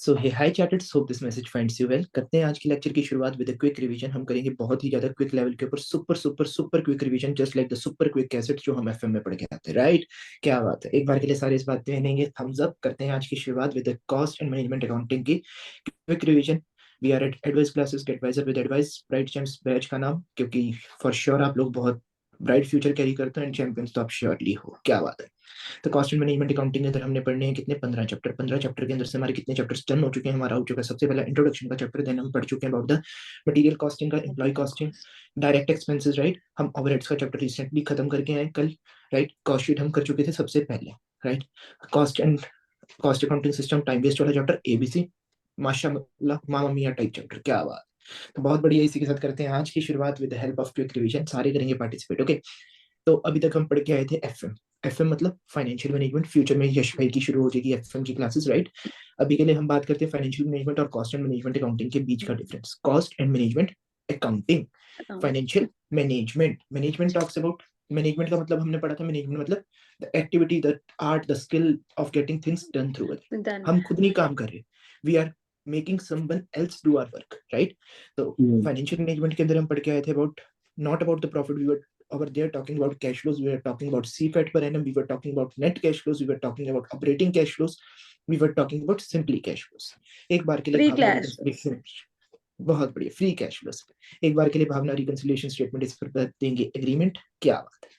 So hey hi chatters, hope this message finds you well. करते हैं आज की लेक्चर की शुरुआत विद अ क्विक रिवीजन। हम करेंगे बहुत ही ज्यादा क्विक लेवल के ऊपर super super super quick revision, just like the super quick cassette जो हम एफएम में पढ़ के आते हैं, राइट? क्या बात है, एक बार के लिए सारे इस बात पे लेंगे थम्स अप। करते हैं आज की शुरुआत with the cost and management accounting की quick revision. We are at advice classes, get wiser with advice, bright champs batch का नाम, क्योंकि फॉर श्योर आप लोग बहुत ब्राइट फ्यूचर कैरी करते हैं एंड चैंपियंस तो आप श्योरली हो। क्या बात है। तो कॉस्ट एंड मैनेजमेंट अकाउंटिंग के अंदर हमने पढ़ने हैं कितने 15 चैप्टर। 15 चैप्टर के अंदर से हमारे कितने चैप्टर्स डन हो चुके हैं। हमारा हो चुका है सबसे पहला इंट्रोडक्शन का चैप्टर, देन हम पढ़ चुके हैं अबाउट द मटेरियल कॉस्टिंग का, employ costing, direct expenses, right. हम ओवरहेड्स का चैप्टर रिसेंटली खत्म करके आए कल, राइट। कॉस्ट शीट हम कर चुके थे सबसे पहले, right. Cost and cost accounting system, time waste वाला चैप्टर, एबीसी, माशाल्लाह मामा मियां टाइप चैप्टर। क्या बात। तो बहुत बढ़िया, इसी के साथ करते हैं आज की शुरुआत with the help of quick revision. सारे करेंगे पार्टिसिपेट, ओके। तो अभी तक हम पढ़ के आए थे एफएम। एफएम मतलब फाइनेंशियल मैनेजमेंट। फ्यूचर में यश भाई की शुरू हो जाएगी एफएम की क्लासेस, राइट। अभी के लिए हम बात करते हैं फाइनेंशियल मैनेजमेंट और कॉस्ट एंड मैनेजमेंट अकाउंटिंग के बीच का difference. Cost and management accounting, financial management. Management talks about, management का मतलब हमने पढ़ा था, मैनेजमेंट मतलब the activity, the art, the skill of getting things done through other. Done. हम खुद नहीं काम कर रहे, we are making someone else do our work, right. तो फाइनेंशियल मैनेजमेंट के अंदर हम पढ़ के आए थे about, not about the profit, we were over there talking about cash flows, we were talking about CFAT per annum, we were talking about net cash flows, we were talking about operating cash flows, we were talking about simply cash flows. एक बार के लिए Free भावना class. Reconciliation, बहुत बढ़िया, free cash flows. एक बार के लिए भावना reconciliation statement इस पर देंगे एग्रीमेंट। क्या बात है,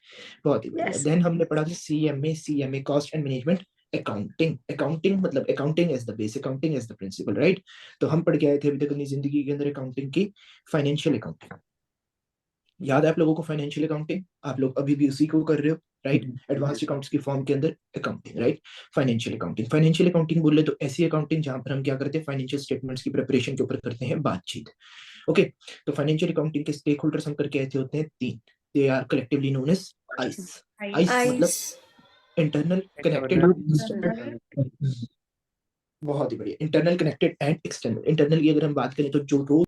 बहुत ही बढ़िया। Yes. देन हमने पढ़ा था CMA cost and management accounting. Accounting मतलब accounting as the base, accounting as the principle, right. तो हम पढ़ के आए थे अभी तक अपनी जिंदगी के अंदर अकाउंटिंग की फाइनेंशियल अकाउंटिंग। याद है आप लोगों को फाइनेंशियल अकाउंटिंग? आप लोग अभी भी उसी को कर रहे हो, राइट। एडवांस्ड अकाउंट्स की फॉर्म के अंदर accounting, right. Financial accounting, financial accounting बोले तो ऐसी अकाउंटिंग जहां पर हम क्या करते हैं, फाइनेंशियल स्टेटमेंट्स की प्रिपरेशन के ऊपर करते हैं बातचीत, ओके। तो फाइनेंशियल अकाउंटिंग के स्टेक होल्डर्स हम करके ऐसे होते हैं तीन। They are collectively known as ICE. ICE मतलब इंटरनल कनेक्टेड, बहुत ही बढ़िया। Internal connected and external. Internal की अगर हम बात करें तो जो रोज,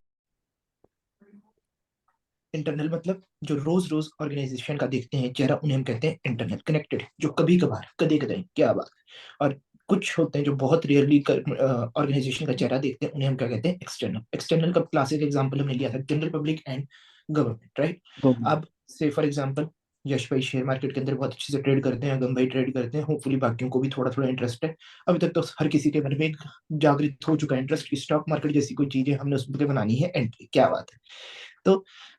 इंटरनल मतलब जो रोज रोज ऑर्गेनाइजेशन का देखते हैं चेहरा, उन्हें हम कहते हैं इंटरनल। कनेक्टेड जो कभी कभार, कदे कदाई, क्या बात है। और कुछ होते हैं जो बहुत रेयरली ऑर्गेनाइजेशन का चेहरा देखते हैं, उन्हें हम क्या कहते हैं, एक्सटर्नल। एक्सटर्नल का क्लासिक एग्जांपल हमने लिया था general public and government, right. अब से फॉर एग्जांपल यश भाई शेयर मार्केट के अंदर बहुत अच्छे से ट्रेड करते हैं, अगम भाई ट्रेड करते हैं, होपफुली बाकियों को भी थोड़ा थोड़ा इंटरेस्ट है। अभी तक तो हर किसी के मन में एक जागृत हो चुका है इंटरेस्ट की स्टॉक मार्केट जैसी कोई चीजें हमने उस पर बनानी है एंट्री। क्या बात है। तो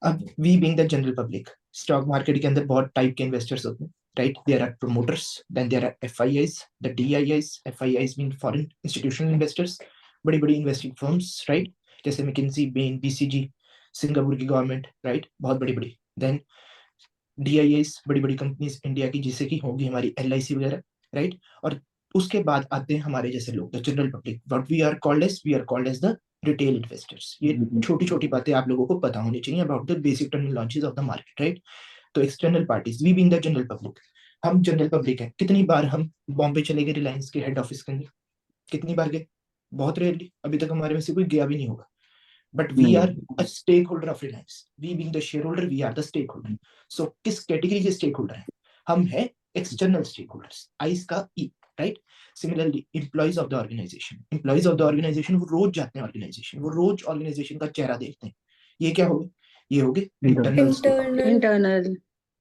अब we being the general public, stock market के अंदर बहुत टाइप के इन्वेस्टर्स होते हैं, right. There are promoters, then there are FIIs, the DIIs. FIIs mean foreign institutional investors, बड़ी बड़ी इन्वेस्टिंग फर्म्स, राइट, जैसे मैकिंजी, बेन, बीसीजी, सिंगापुर की गवर्नमेंट, राइट, बहुत बड़ी बड़ी। देन डीआईआईज, बड़ी बड़ी कंपनीज इंडिया की, जैसे कि होगी हमारी एलआईसी वगैरह, राइट। और उसके बाद आते हैं हमारे जैसे लोग, the general public. What we are called as the retail investors. ये छोटी छोटी बातें आप लोगों को पता होनी चाहिए about the basic terminologies of the market, right. तो external parties, we being the general public, हम जनरल पब्लिक है। कितनी बार हम बॉम्बे चले गए रिलायंस के हेड ऑफिस के अंदर, कितनी बार गए? बहुत रेयरली, अभी तक हमारे में से कोई गया भी नहीं होगा। But we are a stakeholder of Reliance, we being the shareholder, we are the stakeholder. So किस कैटेगरी के स्टेक होल्डर है हम? है एक्सटर्नल स्टेक होल्डर्स, आइस का ई, right. Similarly employees of the organisation, employees of the organisation वो रोज जाते हैं ऑर्गेनाइजेशन, वो रोज ऑर्गेनाइजेशन का चेहरा देखते हैं। ये क्या हो गए? ये हो गए इंटरनल स्टेक होल्डर। Internal.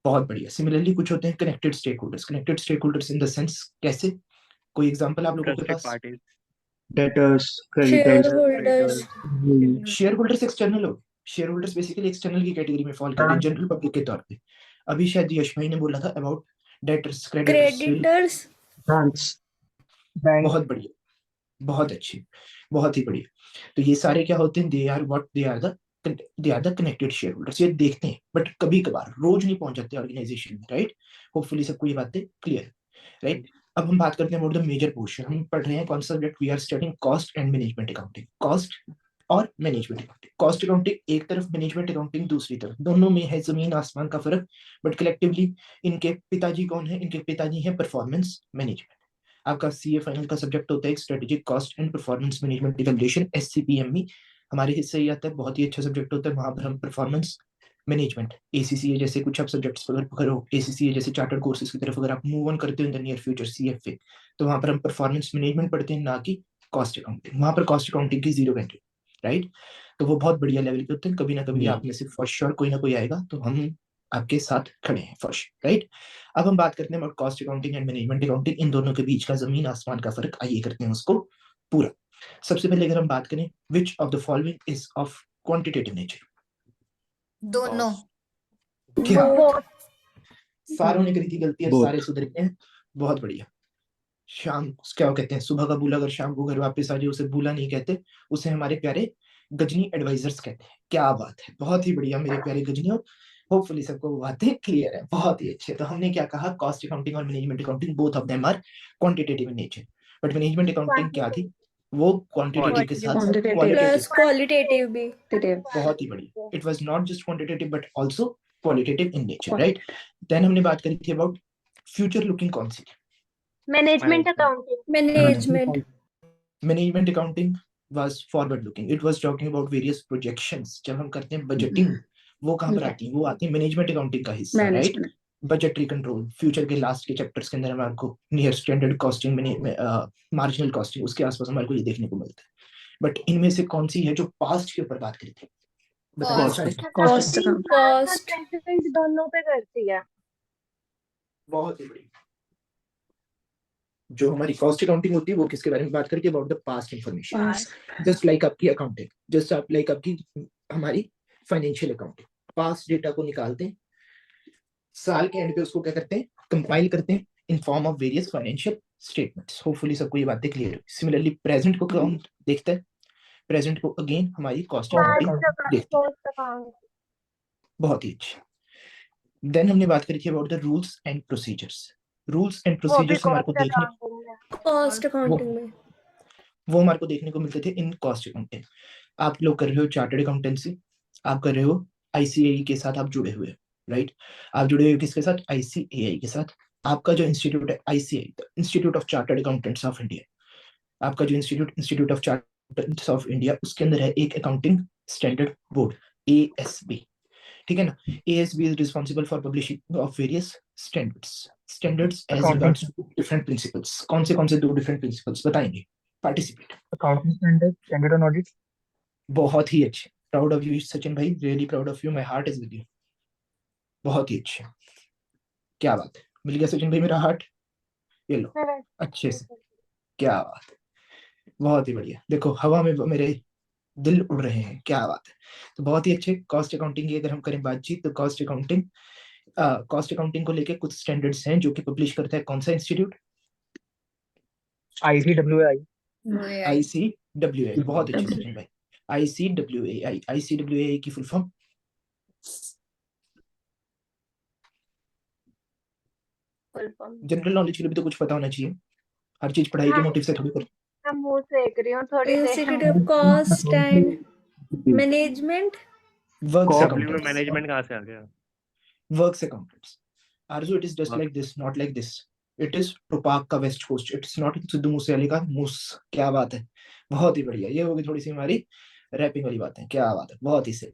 बहुत बढ़िया। सिमिलरली कुछ होते हैं connected stakeholders. Connected stakeholders in the sense कैसे? कोई एग्जांपल आप लोगों के Interested पास? parties. Debtors, creditors, Shareholders. Shareholders external हो, शेयर होल्डर्स बेसिकली एक्सटर्नल की कैटेगरी में फॉल करते हैं जनरल पब्लिक के तौर पे। अभी शायद यश भाई ने बोला था about debtors, creditors. Creditors. Banks, bank. बहुत बढ़िया, बहुत अच्छी, बहुत ही बढ़िया। तो ये सारे क्या होते हैं? They are the connected shareholders. ये देखते हैं बट कभी कभार, रोज नहीं पहुंच जाते ऑर्गेनाइजेशन में, राइट। होपफुली सबको ये बातें क्लियर है, राइट। अब हम बात करते हैं अबाउट द मेजर पोर्शन। हम पढ़ रहे हैं कौन सा subject? We are studying cost and management accounting. Cost और मैनेजमेंट अकाउंटिंग। कॉस्ट अकाउंटिंग एक तरफ, मैनेजमेंट अकाउंटिंग दूसरी तरफ, दोनों में है जमीन आसमान का फर्क। बट कलेक्टिवली इनके पिताजी कौन है? इनके पिताजी हैं परफॉर्मेंस मैनेजमेंट। आपका सीए फाइनल का सब्जेक्ट होता है strategic cost and performance management evaluation, SCPME. हमारे हिस्से ही आता है, बहुत ही अच्छा सब्जेक्ट होता है। वहां पर हम परफॉर्मेंस मैनेजमेंट, एसीसीए जैसे कुछ आप सब्जेक्ट्स अगर करो, एसीसीए जैसे चार्टर्ड कोर्सेज की तरफ अगर आप मूव ऑन करते हो in the near future, CFA, तो वहां पर हम परफॉर्मेंस मैनेजमेंट पढ़ते हैं, ना कि कॉस्ट अकाउंटिंग, वहां पर कॉस्ट अकाउंटिंग की जीरो वैल्यू, राइट। तो वो बहुत बढ़िया लेवल के होते हैं, कभी ना कभी आप में से फॉर श्योर कोई ना कोई आएगा, तो हम आपके साथ खड़े हैं फॉर श्योर, राइट। अब हम बात करते हैं about cost accounting and management accounting, इन दोनों के बीच का जमीन आसमान का फर्क, आइए करते हैं उसको पूरा। सबसे पहले अगर हम बात करें, which of the following is of quantitative nature? दोनों। क्या Both. सारों ने करी थी गलती, अब Both. सारे सुधर गए हैं, बहुत बढ़िया। शाम क्या कहते हैं, सुबह का बूला अगर शाम को घर वापस आ जाए उसे बूला नहीं कहते, उसे हमारे प्यारे गजनी एडवाइजर्स कहते हैं। क्या बात है, बहुत ही बढ़िया मेरे प्यारे गजनियों, होपफुली सबको वो बातें क्लियर है, बहुत ही अच्छे। तो हमने क्या कहा, कॉस्ट अकाउंटिंग और management accounting both of them are quantitative in nature, but management accounting क्या थी, वो क्वांटिटेटिव के साथ क्वालिटेटिव, प्लस क्वालिटेटिव भी। बहुत ही बढ़िया। It was not just quantitative but also qualitative in nature, right. Then हमने बात करी थी अबाउट फ्यूचर लुकिंग, कौन सी? Management accounting. Management. Management accounting was forward looking, it was talking about various projections, जब हम करते हैं बजटिंग, वो कहाँ पर आती है, वो आती है मैनेजमेंट अकाउंटिंग का हिस्सा, राइट। बजटरी कंट्रोल, फ्यूचर के लास्ट के चैप्टर्स के अंदर हमारे को near standard costing, marginal costing, उसके आसपास हमारे को ये देखने को मिलता है। बट इनमें से कौन सी है जो पास्ट के ऊपर बात करी थी? कॉस्ट। प्रेसिडेंट दोनों पे करती है। बहुत ही बढ़िया। जो हमारी कॉस्ट अकाउंटिंग होती है वो किसके बारे में बात करती है, about the past information, just like आपकी अकाउंटिंग, जस्ट आप लाइक आपकी हमारी फाइनेंशियल अकाउंटिंग, पास्ट डेटा को निकालते हैं, साल के एंड पे उसको क्या करते हैं, कंपाइल करते हैं इन form of various financial statements. Hopefully सबको ये बातें क्लियर है। सिमिलरली प्रेजेंट को कौन देखता है, प्रेजेंट को अगेन हमारी कॉस्ट अकाउंटिंग देखती है। बहुत ही अच्छा। देन हमने बात करी थी about the rules and procedures, rules and procedures हमारे को देखने, कॉस्ट अकाउंटिंग में वो हमारे को देखने को मिलते थे इन कॉस्ट अकाउंटिंग। आप लोग कर रहे हो चार्टर्ड अकाउंटेंसी, आप कर रहे हो आईसीएआई के साथ आप जुड़े हुए, राइट। आप जुड़े हुए किसके साथ, आईसीएआई के साथ। आपका जो इंस्टीट्यूट है ICAI, institute of chartered accountants of India, आपका जो institute of chartered of India, उसके अंदर है एक अकाउंटिंग स्टैंडर्ड बोर्ड, एएसबी, ठीक है ना। ASB is responsible for publishing of various standards as regards to different principles. कौन से दो डिफरेंट प्रिंसिपल्स बताएंगे? Participate. Accounting standard and audit. बहुत ही अच्छे, प्राउड ऑफ यू सचिन भाई, really proud of you, my heart is with you. बहुत ही अच्छे, क्या बात है, मिल गया सचिन भाई मेरा हार्ट, ये लो अच्छे से, क्या बात है, बहुत ही बढ़िया। देखो हवा में मेरे दिल उड़ रहे हैं, क्या बात है। तो बहुत ही अच्छे। कॉस्ट अकाउंटिंग की अगर हम करें बातचीत, तो कॉस्ट अकाउंटिंग को लेके कुछ स्टैंडर्ड्स हैं जो कि पब्लिश करता है कौन सा इंस्टीट्यूट? ICWI. आईसीडब्ल्यूए, बहुत अच्छे सचिन भाई। आईसीडब्ल्यूए की फुल फॉर्म? जनरल नॉलेज के लिए भी तो कुछ पता होना चाहिए, हर चीज पढ़ाई के मोटिव से थोड़ी कर। मैं मुंह सेक रही हूँ थोड़ी देर। Institute of cost and management. Works में अकाउंटेंट्स, मैनेजमेंट कहाँ से आ गया? Works accountants. Aarzoo, it is just like this, not like this. It is Tupac का west coast, it's not Sidhu Moosewale का मूस। क्या बात है, बहुत ही बढ़िया। ये होगी थोड़ी सी हमारी रैपिंग वाली बातें, क्या बात है, बहुत ही सही।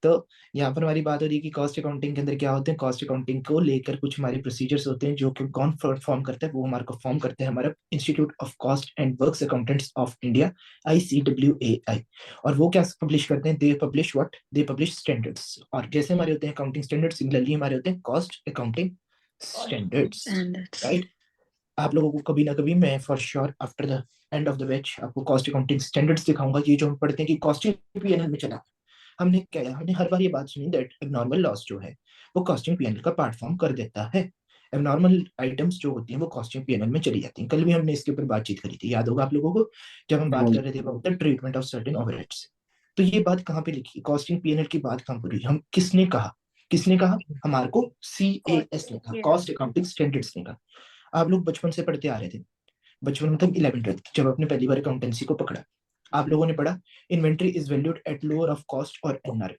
तो यहाँ पर हमारी बात हो रही है कि कॉस्ट अकाउंटिंग के अंदर क्या होते हैं, कॉस्ट अकाउंटिंग को लेकर कुछ हमारे प्रोसीजर्स होते हैं जो कि कौन फॉर्म करता है, वो हमारे को फॉर्म करते हैं हमारा institute of cost and works accountants of India, ICWAI. और वो क्या पब्लिश करते हैं, they publish what, they publish standards. और जैसे हमारे होते हैं अकाउंटिंग स्टैंडर्ड्स, सिमिलरली हमारे होते हैं कॉस्ट अकाउंटिंग स्टैंडर्ड्स, राइट। आप लोगों को कभी ना कभी मैं for sure after the end of the batch आपको कॉस्ट अकाउंटिंग स्टैंडर्ड्स दिखाऊंगा। ये जो हम पढ़ते हैं कि कॉस्टिंग पीएनएल में चला, हमने क्या, हमने हर बार ये बात सुनी दैट एबनॉर्मल लॉस जो है वो कॉस्टिंग पीएनएल का पार्ट फॉर्म कर देता है। एबनॉर्मल आइटम्स जो होती हैं वो कॉस्टिंग पीएनएल में चली जाती हैं। कल भी हमने इसके ऊपर बातचीत करी थी, याद होगा आप लोगों को, जब हम बात कर रहे थे about the treatment of certain overheads. तो ये बात कहाँ पे लिखी, कॉस्टिंग पीएनएल की बात कहाँ पर हुई, हम किसने कहा, हमारे को सीएएस ने कहा, कॉस्ट अकाउंटिंग स्टैंडर्ड्स ने कहा। आप लोग बचपन से पढ़ते आ रहे थे, बचपन में तक 11th जब आपने पहली बार अकाउंटेंसी को पकड़ा, आप लोगों ने पढ़ा inventory is valued at lower of cost और एनआर,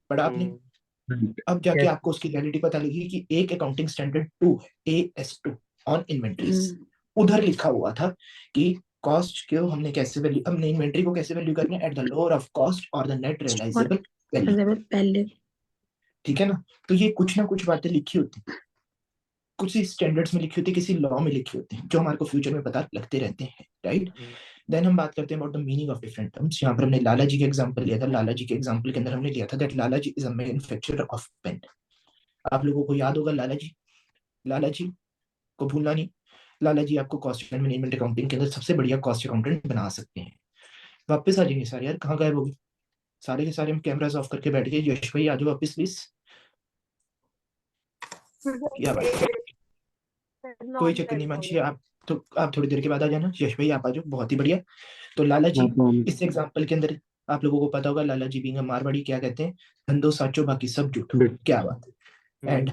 पढ़ा आपने। अब जाके आपको उसकी रियलिटी पता लगी कि एक अकाउंटिंग स्टैंडर्ड 2 है, AS2 ऑन इन्वेंट्रीज। उधर लिखा हुआ था कि कॉस्ट को हमने कैसे वैल्यू, हमने इन्वेंट्री को कैसे वैल्यू करना है, at the lower of cost और द नेट रियलाइजेबल वैल्यू, ठीक है ना। तो ये कुछ ना कुछ बातें लिखी होती, कुछ स्टैंडर्ड्स में लिखी होती है, किसी लॉ में लिखी होती है, जो हमारे को फ्यूचर में पता लगते रहते हैं, राइट। देन हम बात करते हैं about the meaning of different terms. यहाँ पर हमने लाला जी का एग्जांपल लिया था। लाला जी के एग्जांपल के अंदर हमने लिया था that Lala ji is a manufacturer of pen. आप लोगों को याद होगा लाला जी, लाला जी को भूलना नहीं। लाला जी आपको कॉस्ट एंड मैनेजमेंट अकाउंटिंग के अंदर सबसे बढ़िया कॉस्ट अकाउंटेंट बना सकते हैं। वापस आ जाएंगे सारे यार, कहाँ गायब हो गए सारे के सारे? हम कैमरास ऑफ करके बैठ गए। यश भाई आ जाओ वापस प्लीज। क्या बात है, कोई नॉट चक्कर नहीं हेल्पफुल। मानसी, आप थोड़ी देर के बाद आ जाना। यश भाई आप आ जाओ, बहुत ही बढ़िया। तो लाला जी, इस एग्जाम्पल के अंदर आप लोगों को पता होगा लाला जी बीइंग अ मारवाड़ी क्या कहते हैं, धंधो साचो बाकी सब झूठो। क्या बात है। एंड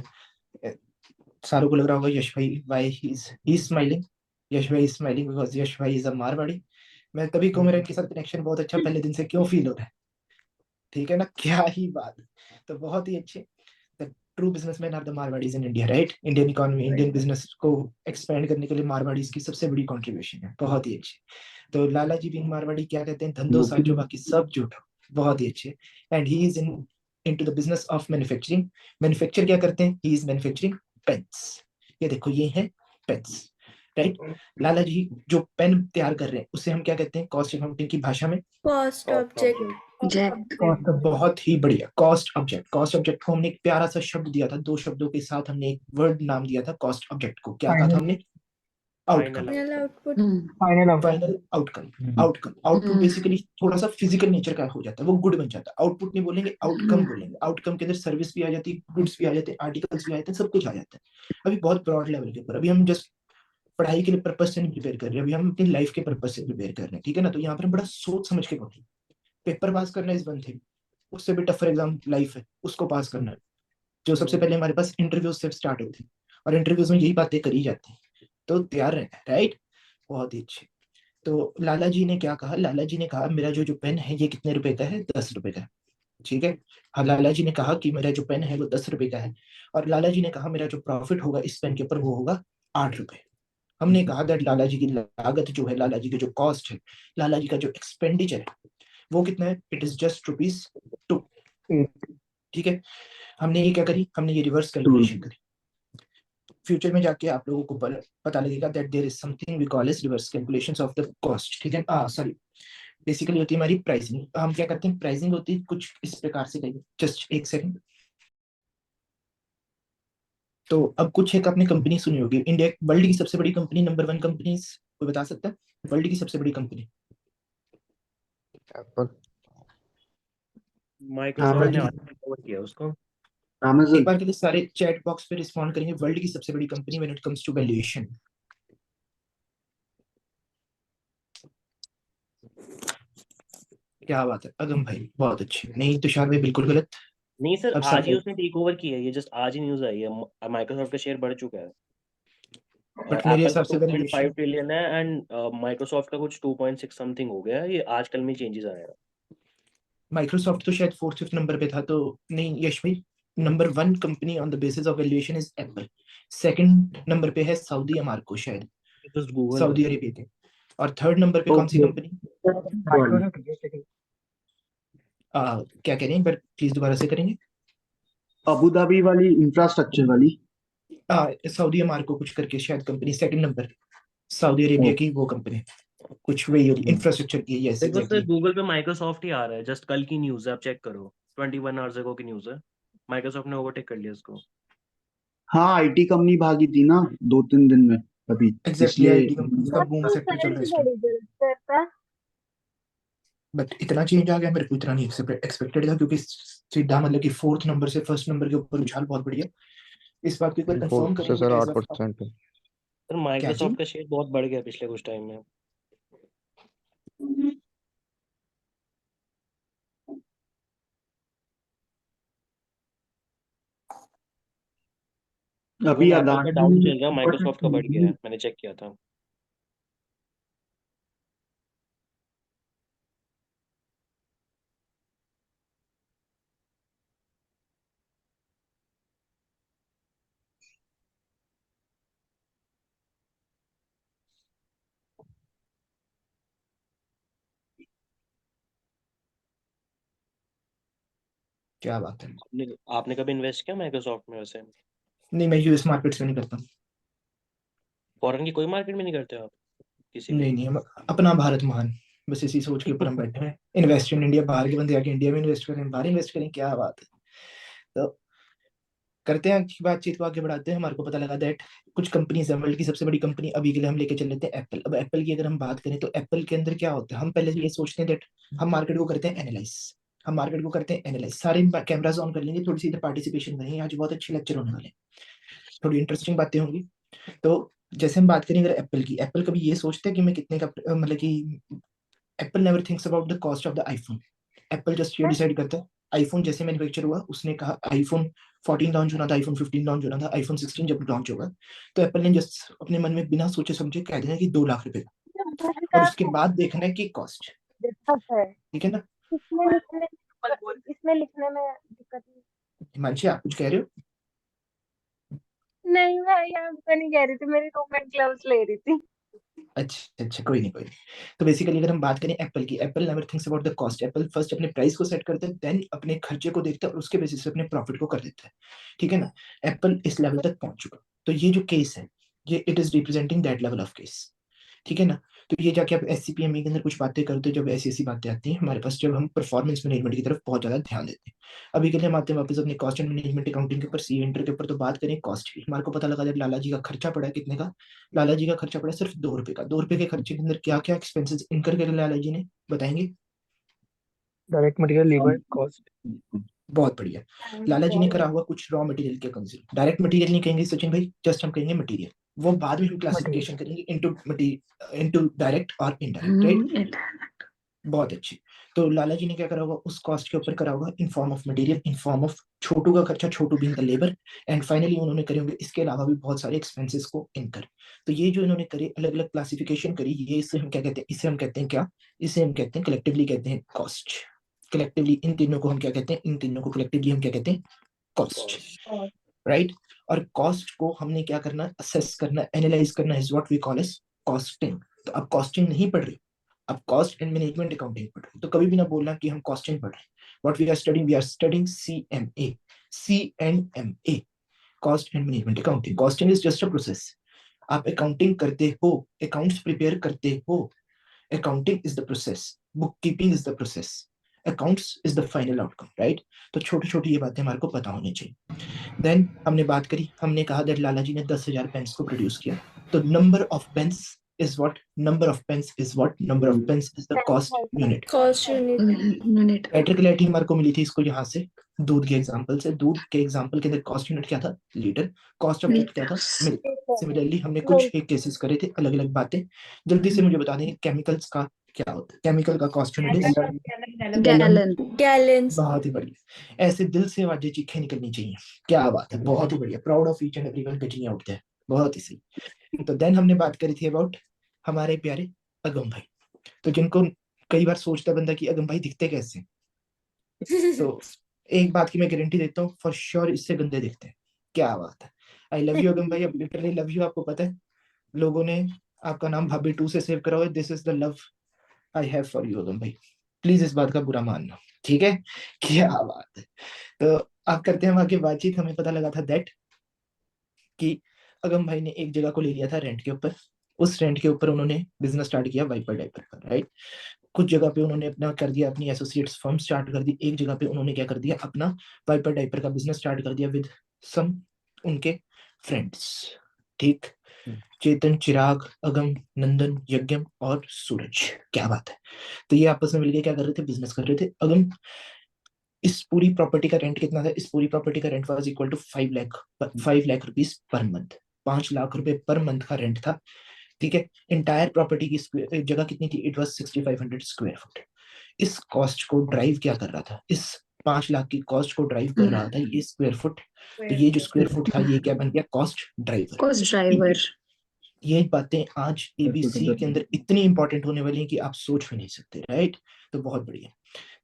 सारों को लग रहा होगा यश भाई वाई ही इज स्माइलिंग। यश भाई इज स्माइलिंग बिकॉज यश भाई इज अ मारवाड़ी। मैं तभी को मेरा इनके साथ कनेक्शन बहुत अच्छा पहले दिन से क्यों फील हो रहा है, ठीक है ना, क्या ही बात। तो बहुत ही अच्छे। The true businessman are the Marwaris in India, right. Indian economy, Indian business को एक्सपेंड करने के लिए मारवाड़ीज की सबसे बड़ी कंट्रीब्यूशन है। बहुत ही अच्छे। तो लाला जी भी मारवाड़ी क्या कहते हैं, धंधो साचो बाकी सब झूठो। बहुत ही अच्छे। And he is in into the business of manufacturing. Manufacture क्या करते हैं, ही इज मैन्युफैक्चरिंग पेन्स। ये देखो ये है पेन्स, राइट। लाला जी जो पेन तैयार कर रहे हैं उसे हम क्या कहते हैं कॉस्ट अकाउंटिंग की भाषा में, कॉस्ट ऑब्जेक्ट। बहुत ही बढ़िया, कॉस्ट ऑब्जेक्ट। कॉस्ट ऑब्जेक्ट को हमने एक प्यारा सा शब्द दिया था, दो शब्दों के साथ हमने एक वर्ड नाम दिया था कॉस्ट ऑब्जेक्ट को। क्या कहा था हमने, outcome. Final output. Final out. Final outcome. Outcome, output basically थोड़ा सा फिजिकल नेचर का हो जाता है, वो गुड बन जाता है। आउटपुट नहीं बोलेंगे, आउटकम बोलेंगे। आउटकम के अंदर सर्विस भी आ जाती है, गुड्स भी आ जाते हैं, आर्टिकल्स भी आ जाते हैं, सब कुछ आ जाता है। अभी बहुत ब्रॉड लेवल के ऊपर, अभी हम जस्ट पढ़ाई के लिए पर्पज से नहीं प्रिपेयर कर रहे, अभी हम अपनी लाइफ के पर्पज से प्रिपेयर कर रहे हैं, ठीक है ना। तो यहाँ पर हम बड़ा सोच समझ के पढ़ें। पेपर पास करना इज वन थिंग, उससे भी टफर एग्जाम लाइफ है, उसको पास करना है। जो सबसे पहले हमारे पास इंटरव्यू से स्टार्ट होते हैं और इंटरव्यूज में यही बातें करी जाती हैं, तो तैयार रहना है, राइट। बहुत ही अच्छे। तो लाला जी ने क्या कहा, लाला जी ने कहा मेरा जो जो पेन है ये कितने रुपए का है, 10 रुपए का है, ठीक है। हाँ, लाला जी ने कहा कि मेरा जो पेन है वो 10 रुपए का है। और लाला जी ने कहा मेरा जो प्रॉफिट होगा इस पेन के ऊपर वो होगा 8 रुपए। हमने कहा दैट लाला जी की लागत जो है, लाला जी की जो कॉस्ट है, लाला जी का जो एक्सपेंडिचर है वो कितना है, इट इज जस्ट रुपीज 2, ठीक है। हमने ये क्या करी, हमने ये रिवर्स कैलकुलेशन करी। फ्यूचर में जाके आप लोगों को पता लगेगा that there is something we call as reverse calculations of the cost, ठीक है। सॉरी, बेसिकली होती है हमारी प्राइसिंग। हम क्या करते हैं, प्राइसिंग होती है कुछ इस प्रकार से, कहिए जस्ट एक सेकंड। तो अब कुछ एक आपने कंपनी सुनी होगी, इंडिया वर्ल्ड की सबसे बड़ी कंपनी, नंबर 1 कंपनी, कोई बता सकता है वर्ल्ड की सबसे बड़ी कंपनी? माइक्रोसॉफ्ट ने आज कवर किया उसको। एक बार के लिए सारे चैट बॉक्स पे रिस्पॉन्ड करेंगे, वर्ल्ड की सबसे बड़ी company when it comes to valuation. क्या बात है अगम भाई, बहुत अच्छे। नहीं तुषार भाई बिल्कुल गलत। नहीं सर, अब आज ही सब, उसने टेक ओवर किया है, ये जस्ट आज ही न्यूज़ आई है। माइक्रोसॉफ्ट का शेयर बढ़ चुका है। बट मेरे एप्पल का हिसाब से 2.5 वैल्यूएशन, ट्रिलियन है एंड माइक्रोसॉफ्ट का कुछ 2.6 समथिंग हो गया है। ये आजकल में चेंजेस आया है। माइक्रोसॉफ्ट तो शायद 4th 5th नंबर पे था। तो नहीं यश भाई, number 1 company on the basis of valuation is Apple. Second number पे है सऊदी अमारको, शायद जस्ट गूगल सऊदी है। अरेबिया के। और थर्ड नंबर पे कौन सी कंपनी, माइक्रोसॉफ्ट क्या कह रहे हैं, पर प्लीज दोबारा से करेंगे। अबू धाबी वाली इंफ्रास्ट्रक्चर वाली। सऊदी अमारको कुछ करके शायद company, second number Saudi Arabia की वो कंपनी, कुछ वही होगी इंफ्रास्ट्रक्चर की। यस देखो सर, एग्जैक्टली। गूगल पे माइक्रोसॉफ्ट ही आ रहा है। जस्ट कल की न्यूज़ है, आप चेक करो। 21 आवर्स अगो की न्यूज़ है। माइक्रोसॉफ्ट ने ओवरटेक कर लिया इसको। हाँ, आईटी कंपनी भागी थी ना 2-3 दिन में अभी, एग्जैक्टली, इसलिए। आईटी कंपनीज का अब बूम तो सेक्टर चल रहा है साइज इस टाइम। बड़ी जरूरत करता है। बट इतना चेंज आ गया, मेरे को इतना नहीं एक्सपेक्टेड था, क्योंकि सीधा मतलब कि 4th नंबर से 1st नंबर के ऊपर उछाल बहुत बढ़िया। इस बात को एक बार कंफर्म 4 से करेंगे सर एज ऑफ 8%। सर क्या माइक्रोसॉफ्ट चीज? का शेयर बहुत बढ़ गया पिछले कुछ टाइम में। अभी इवन एप्पल का डाउन अदानी। चल रहा है, माइक्रोसॉफ्ट का बढ़ गया है, मैंने चेक किया था। क्या बात है। आपने आपने कभी इन्वेस्ट किया माइक्रोसॉफ्ट में वैसे? नहीं, मैं यूएस मार्केट से नहीं करता। फॉरेन की कोई मार्केट में नहीं करते आप? किसी नहीं नहीं, हम अपना भारत महान, बस इसी सोच के ऊपर हम बैठे हैं। इन्वेस्ट इन इंडिया, बाहर के बंदे आके इंडिया में इन्वेस्ट करें, बाहर इन्वेस्ट करें, क्या बात है। तो करते हैं कि बातचीत को आगे बढ़ाते हैं। हमारे को पता लगा दैट कुछ कंपनीज है, वर्ल्ड की सबसे बड़ी कंपनी अभी के लिए हम लेके चल लेते हैं एप्पल। अब एप्पल की अगर हम बात करें तो एप्पल के अंदर क्या होता है, हम पहले ये सोचते हैं दैट हम मार्केट को करते हैं एनालाइज, हम मार्केट को करते हैं एनालाइज, सारे कैमराज ऑन कर लेंगे, थोड़ी सी इधर पार्टिसिपेशन करेंगे, आज बहुत अच्छे लेक्चर होने वाले हैं, थोड़ी इंटरेस्टिंग बातें होंगी। तो जैसे हम बात करें अगर एप्पल की, एप्पल कभी ये सोचता है कि मैं कितने का मतलब कि Apple never thinks about the cost of the iPhone. Apple just ये डिसाइड करता है, आईफोन जैसे मैन्युफैक्चर हुआ, उसने कहा आईफोन 14 लॉन्च होना था, आईफोन 15 लॉन्च होना था, आईफोन 16 जब लॉन्च होगा तो एप्पल ने जस्ट अपने मन में बिना सोचे समझे कह देना कि 2 लाख रुपए का, और उसके बाद देखना है कि कॉस्ट, दिक्कत है ठीक है ना। इसमें लिखने में दिक्कत नहीं। हिमांशी आप कुछ कह रहे हो? नहीं, मैं यहाँ पे नहीं कह रही थी, मेरी रूममेट ग्लव्स ले रही थी। अच्छा अच्छा, कोई नहीं कोई नहीं। तो बेसिकली अगर हम बात करें एप्पल की, Apple never thinks about the cost. Apple first अपने प्राइस को सेट करता है, देन अपने खर्चे को देखता है और उसके बेसिस पे अपने प्रॉफिट को कर देता है, ठीक है ना। एप्पल इस लेवल तक पहुंच चुका, तो ये जो केस है ये it is representing that level of case, ठीक है ना। तो ये जाके आप SCPME के अंदर कुछ बातें करते हो, जब ऐसी ऐसी बातें आती हैं हमारे पास, जब हम परफॉर्मेंस मैनेजमेंट की तरफ बहुत ज्यादा ध्यान देते हैं। अभी के लिए हम आते हैं वापस अपने कॉस्ट एंड मैनेजमेंट अकाउंटिंग के ऊपर, सी एंटर के ऊपर। तो बात करें कॉस्ट की, हमारे को पता लगा जब लाला जी का खर्चा पड़ा है कितने का, लाला जी का खर्चा पड़ा सिर्फ 2 रुपए का। 2 रुपए के खर्चे के अंदर क्या क्या एक्सपेंसेस इनकर करे लाला जी ने, बताएंगे? Direct material, labour cost. बहुत बढ़िया। लाला जी ने करा हुआ कुछ रॉ मटेरियल के कंज्यूम, डायरेक्ट मटेरियल नहीं कहेंगे सचिन भाई, जस्ट हम कहेंगे मटेरियल, वो बाद में हम क्लासिफिकेशन करेंगे इनटू डायरेक्ट और इनडायरेक्ट, राइट। बहुत अच्छी। तो लाला जी ने क्या करा होगा, उस कॉस्ट के ऊपर करा होगा in form of material, in form of Chhotu का खर्चा, Chhotu being the labour, and finally उन्होंने करे होंगे इसके अलावा भी बहुत सारे एक्सपेंसेस को इनकर। तो ये जो इन्होंने करे अलग अलग क्लासिफिकेशन करी, ये इसे हम क्या कहते हैं, इसे हम कहते हैं क्या, इसे हम कहते हैं कलेक्टिवली कहते हैं कॉस्ट। कलेक्टिवली इन तीनों को हम क्या कहते हैं, इन तीनों को कलेक्टिवली हम क्या कहते हैं, कॉस्ट, राइट। और कॉस्ट को हमने क्या करना, असेस करना, एनालाइज करना, is what we call as costing. तो अब कॉस्टिंग नहीं पढ़ रहे, अब कॉस्ट एंड मैनेजमेंट अकाउंटिंग पढ़ रहे हैं। तो कभी भी ना बोलना कि हम कॉस्टिंग पढ़ रहे हैं। What we are studying CMA, CNMA, cost and management accounting. Costing is just a process, आप अकाउंटिंग करते हो, अकाउंट्स प्रिपेयर करते हो, accounting is the process, bookkeeping is the process, accounts is the final outcome, right. तो छोटी छोटी ये बातें हमारे को पता होनी चाहिए। देन हमने बात करी, हमने कहा दैट लाला जी ने 10,000 पेन्स को प्रोड्यूस किया। तो number of pens is what, number of pens is what, number of pens is the cost unit. Cost unit. Better clarity हमारे को मिली थी इसको यहाँ से, दूध के एग्जांपल से। दूध के एग्जांपल के अंदर कॉस्ट यूनिट क्या था, लीटर, कॉस्ट ऑफ क्या था, मिल्क। सिमिलरली हमने कुछ एक केसेस करे थे, अलग अलग बातें। जल्दी से मुझे बता देंगे केमिकल्स का क्या होता है, केमिकल का कॉस्ट यूनिट इज गैलन। बहुत ही बढ़िया, ऐसे दिल से आवाजें चीखें निकलनी चाहिए, क्या बात है, बहुत ही बढ़िया, proud of each and everyone, गजनियां उठते हैं, बहुत ही सही। तो देन हमने बात करी थी अबाउट हमारे प्यारे अगम भाई। तो जिनको कई बार सोचता बंदा कि अगम भाई दिखते कैसे, तो एक बात की मैं गारंटी देता हूँ, फॉर श्योर इससे गंदे दिखते हैं, क्या बात है। आई लव यू अगम भाई, अब लिटरली लव यू। आपको पता है लोगों ने आपका नाम भाभी 2 से सेव करा हुआ है, this is the love I have for you अगम भाई, प्लीज इस बात का बुरा मानना, ठीक है, क्या बात है। तो आप करते हैं आगे बातचीत। हमें पता लगा था दैट कि अगम भाई ने एक जगह को ले लिया था रेंट के ऊपर, उस रेंट के ऊपर उन्होंने बिजनेस स्टार्ट किया वाइपर डाइपर का, राइट। कुछ जगह पे उन्होंने अपना कर दिया, अपनी एसोसिएट्स फर्म स्टार्ट कर दी, एक जगह पे उन्होंने क्या कर दिया, अपना वाइपर डाइपर का बिजनेस स्टार्ट कर दिया विद सम उनके फ्रेंड्स, ठीक। चेतन, चिराग, अगम, नंदन, यज्ञम और सूरज, क्या बात है। तो ये आपस में मिलकर क्या कर रहे थे, बिजनेस कर रहे थे। अगम, इस पूरी प्रॉपर्टी का रेंट कितना था, इस पूरी प्रॉपर्टी का rent was equal to 5 lakh rupees per month, 5 lakh रुपए पर मंथ का रेंट था, ठीक है। इंटायर प्रॉपर्टी की जगह कितनी थी, इट वाज 6500 स्क्वायर फुट। इस कॉस्ट को ड्राइव क्या कर रहा था, इस 5 लाख की कॉस्ट को ड्राइव कर रहा था ये स्क्वायर फुट। तो ये जो स्क्वायर फुट था ये क्या बन गया, कॉस्ट ड्राइवर। ये बातें आज ABC के अंदर इतनी इंपॉर्टेंट होने वाली हैं कि आप सोच भी नहीं सकते, राइट। तो बहुत बढ़िया।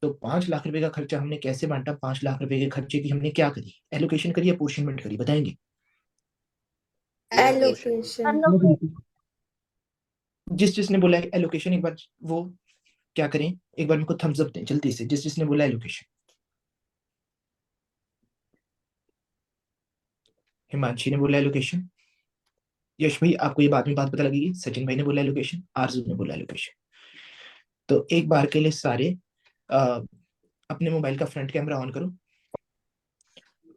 तो 5 लाख रुपए का खर्चा हमने कैसे बांटा, 5 लाख रुपए के खर्चे की हमने क्या करी, एलोकेशन करी, अपोर्शनमेंट करी, बताएंगे? एलोकेशन। जिस जिसने बोला है एलोकेशन, एक बार वो क्या करें, एक बार मेरे को थम्स अप दें जल्दी से, जिस जिसने बोला एलोकेशन। हिमांशी ने बोला एलोकेशन, यश भाई आपको ये बाद में बात पता लगेगी, सचिन भाई ने बोला लोकेशन, आरजू ने बोला लोकेशन। तो एक बार के लिए सारे अ, अपने मोबाइल का फ्रंट कैमरा ऑन करो,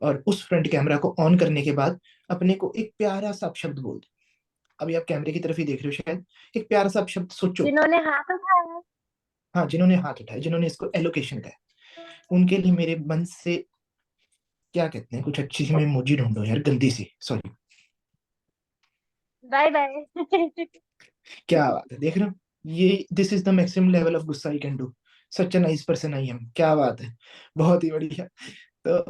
और उस फ्रंट कैमरा को ऑन करने के बाद अपने को एक प्यारा सा शब्द बोल दो। अभी आप कैमरे की तरफ ही देख रहे हो शायद, एक प्यारा सा शब्द सोचो। जिन्होंने हाथ उठाया हाँ, जिन्होंने हाथ उठाया, जिन्होंने इसको एलोकेशन कहा, उनके लिए मेरे मन से क्या कहते हैं, कुछ अच्छी सी मैं इमोजी ढूंढो यार, गंदी सी, सॉरी। Bye bye. क्या बात है, देख रहे हो, ये this is the maximum level of गुस्सा I can do. Such a nice person I am, क्या बात है, बहुत ही बढ़िया। तो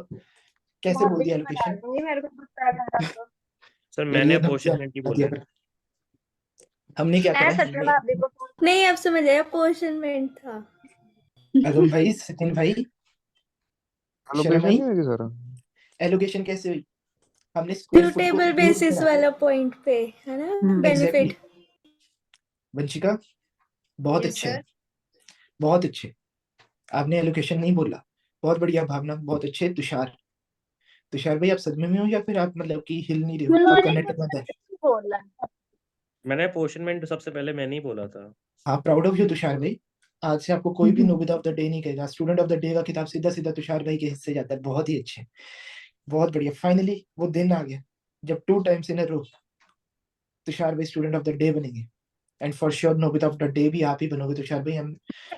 कैसे बोल दिया मॉर्निंग में डाल लोकेशन? दूंगी, मेरे को गुस्सा आ रहा था। सर यार मैंने ये हमने अपोर्शनमेंट ही क्या बोला दिया है। हमने क्या करा मैं है, सचिन हमने भाभी को फोन नहीं, अब समझ आया, अपोर्शनमेंट था। अगम भाई, सचिन भाई, शर्म लोकेशन आई, नहीं होगी सर? एलोकेशन कैसे हुई? हमने स्क्वायर फुट को सुटेबल इग्नोर बेसिस किया। वाला पॉइंट पे है ना, एग्जैक्टली बेनिफिट। वंशिका, बहुत यस अच्छे, सर। बहुत अच्छे। आपने एलोकेशन नहीं बोला, बहुत बढ़िया भावना, बहुत अच्छे। तुषार, तुषार भाई आप सदमे में हो या फिर आप मतलब कि हिल नहीं रहे हो, आपका उन्होंने नेट मुझसे बंद है? नहीं बोला। मैंने अपोर्शनमेंट सबसे पहले मैंने ही बोला था। हाँ, प्राउड ऑफ यू तुषार भाई। आज से आपको कोई भी नोबिता ऑफ द डे नहीं कहेगा, स्टूडेंट ऑफ द डे का खिताब सीधा सीधा तुषार भाई के हिस्से जाता है। बहुत ही अच्छे, बहुत बढ़िया। फाइनली वो दिन आ गया जब 2 टाइम्स इन अ रो तुषार भाई स्टूडेंट ऑफ द डे बनेंगे, and for sure Nobita of the day भी आप ही बनोगे तुषार भाई, हम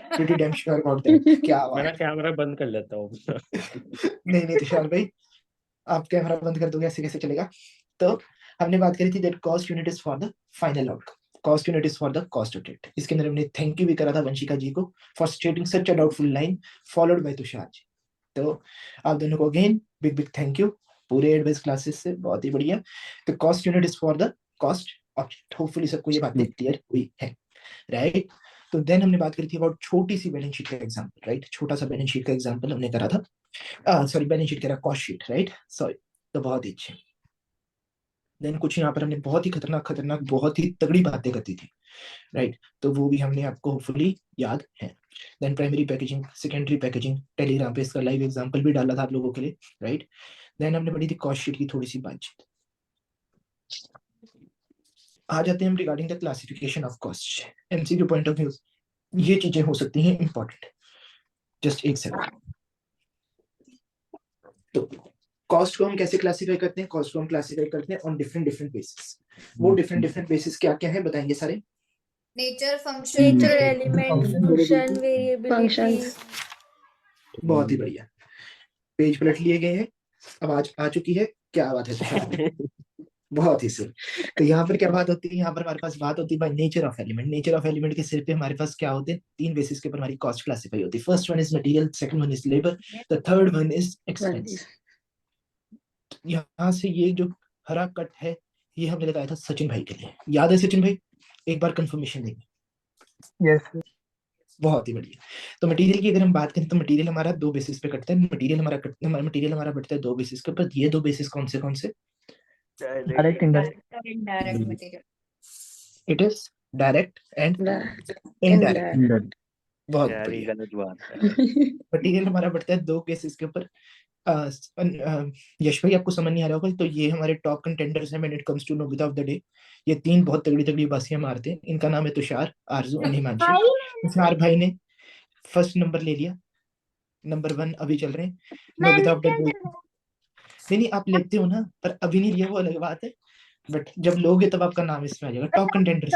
pretty damn sure about that. क्या मैं ना बात कैमरा बंद कर लेता हूँ। है। नहीं नहीं तुषार भाई, आप कैमरा बंद कर दोगे, ऐसे कैसे चलेगा? तो हमने बात करी थी that cost unit is for the final outcome, cost unit is for the cost object. इसके अंदर हमने थैंक यू भी करा था वंशिका जी को for stating such a doubtful line followed by Tushar ji. तो आप दोनों को again big big thank you पूरे एडवाइस क्लासेस से, बहुत ही बढ़िया। तो cost unit is for the cost object, hopefully सबको ये बातें क्लियर हुई है, राइट? तो देन हमने बात करी थी अबाउट छोटी सी बैलेंस शीट का एग्जांपल, राइट? छोटा सा बैलेंस शीट का एग्जांपल हमने करा था, सॉरी बैलेंस शीट कह रहा, कॉस्ट शीट, राइट? सॉरी। तो बहुत ही अच्छे। देन कुछ यहाँ पर हमने बहुत ही खतरनाक खतरनाक बहुत ही तगड़ी बातें करती थी, राइट? तो वो भी हमने आपको होपफुली याद है। Then primary packaging, secondary packaging, Telegram पे इसका लाइव एग्जांपल भी डाला था आप लोगों के लिए, राइट? देन हमने पढ़ी थी कॉस्ट शीट की थोड़ी सी बातचीत। आ जाते हैं हम regarding the classification of cost, MCQ point of view ये चीजें हो सकती हैं इंपॉर्टेंट। जस्ट एक सेकंड। तो कॉस्ट को हम कैसे क्लासिफाई करते हैं? कॉस्ट को हम क्लासिफाई करते हैं ऑन डिफरेंट डिफरेंट बेसिस। वो डिफरेंट डिफरेंट बेसिस क्या क्या है बताएंगे सारे? Nature, function, nature, variable. Element, function, variability. बहुत ही बढ़िया, पेज पलट लिए गए हैं, आवाज आ चुकी है, क्या बात है तुषार, बहुत ही सही। तो यहाँ पर क्या बात होती है, यहाँ पर हमारे पास बात होती है by nature of element. Nature of element के सिर पे हमारे पास क्या होते हैं, 3 बेसिस के ऊपर हमारी कॉस्ट क्लासिफाई होती है। First one is material, second one is labour, the third one is expense. यहाँ से ये जो हरा कट है ये हमने लगाया था सचिन भाई के लिए, याद है सचिन भाई? एक बार कंफर्मेशन देंगे। यस। बहुत ही बढ़िया। तो मटेरियल की अगर हम बात करें तो मटेरियल हमारा 2 बेसिस पे कटता है। मटेरियल हमारा बढ़ता है 2 बेसिस के ऊपर। ये 2 बेसिस कौन से? Direct indirect. Indirect material. It is direct and indirect. बहुत यार ये बढ़िया। गलत बात है। मटेरियल हमारा बढ़ता है 2 केसेस के ऊपर। यश भाई आपको समझ नहीं आ रहा होगा, तो ये हमारे टॉप कंटेंडर्स हैं when it comes to Nobita of the day. ये 3 बहुत तगड़ी तगड़ी बासियां मारते हैं। इनका नाम है तुषार, आरजू एंड हिमांशी। तुषार भाई ने फर्स्ट नंबर ले लिया, नंबर 1 अभी चल रहे हैं नोबिता मैंने ऑफ द क्या डे। करा? नहीं नहीं, आप लेते हो ना, पर अभी नहीं लिया वो अलग बात है, बट जब लोगे तब आपका नाम इसमें आ जाएगा टॉप कंटेंडर्स।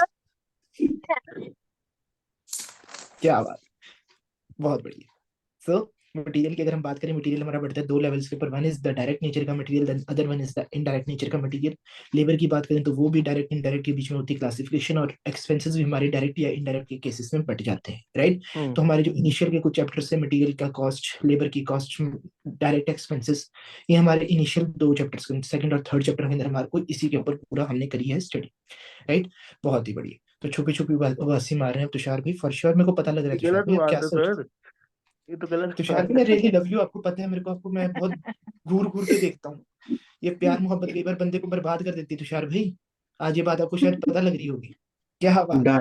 क्या बात, बहुत बढ़िया। सो मटेरियल की अगर हम बात करें, मटेरियल हमारा बढ़ता है 2 लेवल्स के ऊपर। One is the direct nature का material, then other one is the indirect nature का मटेरियल। लेबर की बात करें तो वो भी डायरेक्ट इनडायरेक्ट के बीच में होती है क्लासिफिकेशन, और एक्सपेंसेस भी हमारे डायरेक्ट या इनडायरेक्ट के केसेस में बट जाते हैं, राइट? तो हमारे जो इनिशियल के कुछ चैप्टर्स है, मटेरियल का कॉस्ट, लेबर की कॉस्ट, डायरेक्ट एक्सपेंसेस, ये हमारे इनिशियल 2 चैप्टर्स, सेकंड और थर्ड चैप्टर के अंदर हमारे को इसी के ऊपर पूरा हमने करी है स्टडी, राइट? बहुत ही बढ़िया। तो छुपी छुपी बासी मार रहे हैं तुषार भी, फॉर श्योर मेरे को पता लग रहा है तुषार गलत भी आप क्या बात है सोच। सर, ये तो गलत तुषार बात भी, मैं रियली लव यू, आपको पता है मेरे को, आपको मैं बहुत घूर घूर के देखता हूँ। ये प्यार मोहब्बत कई बार बंदे को बर्बाद कर देती है तुषार भाई, आज ये बात आपको शायद पता लग रही होगी। क्या बात है,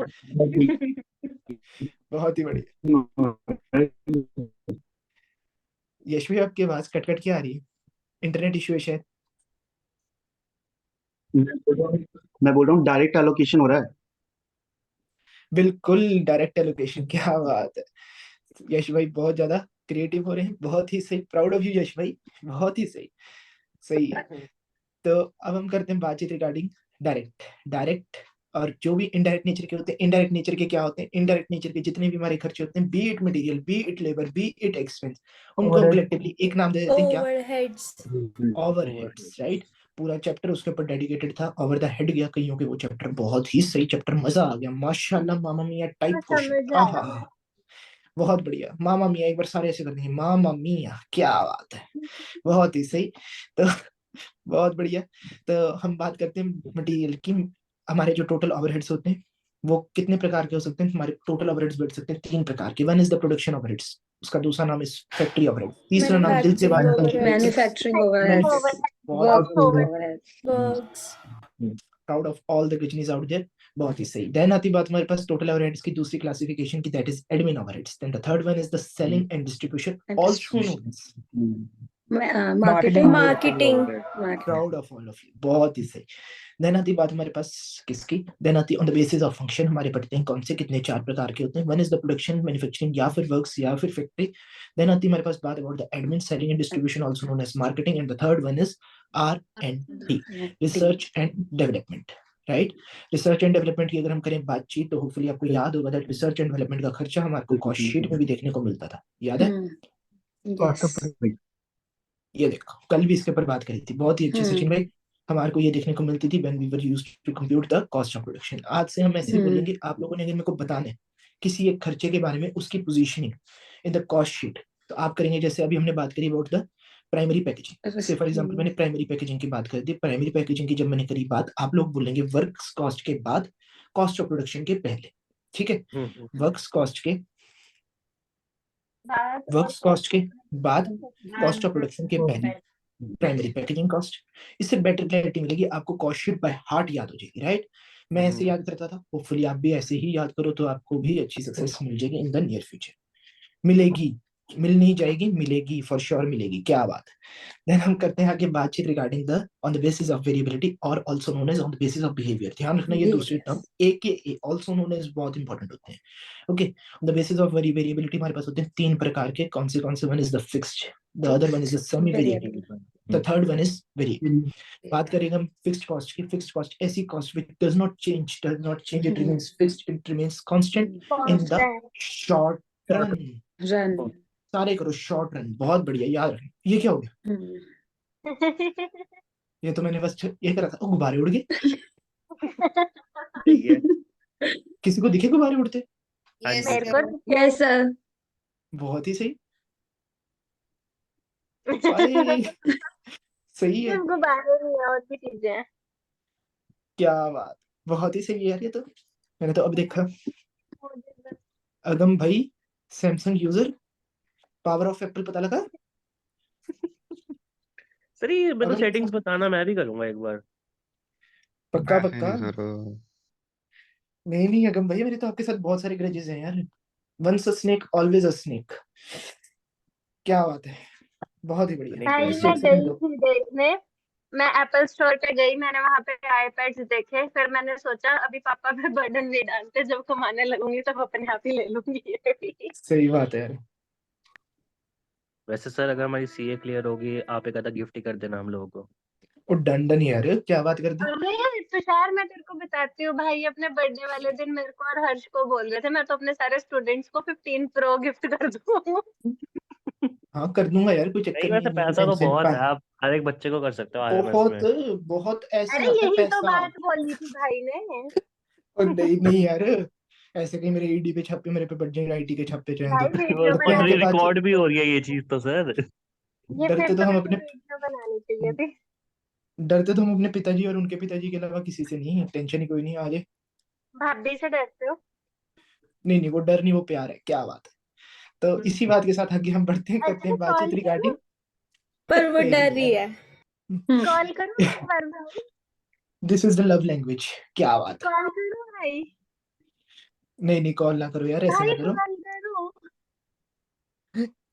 बहुत ही बढ़िया। यश भाई आपकी आवाज कट कट के आ रही है, इंटरनेट इशू है शायद। मैं बोल रहा हूँ डायरेक्ट एलोकेशन हो रहा है। बिल्कुल डायरेक्ट एलोकेशन, क्या बात है। यश भाई बहुत ज्यादा क्रिएटिव हो रहे हैं, बहुत ही सही, प्राउड ऑफ यू यश भाई, बहुत ही सही। सही है। तो अब हम करते हैं बातचीत रिगार्डिंग डायरेक्ट। डायरेक्ट और जो भी इनडायरेक्ट नेचर के होते हैं, इनडायरेक्ट नेचर के क्या होते हैं, इनडायरेक्ट नेचर के जितने भी हमारे खर्चे होते हैं, B it material, B it labour, B it expense, उनको हम कलेक्टिवली एक नाम दे देते हैं, क्या? ओवरहेड्स। Overheads, right. पूरा चैप्टर उसके ऊपर डेडिकेटेड था, ओवर द हेड गया कईयों के वो चैप्टर, बहुत ही सही चैप्टर, मजा आ गया माशाल्लाह, मामा मिया टाइप समझ क्वेश्चन, आया। आहा बहुत बढ़िया। मामा मिया एक बार सारे ऐसे कर देंगे, मामा मिया, क्या बात है, बहुत ही सही। तो बहुत बढ़िया। तो हम बात करते हैं मटेरियल की। हमारे जो टोटल ओवरहेड्स होते हैं वो कितने प्रकार के हो सकते हैं? हमारे टोटल ओवरहेड्स बैठ सकते हैं तीन प्रकार के। One is the production overheads, उसका दूसरा नाम इज फैक्ट्री ओवरहेड, तीसरा नाम दिल से बात मैन्युफैक्चरिंग Manufacturing ओवरहेड्स, बहुत overheads, works. Proud of all the गजनीज आउट देयर, बहुत ही सही। देन आती बात हमारे पास टोटल ओवरहेड्स की दूसरी क्लासिफिकेशन की, that is admin overheads. Then the third one is the selling and distribution, also known as marketing. Proud of all of you, बहुत ही सही। देन आती बात हमारे पास किसकी? देन आती on the basis of function, हमारे पढ़ते हैं कौन से कितने चार प्रकार के होते हैं। One is the production, manufacturing या फिर वर्क्स या फिर फैक्ट्री। देन आती हमारे पास बात about the admin, selling and distribution, also known as marketing. And the third one is R&D, research and development, right. Research and development की अगर हम करें बातचीत, तो होपफुली आपको याद होगा दैट रिसर्च एंड डेवलपमेंट का खर्चा हमारे को कॉस्ट शीट में भी देखने को मिलता था, याद है? ये देखो कल भी इसके ऊपर बात करी थी, बहुत ही अच्छी सचिन भाई। हमारे को ये देखने को मिलती थी when we were used to compute the cost of production. आज से हम ऐसे ही बोलेंगे, आप लोगों ने अगर मेरे को बताना है किसी एक खर्चे के बारे में, उसकी positioning in the cost sheet, तो आप करेंगे जैसे अभी हमने बात करी अबाउट द प्राइमरी पैकेजिंग से, फॉर एग्जांपल मैंने प्राइमरी पैकेजिंग की बात कर दी। प्राइमरी पैकेजिंग की जब मैंने करी बात, आप लोग बोलेंगे वर्क्स कॉस्ट के बाद, कॉस्ट ऑफ प्रोडक्शन के पहले, ठीक है? वर्क्स कॉस्ट के वर्क्स कॉस्ट के बाद, कॉस्ट ऑफ प्रोडक्शन के पहले प्राइमरी पैकेजिंग कॉस्ट। इससे बेटर क्लैरिटी मिलेगी आपको, कॉस्ट शीट बाय हार्ट याद हो जाएगी, राइट। मैं ऐसे याद करता था, होपफुली आप भी ऐसे ही याद करो तो आपको भी अच्छी सक्सेस मिल जाएगी इन द नियर फ्यूचर। मिलेगी, मिल नहीं जाएगी, मिलेगी फॉर श्योर मिलेगी, क्या बात है। देन हम करते हैं आगे बातचीत regarding the on the basis of variability और also known as on the basis of behaviour. ध्यान रखना ये दूसरे term AKA also known as बहुत इंपॉर्टेंट होते हैं। Okay, on the basis of variability हमारे पास होते हैं तीन प्रकार के, कौन से? One is the fixed, the other one is the semi variable, the third one is variable. बात करेंगे हम फिक्स्ड कॉस्ट की। फिक्स्ड कॉस्ट ऐसी cost which does not change, it remains fixed, it remains constant in the short run. सारे करो short run, बहुत बढ़िया, याद रखें। ये क्या हो गया? ये तो मैंने बस ये करा था, गुब्बारे उड़ गए। किसी को दिखे गुब्बारे उड़ते? Yes, मेरे sir. को यस सर। बहुत ही सही, अरे सही है, गुब्बारे नहीं है, और भी चीजें हैं। क्या बात, बहुत ही सही है यार। ये तो मैंने तो अब देखा। अगम भाई Samsung user, power of Apple पता लगा? सर ये मेरे को अगम सेटिंग्स बताना, मैं भी करूंगा एक बार। पक्का ऐसे पक्का। नहीं सर। नहीं नहीं अगम भाई, मेरे तो आपके साथ बहुत सारे ग्रजेस हैं यार। Once a snake always a snake, क्या बात है, बहुत ही बढ़िया। भाई बस मैं एक सेकंड गई दो। थी देखने, मैं एप्पल स्टोर पे गई, मैंने वहां पे आईपैड्स देखे, फिर मैंने सोचा अभी पापा पे बर्डन नहीं डालते, जब कमाने लगूंगी तब अपने आप ही ले लूंगी ये भी। सही बात है यार। वैसे सर अगर हमारी सीए क्लियर होगी, आप एक आधा गिफ्ट ही कर देना हम लोगों को। वो डन डन यार, क्या बात कर दी। अरे तुषार, मैं तेरे को बताती हूँ, भाई अपने बर्थडे वाले दिन मेरे को और हर्ष को बोल रहे थे मैं तो अपने सारे स्टूडेंट्स को 15 प्रो गिफ्ट कर दूँ। हाँ कर दूंगा यार, कोई चक्कर नहीं नहीं वैसे है, नो पैसा तो टेंशन। बहुत है, आप हर एक बच्चे को कर सकते हो आरएमएस बहुत में। बहुत ऐसे अरे आता है यही तो पैसा। बात बोली थी भाई ने। और नहीं नहीं यार, ऐसे कहीं मेरे ईडी पे छापे मेरे पे पड़ जाएंगे, आईटी के छापे चाहे भाई तो। वीडियो करते हैं आगे बनानी बातचीत। रिकॉर्ड भी हो रही है ये चीज तो सर। ये फिर डरते तो तो हम मेरे को अपने वीडियो बनानी चाहिए थी। डरते तो हम अपने पिताजी और उनके पिताजी के अलावा किसी से नहीं, टेंशन ही कोई नहीं आगे। भाभी से डरते हो? नहीं नहीं, वो डर नहीं, वो प्यार है, क्या बात है। तो इसी बात के साथ आगे हम बढ़ते हैं, करते अच्छा हैं बातचीत कॉल रिगार्डिंग। करूँ? पर वो डर रही है। कॉल करूँ एक बार भाई? This is the love language, क्या बात है। कॉल करूँ भाई? नहीं नहीं कॉल ना करो यार, ऐसे ना भाई करो। कॉल करूँ?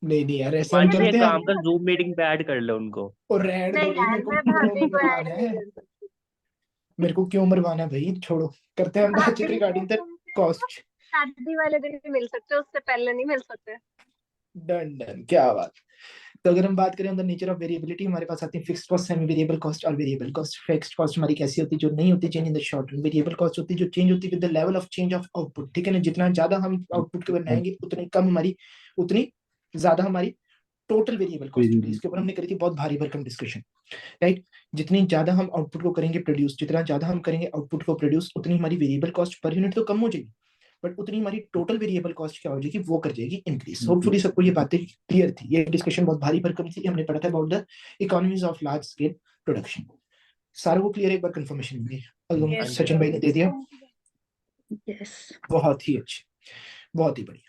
नहीं नहीं यार, ऐसे हम हिमांशु एक करते हैं काम आगे। कर, जूम मीटिंग पे ऐड कर ले उनको। और रहने दो नहीं भाई, यार, मेरे को मैं भी तो भाभी रोने को का ऐड मन नहीं है। कर सकती। मेरे को क्यों मरवाना है भाई, छोड़ो, करते हैं हम बातचीत शादी रिगार्डिंग द वाले कॉस्ट। शादी वाले दिन ही मिल सकते हो, उससे पहले नहीं मिल सकते। डन डन, क्या बात। तो अगर हम बात करें द नेचर ऑफ वेरिएबिलिटी, हमारे पास आती है fixed cost, semi variable cost और वेरिएबल कॉस्ट। फिक्स्ड कॉस्ट हमारी कैसी होती है, जो नहीं होती change in the short run. Variable cost होती है जो चेंज होती है with the level of change of output, ठीक है ना। जितना ज्यादा हम आउटपुट को बनाएंगे उतनी कम हमारी, उतनी ज्यादा हमारी टोटल वेरिएबल कॉस्ट होगी। इसके ऊपर हमने करी थी बहुत भारी भरकम डिस्कशन, राइट। जितनी ज्यादा हम आउटपुट को करेंगे प्रोड्यूस, जितना ज्यादा हम करेंगे आउटपुट को प्रोड्यूस, उतनी हमारी वेरिएबल कॉस्ट पर यूनिट तो कम हो जाएगी, बट उतनी हमारी टोटल वेरिएबल कॉस्ट क्या हो जाएगी, वो कर जाएगी इंक्रीज। होपफुली सबको ये बातें क्लियर थी। ये डिस्कशन बहुत भारी भरकम थी, हमने पढ़ा था about the economies of large scale production. सारा वो क्लियर, एक बार कंफर्मेशन मिली। Yes, सचिन भाई ने दे दिया, yes. बहुत ही अच्छे, बहुत ही बढ़िया।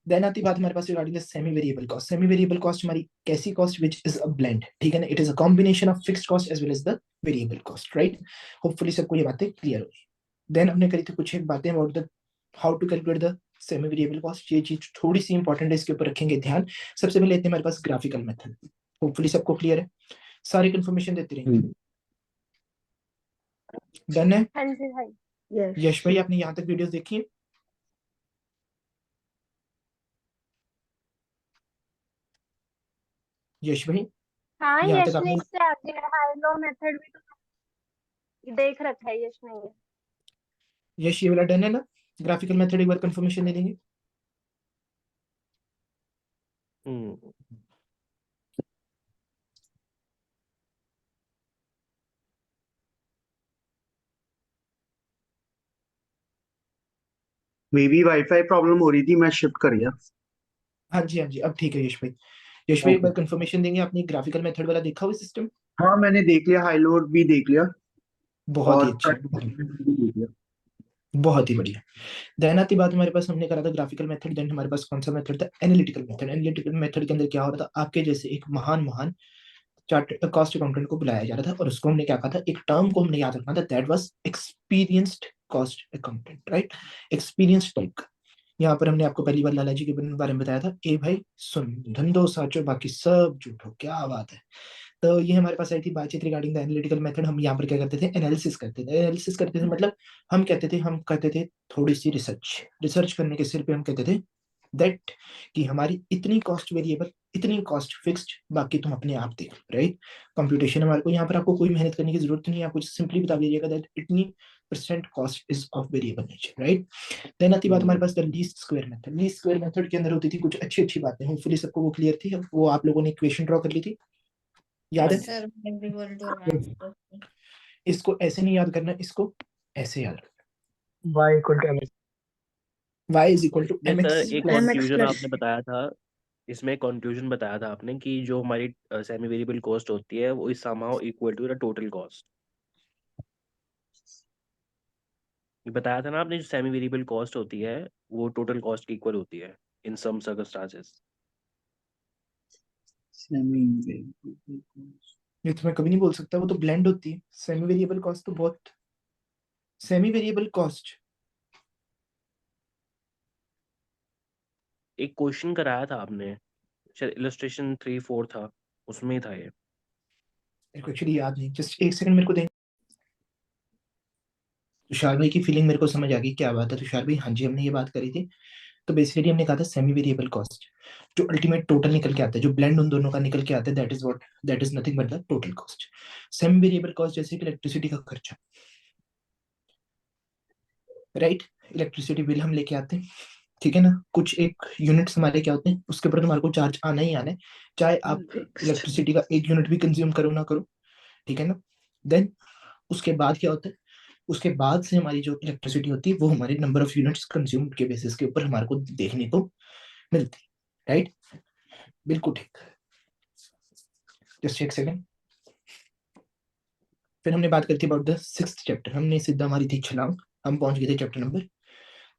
देन आती बात हमारे पास regarding the semi variable cost. Semi variable cost हमारी कैसी cost, which is a blend, ठीक है ना। It is a combination of fixed cost as well as the variable cost, right. Hopefully सबको ये बातें क्लियर होगी। देन हमने करी थी कुछ एक बातें about the how to calculate the semi variable cost. ये चीज थोड़ी सी इंपॉर्टेंट है, इसके ऊपर रखेंगे ध्यान। सबसे पहले लेते हैं हमारे पास ग्राफिकल मेथड। होपफुली सबको क्लियर है, सारी कंफर्मेशन देते रहेंगे। डन है। हाँ जी भाई। Yes. यश भाई आपने यहाँ तक वीडियोस देखी है? यश भाई हाँ, यहाँ तक यश ने आपने, इससे आगे हाई लो मेथड भी तो देख रखा है यश ने। यश ये वाला डन है ना। ग्राफिकल मेथड एक बार कंफर्मेशन दे देंगे। हम्म, मे बी वाईफाई प्रॉब्लम हो रही थी, मैं शिफ्ट कर गया। हाँ जी हाँ जी, अब ठीक है यश भाई। यश भाई एक ओके। बार कंफर्मेशन देंगे, आपने ग्राफिकल मेथड वाला देखा हुआ सिस्टम? हाँ मैंने देख लिया, हाई लोड भी देख लिया बहुत ही और अच्छा, भी देख लिया। बहुत ही बढ़िया। देन आती बात हमारे पास, हमने करा था ग्राफिकल मेथड। देन हमारे पास कौन सा मेथड था, एनालिटिकल मेथड। एनालिटिकल मेथड के अंदर क्या हो रहा था, आपके जैसे एक महान महान चार्ट कॉस्ट अकाउंटेंट को बुलाया जा रहा था, और उसको हमने क्या कहा था, एक टर्म को हमने याद रखना था, that was experienced cost accountant, right. Experienced type का। यहाँ पर हमने आपको पहली बार लाला जी के बारे में बताया था, ए भाई सुन, धंधो साचो बाकी सब झूठो, क्या बात है। तो ये हमारे पास आई थी बातचीत रिगार्डिंग द एनालिटिकल मेथड। हम यहाँ पर क्या करते थे, एनालिसिस करते थे। एनालिसिस करते थे मतलब हम कहते थे थोड़ी सी रिसर्च, रिसर्च करने के सिर पे हम कहते थे दैट कि हमारी इतनी कॉस्ट वेरिएबल, इतनी कॉस्ट फिक्स्ड, बाकी तुम अपने आप देख, राइट। कंप्यूटेशन हमारे को यहाँ पर आपको कोई मेहनत करने की जरूरत नहीं है, आपको सिंपली बता दीजिएगा दैट इतनी percent cost is of variable nature, right. Then आती बात हमारे पास the least square method. Least square method के अंदर होती थी कुछ अच्छी अच्छी बातें, होपफुली सबको वो क्लियर थी। वो आप लोगों ने इक्वेशन ड्रॉ कर ली थी, याद है? Sir, everyone to answer. इसको ऐसे नहीं याद करना, इसको ऐसे याद रखना। y equal to mx। y is equal to नहीं mx सर, एक plus MX कंफ्यूजन plus आपने बताया था, इसमें कंफ्यूजन बताया था आपने कि जो हमारी सेमी वेरिएबल कॉस्ट होती है वो is somehow equal to the total cost. ये बताया था ना आपने, जो सेमी वेरिएबल कॉस्ट होती है वो टोटल कॉस्ट की इक्वल होती है इन सम सर्कमस्टांसेस। ये तो मैं कभी नहीं बोल सकता, वो तो ब्लेंड होती है। सेमी वेरिएबल कॉस्ट तो बहुत, सेमी वेरिएबल कॉस्ट एक क्वेश्चन कराया था आपने, शायद इलस्ट्रेशन 3-4 था, उसमें ही था ये। मेरे को एक्चुअली याद नहीं, जस्ट एक सेकंड मेरे को दें। तुषार भाई की फीलिंग मेरे को समझ आ गई, क्या बात है तुषार भाई, हाँ जी हमने ये बात करी थी। तो बेसिकली हमने कहा था सेमी वेरिएबल कॉस्ट, जो अल्टीमेट टोटल निकल के आता है, जो ब्लेंड उन दोनों का निकल के आता है, that is what, that is nothing but the total cost. Semi variable cost जैसे कि इलेक्ट्रिसिटी का खर्चा, राइट। इलेक्ट्रिसिटी बिल हम लेके आते हैं, ठीक है ना। कुछ एक यूनिट्स हमारे क्या होते हैं, उसके ऊपर तुम्हारे को चार्ज आना ही आना है, चाहे आप fixed. इलेक्ट्रिसिटी का एक यूनिट भी कंज्यूम करो ना करो, ठीक है ना। देन उसके बाद क्या होता है, उसके बाद से हमारी जो इलेक्ट्रिसिटी होती है वो हमारे नंबर ऑफ यूनिट्स कंज्यूम के बेसिस के ऊपर हमारे को देखने को मिलती है, राइट। बिल्कुल ठीक। जस्ट एक सेकेंड। फिर हमने बात करी थी अबाउट द 6th चैप्टर। हमने सीधा हमारी थी छलांग, हम पहुंच गए थे चैप्टर नंबर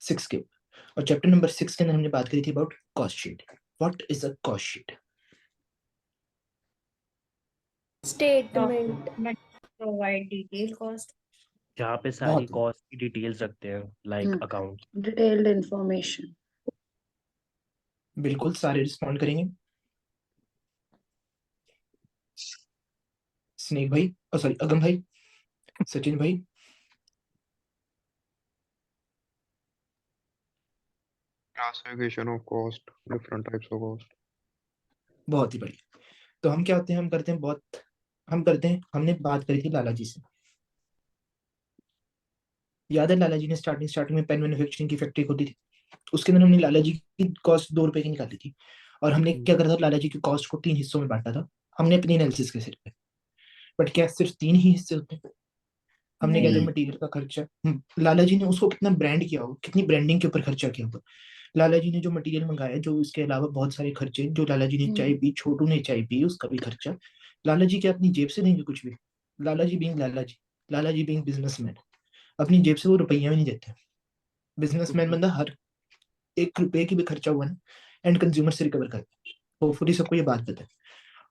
6 के, और चैप्टर नंबर 6 के अंदर हमने बात करी थी about cost sheet. What is a cost sheet? Statement. Document provide detailed cost. जहाँ पे सारी बहुत कॉस्ट की डिटेल्स रखते हैं, लाइक अकाउंट। Detailed information. बिल्कुल, सारे रिस्पॉन्ड करेंगे। स्नेक भाई, सॉरी अगम भाई, सचिन भाई, Classification of cost, different types of cost. बहुत ही बढ़िया। तो हम क्या होते हैं, हमने बात करी थी लाला जी से। याद है लाला जी ने स्टार्टिंग में पेन मैन्युफैक्चरिंग की फैक्ट्री खोली थी, उसके अंदर हमने लाला जी की कॉस्ट 2 रुपए की निकाली थी, और हमने क्या करा था, लाला जी की कॉस्ट को 3 हिस्सों में बांटा था हमने अपनी एनालिसिस के सिर पे। बट क्या सिर्फ 3 ही हिस्से होते हैं? हमने क्या नहीं। मटेरियल का खर्चा, लाला जी ने उसको कितना ब्रांड किया होगा, कितनी ब्रांडिंग के ऊपर खर्चा किया होगा। लाला जी ने जो मटेरियल मंगाया, जो इसके अलावा बहुत सारे खर्चे, जो लाला जी ने चाय पी, छोटू ने चाय पी, उसका भी खर्चा लाला जी क्या अपनी जेब से देंगे कुछ भी? लाला जी बीइंग लाला जी बीइंग बिजनेसमैन, अपनी जेब से वो रुपया भी नहीं देते। बिजनेसमैन बंदा हर 1 रुपए की भी खर्चा हुआ ना, एंड कंज्यूमर से रिकवर करता है। होपफुली सबको ये बात पता है।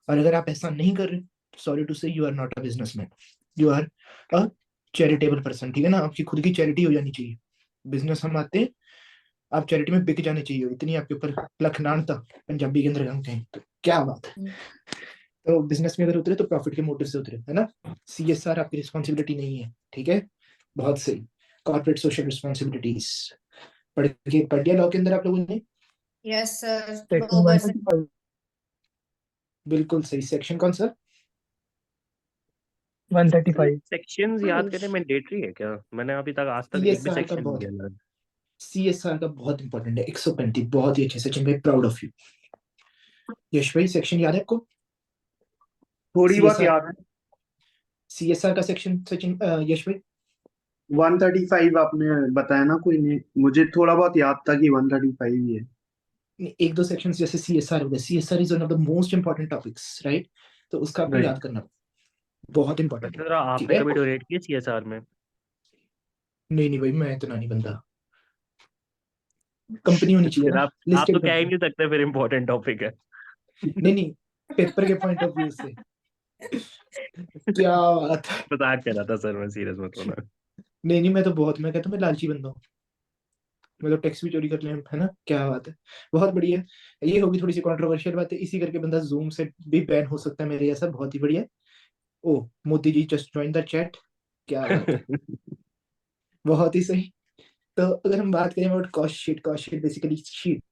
और अगर आप ऐसा नहीं कर रहे, sorry to say, you are not a businessman, you are a charitable person. ठीक है ना, आपकी खुद की चैरिटी हो जानी चाहिए। बिजनेस हम आते हैं, आप चैरिटी में बिक जाने चाहिए, इतनी आपके ऊपर लखनानता पंजाबी के अंदर रंगते हैं। तो क्या बात है। तो बिजनेस में अगर उतरे तो प्रॉफिट के मोटिव से उतरे, है ना। CSR आपकी रिस्पॉन्सिबिलिटी नहीं है, ठीक है, बहुत सही। कॉर्पोरेट सोशल रिस्पॉन्सिबिलिटीज पढ़ दिया लॉ के अंदर आप लोगों ने? Yes, sir. Section Lower 135. बिल्कुल सही। सेक्शन कौन सा? 135. सेक्शंस याद करने मैंडेटरी है क्या? मैंने अभी तक आज तक एक भी CSR का सेक्शन नहीं बहुत किया यार। CSR का बहुत इंपॉर्टेंट है। 135 बहुत ही अच्छे सचिन भाई, प्राउड ऑफ यू। यश भाई सेक्शन याद है आपको? थोड़ी बहुत CSR याद है। CSR का सेक्शन सचिन, यश भाई? 135 आपने बताया ना, कोई नहीं, मुझे थोड़ा बहुत याद था कि 135 ही है। एक दो सेक्शंस जैसे CSR हो गया, CSR is one of the most important topics, right. तो उसका आपको राइट। याद करना बहुत इंपॉर्टेंट वैसे है, जरा ठीक आपने है। कभी डोनेट किया सीएसआर में? नहीं नहीं भाई, मैं इतना नहीं बनता। कंपनी होनी चाहिए फिर ना, आप तो लिस्टेड कह ही कंपनी। नहीं सकते, फिर इम्पोर्टेंट टॉपिक है। नहीं नहीं, पेपर के पॉइंट ऑफ व्यू से क्या बात है। मजाक कर रहा था सर, मैं सीरियस मत होना। नहीं नहीं, मैं कहता हूँ मैं लालची बंदा हूँ। मैं तो टैक्स भी चोरी कर लिया, है ना, क्या बात है। बहुत बढ़िया। ये होगी थोड़ी सी कंट्रोवर्शियल बात है, इसी करके बंदा जूम से भी बैन हो सकता है मेरे जैसा। बहुत ही बढ़िया। ओ Modi ji just join the chat, क्या बात है, बहुत ही सही। तो अगर हम बात करें about cost sheet basically sheet.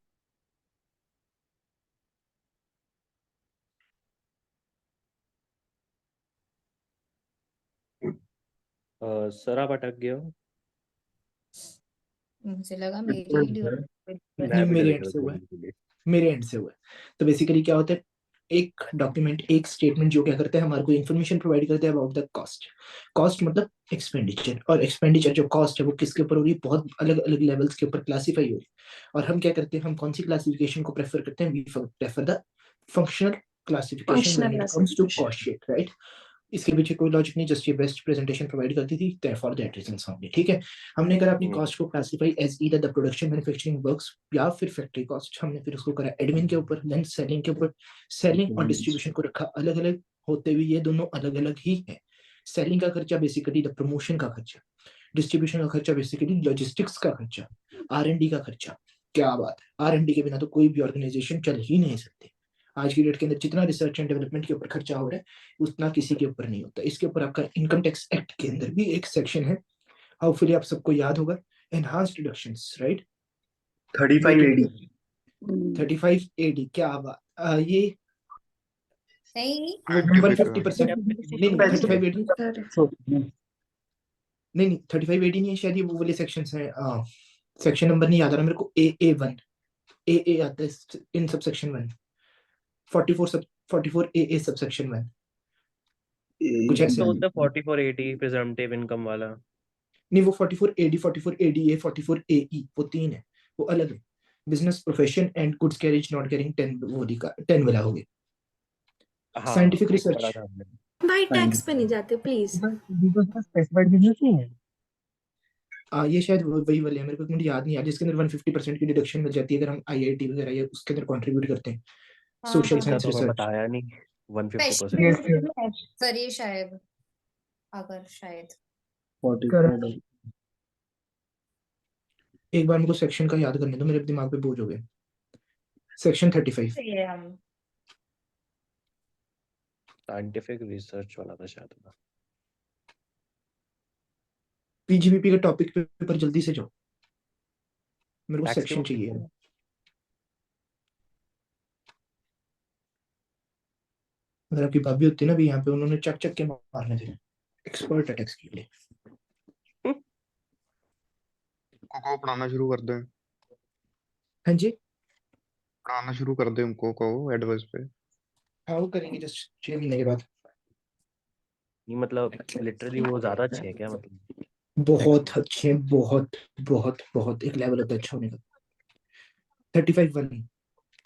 Sir आप अटक गए हो। मुझे लगा मेरी डिवाइस नहीं, मैं भी मेरे डर एंड गया से हुआ है, था। मेरे एंड से हुआ है। तो बेसिकली क्या होता है, एक डॉक्यूमेंट, एक स्टेटमेंट जो क्या करता है, हमारे को इन्फॉर्मेशन प्रोवाइड करते हैं अबाउट द कॉस्ट। कॉस्ट मतलब एक्सपेंडिचर, और एक्सपेंडिचर जो कॉस्ट है वो किसके ऊपर हो रही है, बहुत अलग अलग लेवल्स के ऊपर क्लासीफाई हो रही है। और हम क्या करते हैं, हम कौन सी क्लासिफिकेशन को प्रेफर करते हैं? We prefer the functional classification when functional it comes to classification. Cost sheet, right. इसके पीछे कोई लॉजिक नहीं, जस्ट ये बेस्ट प्रेजेंटेशन प्रोवाइड करती थी, फॉर दैट रीजंस ओनली, ठीक है। हमने करा अपनी कॉस्ट को classify as either the production manufacturing works या फिर फैक्ट्री कॉस्ट। हमने फिर उसको करा एडमिन के ऊपर, देन सेलिंग के ऊपर। सेलिंग और डिस्ट्रीब्यूशन को रखा अलग अलग, होते हुए ये दोनों अलग अलग ही है। सेलिंग का खर्चा बेसिकली द प्रमोशन का खर्चा, डिस्ट्रीब्यूशन का खर्चा बेसिकली लॉजिस्टिक्स का खर्चा, R&D का खर्चा। क्या बात है, R&D के बिना तो कोई भी ऑर्गेनाइजेशन चल ही नहीं सकती। आज की डेट के अंदर जितना रिसर्च एंड डेवलपमेंट के ऊपर खर्चा हो रहा है, उतना किसी के ऊपर नहीं होता। इसके ऊपर आपका इनकम टैक्स एक्ट के अंदर भी एक सेक्शन है, होपफुली आप सबको याद होगा, enhanced deductions, right. 35 AD। 35 AD, क्या बात, ये नहीं, वो Scientific 150%, नहीं नहीं, 35 AD, नहीं नहीं, 35 AD नहीं है शायद, ये वो वाले सेक्शन है। सेक्शन नंबर नहीं याद आ रहा मेरे को। A1, ए आता है इन सब सेक्शन 1, 44 AA सबसेक्शन 1, कुछ ऐसे। तो होता है 4480 प्रिजम्पटिव इनकम वाला। नहीं, वो 44 AD, 44 ADA, 44 AE, वो 3 है, वो अलग है। Business profession and goods carriage not carrying 10 वाला हो गया। हाँ, साइंटिफिक एक पढ़ा रिसर्च, था हमने। भाई टैक्स पे नहीं जाते प्लीज। बिजनेस स्पेसिफाइड बिजनेस नहीं है। ये शायद वही वाले हैं, मेरे को मुझे याद नहीं है, जिसके अंदर 150% की डिडक्शन मिल जाती है अगर हम IIT वगैरह या उसके अंदर कंट्रीब्यूट करते हैं, हाँ सोशल हाँ, इसका साइंस तो हमें रिसर्च। बताया नहीं। 150% स्पेशल Yes, yes. सर ये शायद, अगर शायद 44। एक बार मेरे को सेक्शन का याद करने दो, मेरे दिमाग पे बोझ हो गया। सेक्शन 35, ये हम साइंटिफिक रिसर्च वाला था शायद ना। PGBP के टॉपिक पे ऊपर जल्दी से जाओ, मेरे को टैक्स के सेक्शन चाहिए। अगर आपकी भाभी होती ना भी यहाँ पे, उन्होंने चक चक के मारने थे। एक्सपर्ट है टैक्स के लिए। को पढ़ाना शुरू कर दें, हाँ जी, पढ़ाना शुरू कर दें उनको, कहो एडवाइस पे। हाँ वो करेंगे जस्ट 6 महीने के बाद। नहीं मतलब लिटरली वो ज्यादा अच्छे है क्या मतलब? बहुत अच्छे हैं, बहुत बहुत बहुत, एक लेवल होता है अच्छा होने का। 35-1,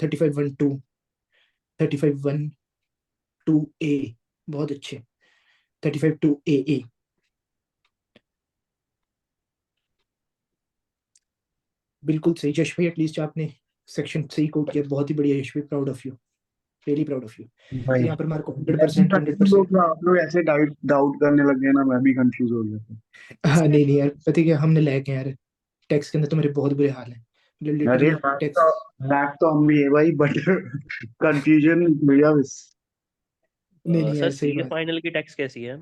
35-1-2, 35-1-2A, बहुत अच्छे। 35-2AA। बिल्कुल सही यश भाई, एटलीस्ट आपने सेक्शन सही कोड किया, बहुत ही बढ़िया यश भाई, proud of you, really proud of you. तो भाई यहाँ पर मार्को ऐसे 100%, कंफ्यूज हो 100%। गया, आप लोग ऐसे डाउट डाउट करने लग गए ना, मैं भी कंफ्यूज हो गया था। हाँ नहीं नहीं यार, पता है क्या हमने लैग है यार, टैक्स के अंदर तो मेरे बहुत बुरे हाल हैं अरे लिटरली टैक्स। लैप तो हम भी है भाई, बट कंफ्यूजन भैया बस। नहीं नहीं सर यार सही सीए बात, फाइनल की टैक्स कैसी है?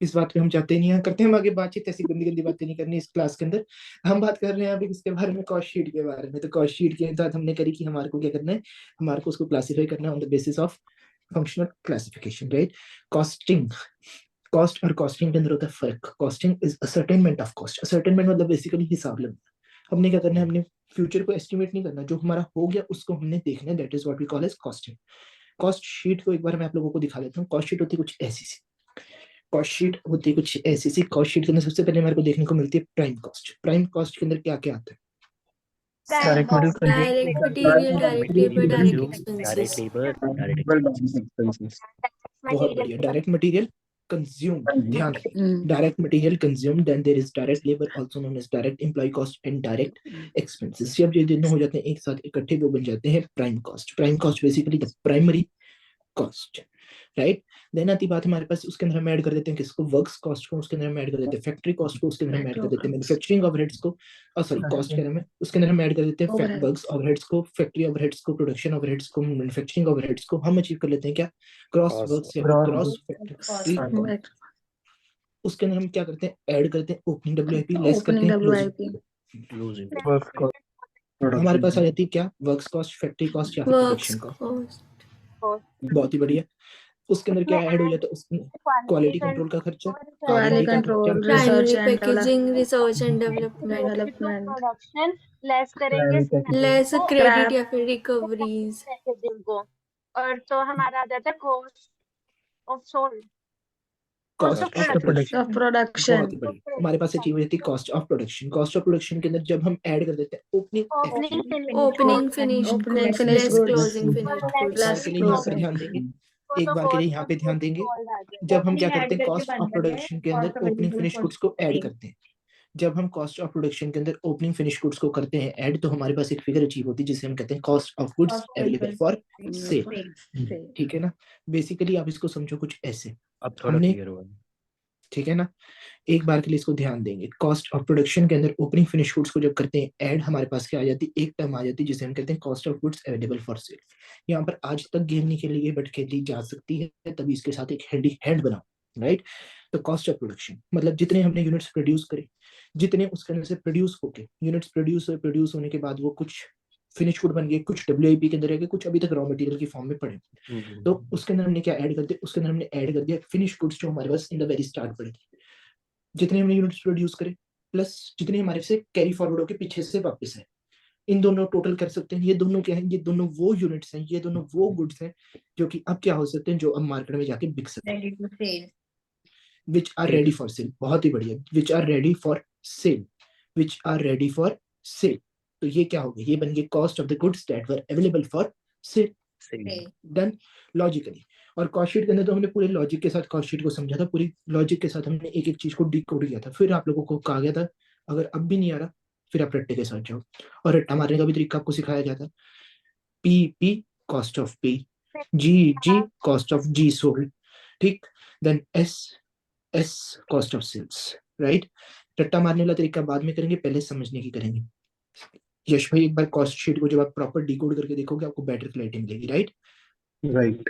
इस बात पे हम चाहते नहीं हैं, करते हैं हम आगे बातचीत, ऐसी गंदी गंदी बातें नहीं करनी इस क्लास के अंदर। हम बात कर रहे हैं अभी किसके बारे में, कॉस्ट शीट के बारे में। तो कॉस्ट शीट के साथ हमने करी कि हमारे को क्या करना है, हमारे को उसको क्लासीफाई करना है on the basis of functional classification, right. Costing, cost और कॉस्टिंग के अंदर होता है फर्क। Costing is ascertainment of cost. Ascertainment मतलब बेसिकली हिसाब लगना। हमने क्या करना है, हमने फ्यूचर को एस्टिमेट नहीं करना, जो हमारा हो गया उसको हमने देखना है, that is what we call as costing. Cost sheet को एक बार मैं आप लोगों को दिखा देता हूँ। कॉस्ट शीट होती है कुछ ऐसी सी, कॉस्ट शीट होती है कुछ ऐसी सी। कॉस्ट शीट के अंदर सबसे पहले हमारे को देखने को मिलती है प्राइम कॉस्ट। प्राइम कॉस्ट के अंदर क्या क्या आता है? Direct direct material, direct labour, direct direct expenses. Labour, direct expenses. बहुत बढ़िया, डायरेक्ट मटेरियल कंज्यूम्ड, ध्यान रखें, direct material consumed, then there is direct labour also known as direct employ cost and direct expenses. जब ये दोनों हो जाते हैं एक साथ इकट्ठे, वो बन जाते हैं prime cost. Prime cost basically the primary cost, right. Then आती बात हमारे पास, उसके अंदर हम ऐड कर देते हैं किसको, वर्क्स कॉस्ट को, उसके अंदर हम ऐड कर देते हैं फैक्ट्री कॉस्ट को, उसके अंदर हम ऐड कर देते हैं मैन्युफैक्चरिंग ओवरहेड्स को, सॉरी कॉस्ट कह रहा हूं मैं, उसके अंदर हम ऐड कर देते हैं वर्क्स ओवरहेड्स को, फैक्ट्री ओवरहेड्स को, प्रोडक्शन ओवरहेड्स को, मैन्युफैक्चरिंग ओवरहेड्स को। हम अचीव कर लेते हैं क्या, क्रॉस वर्क्स या फिर क्रॉस फैक्ट्री। उसके अंदर हम क्या करते हैं, ऐड करते हैं ओपनिंग डब्ल्यूआईपी, लेस करते हैं क्लोजिंग। लूजिंग। हमारे पास आ जाती है क्या, वर्क्स कॉस्ट, फैक्ट्री कॉस्ट या फिर वर्क्स प्रोडक्शन कॉस्ट। कॉस्ट, बहुत ही बढ़िया। उसके अंदर क्या ऐड हो जाता है, उसमें क्वालिटी कंट्रोल का खर्चा, क्वालिटी का कंट्रोल, खर्चा, research primary and packaging, research and development, production less करेंगे लेस क्रेडिट या फिर रिकवरीज। पैकेजिंग को, और तो हमारा आ जाता है cost of sold, cost of production. Of production, बहुत ही बढ़िया, हमारे पास एक चीज होती है cost of production. Cost of production के अंदर जब हम ऐड कर देते हैं opening, opening finished opening goods, finish less goods, closing finished एक गुड्स। बार के लिए यहाँ पे ध्यान देंगे, एक बार के लिए यहाँ पे ध्यान देंगे। जब हम क्या करते हैं कॉस्ट ऑफ प्रोडक्शन के अंदर ओपनिंग फिनिश गुड्स को ऐड करते हैं, जब हम कॉस्ट ऑफ प्रोडक्शन के अंदर ओपनिंग फिनिश गुड्स को करते हैं ऐड, तो हमारे पास एक फिगर अचीव होती है जिसे हम कहते हैं cost of goods available for cell. ठीक है ना, बेसिकली आप इसको समझो कुछ ऐसे। अब थोड़ा हमने, क्लियर हुआ। ठीक है ना, एक बार के लिए इसको ध्यान देंगे। कॉस्ट ऑफ प्रोडक्शन के अंदर ओपनिंग फिनिश गुड्स को जब करते हैं ऐड, हमारे पास क्या आ जाती है, एक टर्म आ जाती है जिसे हम कहते हैं cost of goods available for cell. यहाँ पर आज तक गेम नहीं खेली गई बट खेली जा सकती है, तभी इसके साथ एक हैंडी हैंड बनाओ, राइट। तो कॉस्ट ऑफ प्रोडक्शन मतलब जितने हमने यूनिट्स प्रोड्यूस करे, जितने उसके अंदर से प्रोड्यूस होके, यूनिट्स प्रोड्यूस होने के बाद वो कुछ फिनिश गुड बन गए, कुछ डब्ल्यूआईपी के अंदर रह गए, कुछ अभी तक रॉ मटेरियल की फॉर्म में पड़े। तो उसके अंदर हमने क्या ऐड कर दिया, उसके अंदर हमने ऐड कर दिया फिनिश गुड्स जो हमारे पास इन द वेरी स्टार्ट पड़े, जितने हमने यूनिट्स प्रोड्यूस करे प्लस जितने हमारे से कैरी फॉरवर्ड होके पीछे से वापस है, इन दोनों टोटल कर सकते हैं। ये दोनों क्या है, ये दोनों वो यूनिट्स हैं, ये दोनों वो गुड्स हैं जो कि अब क्या हो सकते हैं, जो अब मार्केट में जाके बिक सकते हैं, which are ready for sale. बहुत ही बढ़िया, which are ready for sale, which are ready for sale. तो ये क्या हो गया, ये बन गए cost of the goods that were available for sale. Done logically. और कॉस्ट शीट के अंदर तो हमने पूरे लॉजिक के साथ कॉस्ट शीट को समझा था, पूरी लॉजिक के साथ हमने एक एक चीज को डिकोड किया था। फिर आप लोगों को कहा गया था अगर अब भी नहीं आ रहा फिर आप रट्टे के साथ जाओ, और रट्टा मारने का भी तरीका आपको सिखाया जाता। P P cost of P, G G cost of G sold, ठीक। Then S S cost of sales, right. रट्टा मारने वाला तरीका बाद में करेंगे, पहले समझने की करेंगे। यश भाई एक बार कॉस्ट शीट को जब आप प्रॉपर डिकोड करके देखोगे आपको बेटर क्लैरिटी मिलेगी, राइट। राइट।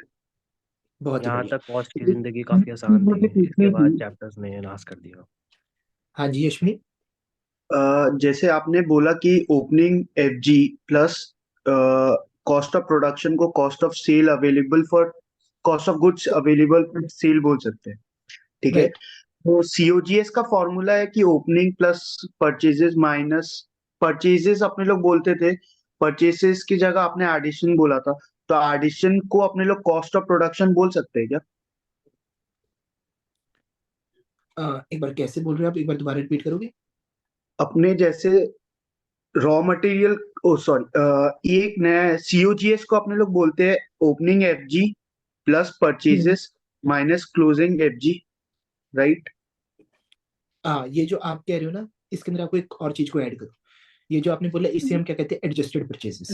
बहुत ही यहाँ बढ़िया। तक कॉस्ट की जिंदगी काफी आसान थी, इसके बाद चैप्टर्स ने नाश कर दिया। हाँ जी यशमी। जैसे आपने बोला कि opening F G plus cost of production को cost of sale available for cost of goods available for sale बोल सकते हैं, ठीक है। राइट। तो सीओजीएस का फॉर्मूला है कि opening plus purchases minus purchases अपने लोग बोलते थे, परचेसेस की जगह आपने एडिशन बोला था, तो एडिशन को अपने लोग कॉस्ट ऑफ प्रोडक्शन बोल सकते हैं क्या? एक बार कैसे बोल रहे हो आप, एक बार दोबारा रिपीट करोगे? अपने जैसे रॉ मटेरियल, ओ सॉरी, एक नया है सीओजीएस को अपने लोग बोलते हैं opening FG plus purchases minus closing FG, right? ये जो आप कह रहे हो ना, इसके अंदर आपको एक और चीज को ऐड करो। ये जो आपने बोला, इसे हम क्या कहते हैं, एडजस्टेड परचेजेस।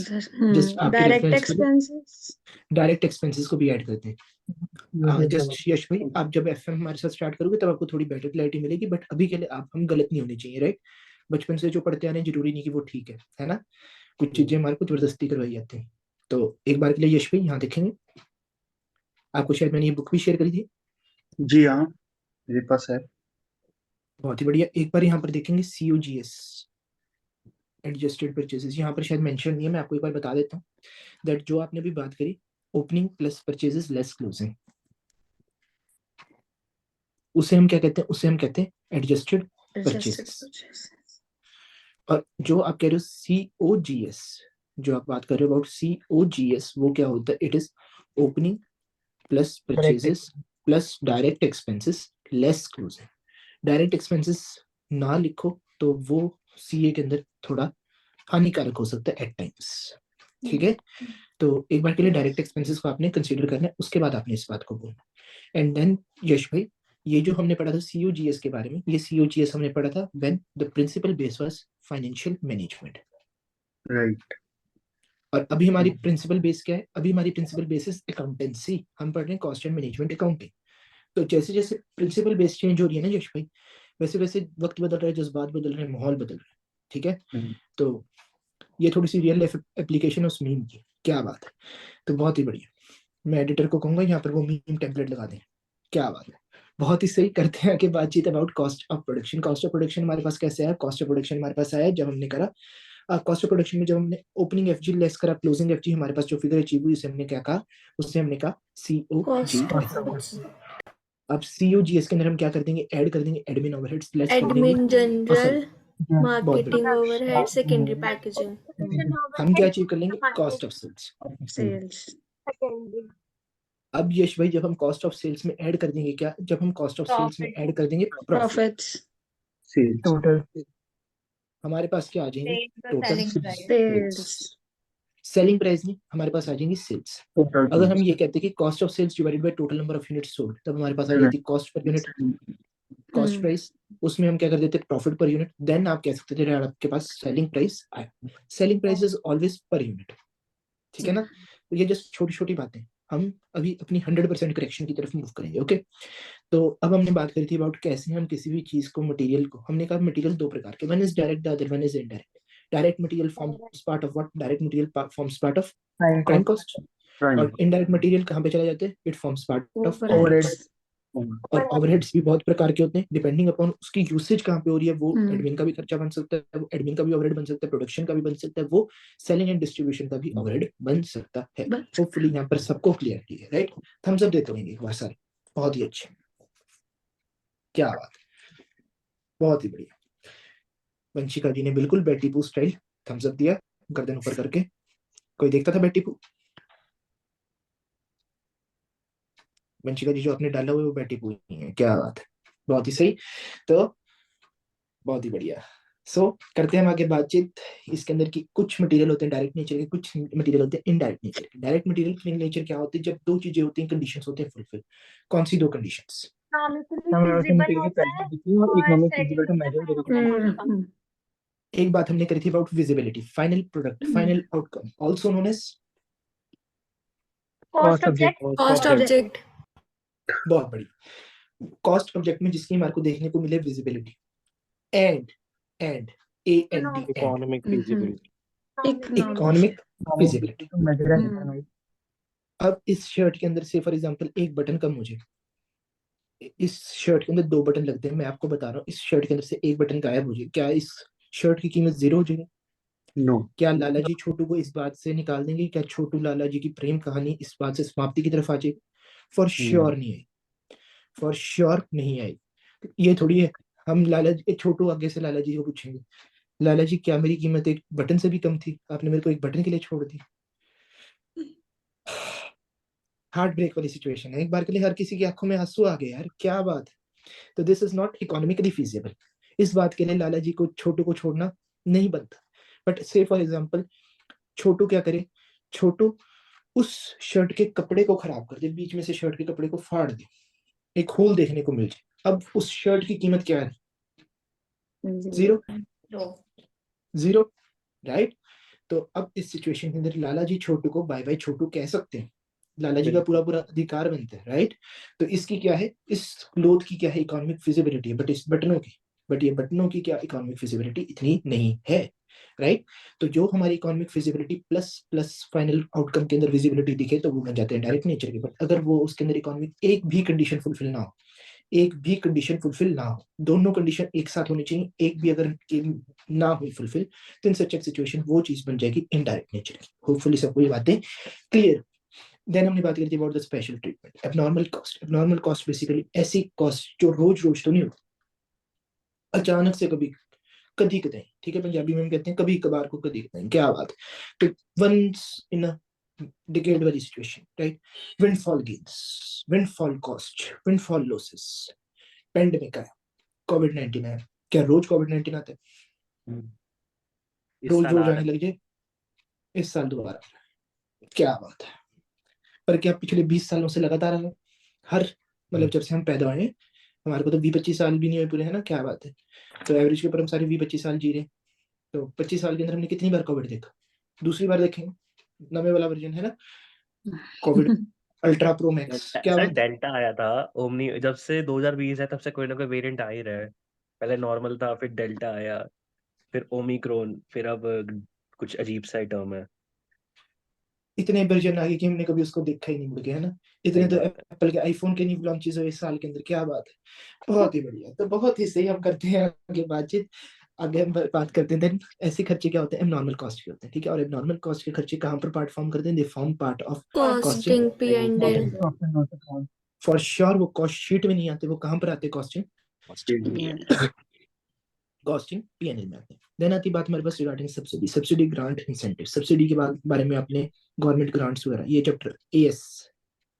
जस्ट आपके डायरेक्ट रेफरेंस के लिए एक्सपेंसेस। डायरेक्ट एक्सपेंसेस को भी ऐड करते हैं। जस्ट यश भाई, आप जब एफएम हमारे साथ स्टार्ट करोगे तब आपको थोड़ी बेटर क्लैरिटी मिलेगी, बट अभी के लिए आप हम गलत नहीं होने चाहिए, राइट? बचपन से जो पढ़ते आने जरूरी नहीं कि वो ठीक है ना? कुछ चीजें हमारे को जबरदस्ती करवाई जाती हैं। तो एक बार के लिए यश भाई यहाँ देखेंगे, आपको शायद मैंने ये बुक भी शेयर करी थी। जी हाँ, मेरे पास है। बहुत ही बढ़िया। एक बार यहाँ पर देखेंगे COGS, एडजस्टेड परचेजेस। यहाँ पर शायद मेंशन नहीं है, मैं आपको एक बार बता देता हूँ दैट जो आपने अभी बात करी, opening plus purchases less closing, उसे हम क्या कहते हैं? उसे हम कहते हैं एडजस्टेड परचेजेस। और जो आप कह रहे हो COGS, जो आप बात कर रहे हो अबाउट COGS, वो क्या होता है? It is opening plus purchases plus direct expenses less closing. Direct expenses ना लिखो तो वो CA के अंदर थोड़ा हानिकारक हो सकता है एट टाइम्स, ठीक है? तो एक बार के लिए डायरेक्ट एक्सपेंसेस को आपने कंसीडर करना है, उसके बाद आपने इस बात को बोलना। एंड देन यश भाई, ये जो हमने पढ़ा था COGS के बारे में, ये COGS हमने पढ़ा था when the principal base was financial management, right. और अभी हमारी प्रिंसिपल बेस क्या है? अभी हमारी प्रिंसिपल बेस इज अकाउंटेंसी, हम पढ़ रहे हैं कॉस्ट एंड मैनेजमेंट अकाउंटिंग। तो जैसे जैसे प्रिंसिपल बेस चेंज हो रही है ना यश भाई, वैसे वैसे वक्त बदल रहा है, जज्बात बदल रहे हैं, माहौल बदल रहा है, ठीक है? तो ये थोड़ी सी रियल एप्लीकेशन उस मीम की, क्या बात है। तो बहुत ही बढ़िया, मैं एडिटर को कहूंगा यहाँ पर वो मीम टेम्पलेट लगा दें, क्या बात है। बहुत ही सही। करते हैं आगे बातचीत about cost of production. Cost of production हमारे पास कैसे आया? कॉस्ट ऑफ प्रोडक्शन हमारे पास आया जब हमने करा कॉस्ट ऑफ प्रोडक्शन में, जब हमने ओपनिंग एफजी लेस करा क्लोजिंग एफजी, हमारे पास जो फिगर अचीव हुई उसे हमने क्या कहा? उससे हमने कहा COGS। अब COGS के अंदर हम क्या कर देंगे? ऐड कर देंगे एडमिन ओवरहेड्स लेस कर देंगे एडमिन जनरल, बहुत मार्केटिंग बढ़िया। ओवरहेड, सेकेंडरी पैकेजिंग, हम क्या अचीव कर लेंगे? Cost of sales. सेल्स। अब यश भाई, जब हम कॉस्ट ऑफ सेल्स में ऐड कर देंगे क्या? जब हम कॉस्ट ऑफ सेल्स में ऐड कर देंगे प्रॉफिट, प्रॉफिट्स, सेल्स। टोटल, हमारे पास क्या आ जाएंगे? Total selling price. Sales. Selling price नहीं, हमारे पास आ जाएंगी सेल्स। अगर हम ये कहते हैं कि cost of sales divided by total number of units sold, तब हमारे पास आ जाती है cost per unit, cost price. उसमें हम क्या कर देते हैं? Profit per unit. देन आप कह सकते थे आपके पास सेलिंग प्राइस आया। Selling price is always per unit, ठीक है ना? तो ये जस्ट छोटी छोटी बातें, हम अभी अपनी 100% करेक्शन की तरफ मूव करेंगे, ओके? तो अब हमने बात करी थी अबाउट कैसे हम किसी भी चीज को, मटेरियल को, हमने कहा मटेरियल दो प्रकार के, one is direct, the other one is indirect. Direct material forms part of what? Direct material forms part of prime cost, और इनडायरेक्ट मटेरियल कहाँ पे चला जाते हैं? It forms part of overheads. और ओवरहेड्स भी बहुत प्रकार के होते हैं, डिपेंडिंग अपॉन उसकी यूसेज कहाँ पे हो रही है। वो एडमिन का भी खर्चा बन सकता है, वो एडमिन का भी ओवरहेड बन सकता है, प्रोडक्शन का भी बन सकता है, वो सेलिंग एंड डिस्ट्रीब्यूशन का भी ओवरहेड बन सकता है। होपफुली यहाँ पर सबको क्लियरिटी है, राइट? थम्स अप देते रहेंगे एक बार सारे, बहुत ही अच्छे, क्या बात है, बहुत ही बढ़िया। वंशिका जी ने बिल्कुल बेटी पू स्टाइल थम्स अप दिया, गर्दन ऊपर करके। कोई देखता था बेटी पू? वंशिका जी जो आपने डाला हुआ है वो बेटी पू ही है, क्या बात है, बहुत ही सही। तो बहुत ही बढ़िया। सो करते हैं हम आगे बातचीत। इसके अंदर की कुछ मटेरियल होते हैं डायरेक्ट नेचर के, कुछ मटेरियल होते हैं इनडायरेक्ट नेचर के। डायरेक्ट मटेरियल के नेचर क्या होते हैं? जब दो चीजें होती हैं, कंडीशंस होते हैं फुलफिल। कौन सी दो कंडीशंस? एक बात हमने करी थी about visibility, final product, final outcome, also known as cost object. Cost object. बहुत बढ़िया। कॉस्ट ऑब्जेक्ट में जिसकी हमारे को देखने को मिले visibility, and AND economic feasibility. Economic visibility. अब इस शर्ट के अंदर से फॉर एग्जांपल एक बटन कम हो जाए, इस शर्ट के अंदर दो बटन लगते हैं, मैं आपको बता रहा हूँ, इस शर्ट के अंदर से एक बटन गायब हो जाए, क्या इस शर्ट की कीमत 0 हो जाएगी? नो। क्या लाला जी छोटू को इस बात से निकाल देंगे? क्या छोटू लाला जी की प्रेम कहानी इस बात से समाप्ति की तरफ आ जाएगी? फॉर श्योर नहीं आई, फॉर श्योर नहीं आई। ये थोड़ी है हम लाला जी छोटू आगे से लाला जी को पूछेंगे, लाला जी क्या मेरी कीमत एक बटन से भी कम थी? आपने मेरे को एक बटन के लिए छोड़ दी। हार्ट ब्रेक वाली सिचुएशन है, एक बार के लिए हर किसी की आंखों में आंसू आ गए यार, क्या बात है। तो this is not economically feasible. इस बात के लिए लाला जी को छोटू को छोड़ना नहीं बनता। बट से फॉर एग्जाम्पल छोटू क्या करे, छोटू उस शर्ट के कपड़े को खराब कर दे, बीच में से शर्ट के कपड़े को फाड़ दे, एक होल देखने को मिल जाए। अब उस शर्ट की कीमत क्या है? Zero, zero, right. तो अब इस सिचुएशन के अंदर लाला जी छोटू को बाय बाय छोटू कह सकते हैं, लाला जी का पूरा पूरा अधिकार बनता है, राइट। तो इसकी क्या है, इस क्लोथ की क्या है इकोनॉमिक फिजिबिलिटी, बट इस बटनों की, बट ये बटनों की क्या इकोनॉमिक फिजिबिलिटी इतनी नहीं है, राइट। तो जो हमारी economic feasibility plus plus final outcome के अंदर विजिबिलिटी दिखे तो वो बन जाते हैं डायरेक्ट नेचर के। बट अगर वो उसके अंदर इकोनॉमिक एक भी कंडीशन फुलफिल ना हो, एक भी कंडीशन फुलफिल ना हो, दोनों कंडीशन एक साथ होनी चाहिए, एक भी अगर ना हुई फुलफिल, तो इन सच सिचुएशन वो चीज बन जाएगी इनडायरेक्ट नेचर की। होपफुली सबको ये बातें क्लियर। देन हमने बात करी थी about the special treatment, abnormal cost. Abnormal cost basically ऐसी कॉस्ट जो रोज रोज तो नहीं होती, अचानक से कभी कभी कदाई, ठीक है, पंजाबी में हम कहते हैं कभी कभार को कभी कदाई, क्या बात। तो वंस इन अ डिकेड वाली situation, right. Windfall gains, windfall cost, windfall losses. Pandemic आया, कोविड-19 आया, क्या रोज कोविड-19 आता है? इस रोज साल रोज आ आने रहा लग जाए, इस साल दोबारा, क्या बात है। पर क्या पिछले 20 सालों से लगातार आया? हर मतलब जब से हम पैदा हुए हैं, हमारे को तो 20-25 साल भी नहीं हुए पूरे, है ना, क्या बात है। तो एवरेज के ऊपर हम सारे 20-25 साल जी रहे हैं। तो 25 साल के अंदर हमने कितनी बार कोविड देखा? दूसरी बार देखेंगे, नवे वाला वर्जन है ना, कोविड अल्ट्रा प्रो है। मैक्स, क्या सर बात। डेल्टा आया था, ओमनी जब से 2020 है तब से कोई ना कोई वेरिएंट आ ही रहा है। पहले नॉर्मल था, फिर डेल्टा आया, फिर ओमिक्रॉन, फिर अब कुछ अजीब सा टर्म है। इतने वर्जन आ गए कि हमने कभी उसको देखा ही नहीं मुड़ के, है ना। इतने सही तो बात है। एप्पल के आईफोन के न्यू लॉन्चेस हुए इस साल के अंदर, क्या बात है। बहुत ही बढ़िया, तो बहुत ही सही। हम करते हैं आगे बातचीत, आगे हम बात करते हैं। देन ऐसे खर्चे क्या होते हैं, एबनॉर्मल कॉस्ट के होते हैं, ठीक है। और एबनॉर्मल कॉस्ट के खर्चे कहाँ पर पार्ट फॉर्म करते हैं? They form part of costing. Costing P and L. For sure वो कॉस्ट शीट में नहीं आते, वो कहाँ पर आते हैं? कॉस्टिंग, कॉस्टिंग पीएनएल में आते हैं। देन आती बात हमारे पास regarding subsidy, subsidy grant incentive. Subsidy के बारे में आपने गवर्नमेंट ग्रांट्स वगैरह ये चैप्टर एएस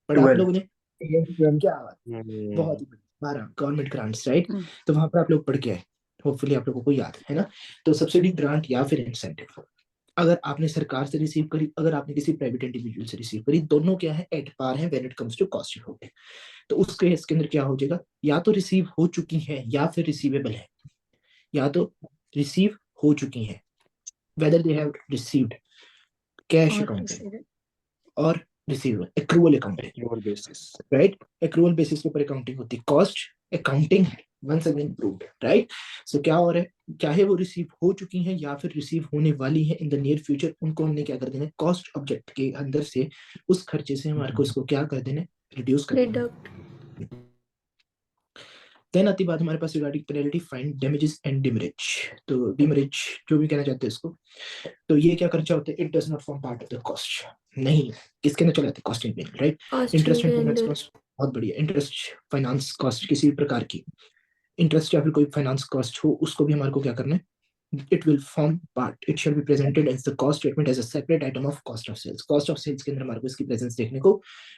पढ़ा आप 12। लोगों ने, क्या बात, बहुत ही बढ़िया। 12 गवर्नमेंट ग्रांट्स, राइट। तो वहां पर आप लोग पढ़ के आए, होपफुली आप लोगों को याद है ना। तो सब्सिडी ग्रांट या फिर इंसेंटिव, अगर आपने सरकार से रिसीव करी, अगर आपने किसी प्राइवेट इंडिविजुअल से रिसीव करी, दोनों क्या है, एट पार है when it comes to cost हो गए। तो उसके इसके अंदर क्या हो जाएगा, या तो रिसीव हो चुकी है या फिर रिसीवेबल है, या तो रिसीव हो चुकी हैं, whether they have received cash accounting और receive accrual accounting, basis. Right. Accrual basis के ऊपर अकाउंटिंग होती है, कॉस्ट अकाउंटिंग है once again proved, right. So क्या हो रहा है, चाहे वो रिसीव हो चुकी हैं या फिर रिसीव होने वाली है इन द नियर फ्यूचर, उनको हमने क्या कर देना है, कॉस्ट ऑब्जेक्ट के अंदर से उस खर्चे से हमारे को इसको क्या कर देना है, रिड्यूस कर देना है। डिडक्ट। देन आती बात हमारे पास regarding penalty, fine, damages and demurrage. तो डिमरेज जो भी कहना चाहते हैं इसको, तो ये क्या खर्चा होता है, it does not form part of the cost, नहीं किसके अंदर चला जाता है, कॉस्टिंग पे, right. Interest and finance cost, बहुत बढ़िया। इंटरेस्ट, फाइनेंस कॉस्ट किसी भी प्रकार की इंटरेस्ट या फिर कोई फाइनेंस कॉस्ट हो, उसको भी हमारे को क्या करना है, it will form part, it shall be presented as the cost statement as a separate item of cost of sales। cost of sales के अंदर हमारे को इसकी प्रेजेंस देखने को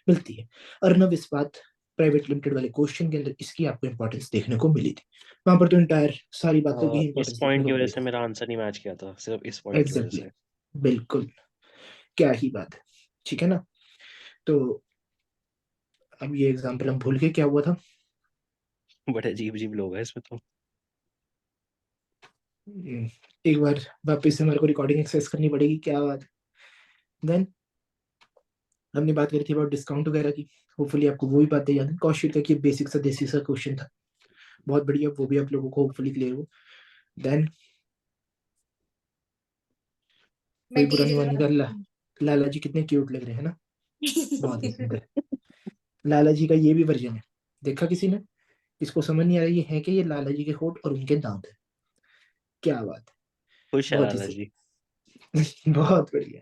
मिलती है। अर्नब इस्पात प्राइवेट लिमिटेड वाले क्वेश्चन के अंदर इसकी आपको इंपॉर्टेंस देखने को मिली थी, वहां पर तो इंटायर सारी बातों की इस इंपॉर्टेंस पॉइंट की वजह से देखने मेरा आंसर नहीं मैच किया था, सिर्फ इस को पॉइंट की वजह एग्जैक्टली, से। बिल्कुल, क्या ही बात है, ठीक है ना। तो अब ये एग्जांपल हम भूल गए क्या हुआ था। बड़े अजीब अजीब लोग हैं इसमें तो। एक बार वापस से हमारे को रिकॉर्डिंग एक्सेस करनी पड़ेगी, क्या बात। देन हमने बात करी थी अबाउट डिस्काउंट वगैरह की, होपफुली आपको वो भी बातें याद है। कॉस्ट शीट का कि बेसिक सा देसी सा क्वेश्चन था, बहुत बढ़िया, वो भी आप लोगों को होपफुली क्लियर हो। देन कोई बुरा नहीं मानेगा, लाला जी कितने क्यूट लग रहे हैं ना, बहुत ही सुंदर। लाला जी का ये भी वर्जन है, देखा किसी ने? इसको समझ नहीं आ रहा ये है कि ये लाला जी के होठ और उनके दांत है, क्या बात है, खुश है बहुत ही लाला सही। जी। बहुत बढ़िया।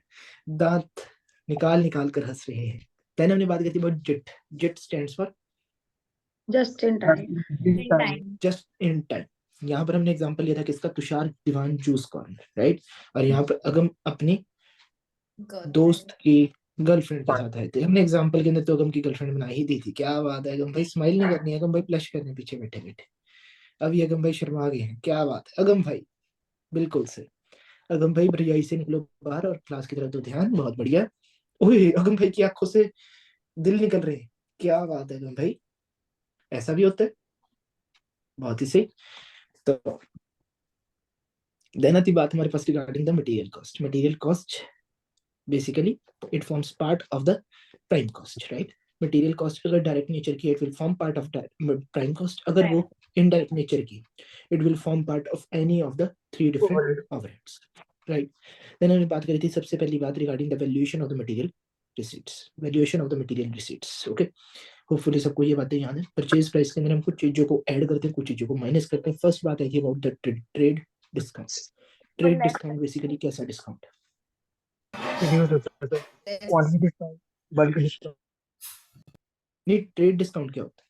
दांत निकाल निकाल कर हंस रहे हैं। देन हमने बात की थी about JIT. JIT stands for just in time. In time. Just in time. यहाँ पर हमने एग्जांपल लिया था किसका, Tushar Diwan juice corner, right. और यहाँ पर अगम अपनी दोस्त Girlfriend. की गर्लफ्रेंड के साथ आए थे। हमने एग्जांपल के अंदर तो अगम की गर्लफ्रेंड बना ही दी थी। क्या बात है अगम भाई, स्माइल नहीं करनी है अगम भाई, ब्लश करने पीछे बैठे बैठे। अब ये अगम भाई शर्मा गए हैं, क्या बात है अगम भाई, बिल्कुल से। अगम भाई भरजाई से निकलो बाहर और क्लास की तरफ दो ध्यान, बहुत बढ़िया। ओए अगम भाई की आंखों से दिल निकल रहे हैं, क्या बात है अगम भाई, ऐसा भी होता है, बहुत ही सही। तो देन आती बात हमारे पास regarding the material cost. Material cost basically it forms part of the prime cost, right. Material cost अगर डायरेक्ट नेचर की, it will form part of prime cost. अगर वो इनडायरेक्ट नेचर की, it will form part of any of the 3 different overheads, right. Then हमने बात करी थी सबसे पहली बात regarding the valuation of the material receipts, valuation of the material receipts, okay. Hopefully सबको ये बातें याद है। परचेज प्राइस के अंदर हम कुछ चीजों को ऐड करते हैं, कुछ चीजों को माइनस करते हैं। फर्स्ट बात है about the trade discount. Trade discount basically कैसा डिस्काउंट है? नहीं, ट्रेड डिस्काउंट क्या होता है?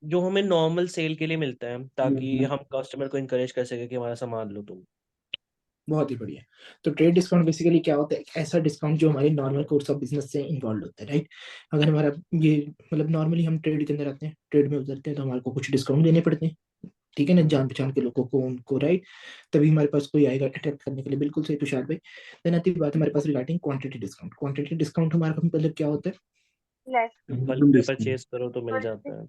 जो हमें नॉर्मल सेल के लिए मिलता है ताकि हम कस्टमर को इनकरेज कर सके कि हमारा सामान लो तुम। बहुत ही बढ़िया। तो ट्रेड डिस्काउंट बेसिकली क्या होता है, एक ऐसा डिस्काउंट जो हमारे नॉर्मल कोर्स ऑफ बिजनेस से इन्वॉल्व होता है, राइट। अगर हमारा ये मतलब नॉर्मली हम ट्रेड के अंदर आते हैं, ट्रेड में उतरते हैं, तो हमारे को कुछ डिस्काउंट देने पड़ते हैं, ठीक है ना, जान पहचान के लोगों को, उनको, राइट। तभी हमारे पास कोई आएगा अट्रैक्ट करने के लिए, बिल्कुल सही तुषार भाई। देन आती बात हमारे पास regarding quantity discount. Quantity discount हमारा मतलब क्या होता है? लेस बल्क में परचेज करो तो मिल जाता है।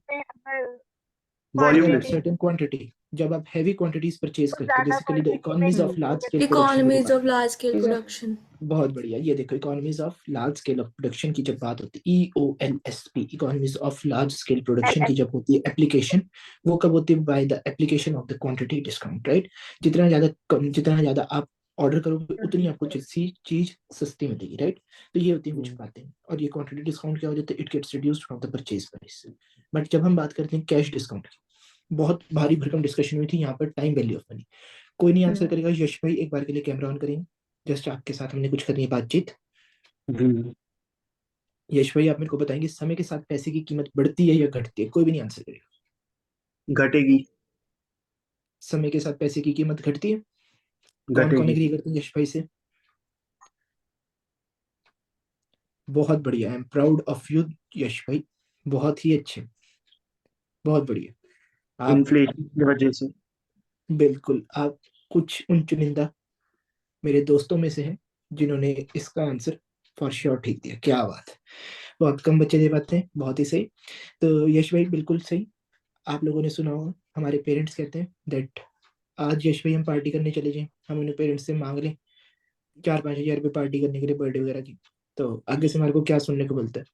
वॉल्यूम अगर आप डिस्काउंट। सर्टेन क्वांटिटी, जब आप हैवी क्वांटिटीज परचेज तो करते हो, ज्यादा बेसिकली द quantity इकोनॉमीज में of large scale economies of production. Large scale production. बहुत बढ़िया, ये देखो economies of large scale of production की जब बात होती है, EOLSP, economies of large scale production की जब होती है एप्लीकेशन, वो कब होती है? By the application of the quantity discount, right. जितना ज्यादा आप ऑर्डर करोगे उतनी आपको चीज सस्ती मिलेगी, राइट। तो ये होती है कुछ बातें। और ये क्वांटिटी डिस्काउंट क्या हो जाता है? It gets reduced from the purchase price. But जब हम बात करते हैं कैश डिस्काउंट की, बहुत भारी भरकम डिस्कशन हुई थी यहाँ पर, टाइम वैल्यू ऑफ मनी। कोई नहीं आंसर करेगा। यश भाई एक बार के लिए कैमरा ऑन करेंगे, जस्ट आपके साथ हमने कुछ करनी है बातचीत। यश भाई आप मेरे को बताएंगे समय के साथ पैसे की कीमत बढ़ती है या घटती है? कोई भी नहीं आंसर करेगा। घटेगी। समय के साथ पैसे की कीमत घटती है। कौन कौन घटेगी। एग्री करते हैं यश भाई से? बहुत बढ़िया, I am proud of you Yash भाई, बहुत ही अच्छे, बहुत बढ़िया। आप इन्फ्लेशन की वजह से। बिल्कुल, आप कुछ उन चुनिंदा मेरे दोस्तों में से हैं जिन्होंने इसका आंसर फॉर श्योर ठीक दिया। क्या बात है, बहुत कम बच्चे दे पाते हैं, बहुत ही सही। तो यश भाई बिल्कुल सही। आप लोगों ने सुना होगा हमारे पेरेंट्स कहते हैं दैट आज यश भाई हम पार्टी करने चले जाएं, हम उन्हें पेरेंट्स से मांग लें 4-5 हजार रुपये पार्टी करने के लिए, बर्थडे वगैरह की। तो आगे से हमारे को क्या सुनने को मिलता है?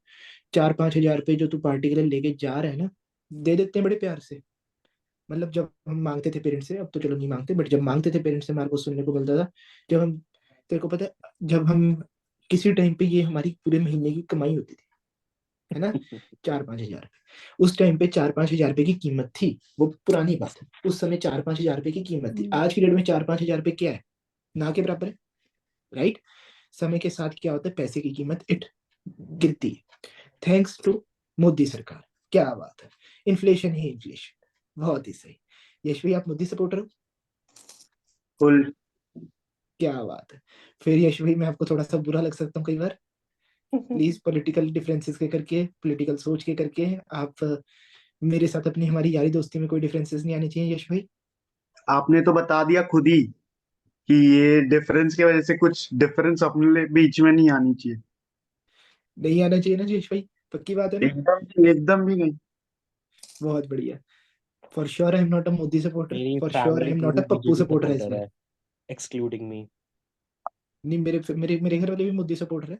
4-5 हजार रुपये जो तू पार्टी के लिए लेके जा रहा है ना, दे देते हैं बड़े प्यार से। मतलब जब हम मांगते थे पेरेंट्स से, अब तो चलो नहीं मांगते, बट जब मांगते थे पेरेंट्स से हमारे को सुनने को मिलता था, जब हम, तेरे को पता है, जब हम किसी टाइम पे ये हमारी पूरे महीने की कमाई होती थी, है ना, 4-5 हजार। उस टाइम पे 4-5 हजार रुपए की कीमत थी, वो पुरानी बात है। उस समय 4-5 हजार रुपए की कीमत थी। आज की डेट में 4-5 हजार रुपए क्या है? ना के बराबर है, राइट। समय के साथ क्या होता है? पैसे की कीमत इट गिरती है, थैंक्स टू मोदी सरकार। क्या बात है, इन्फ्लेशन ही इन्फ्लेशन, बहुत ही सही। यश भाई आप मोदी सपोर्टर हो? फुल। क्या बात है। फिर यश भाई मैं आपको थोड़ा सा बुरा लग सकता हूँ कई बार, प्लीज पॉलिटिकल डिफरेंसेस के करके, पॉलिटिकल सोच के करके आप मेरे साथ अपनी हमारी यारी दोस्ती में कोई डिफरेंसेस नहीं आने चाहिए यश भाई। आपने तो बता दिया खुद ही कि ये डिफरेंस की वजह से कुछ डिफरेंस अपने बीच में नहीं आनी चाहिए। नहीं आना चाहिए ना यश भाई, पक्की बात है ना? एकदम भी नहीं। बहुत बढ़िया। For sure I am not a Modi supporter, मेरी for sure I family am not पूरी a Pappu BJP supporter as supporter well. है, एक्सक्लूडिंग मी। नहीं, मेरे मेरे मेरे घर वाले भी मोदी सपोर्टर है।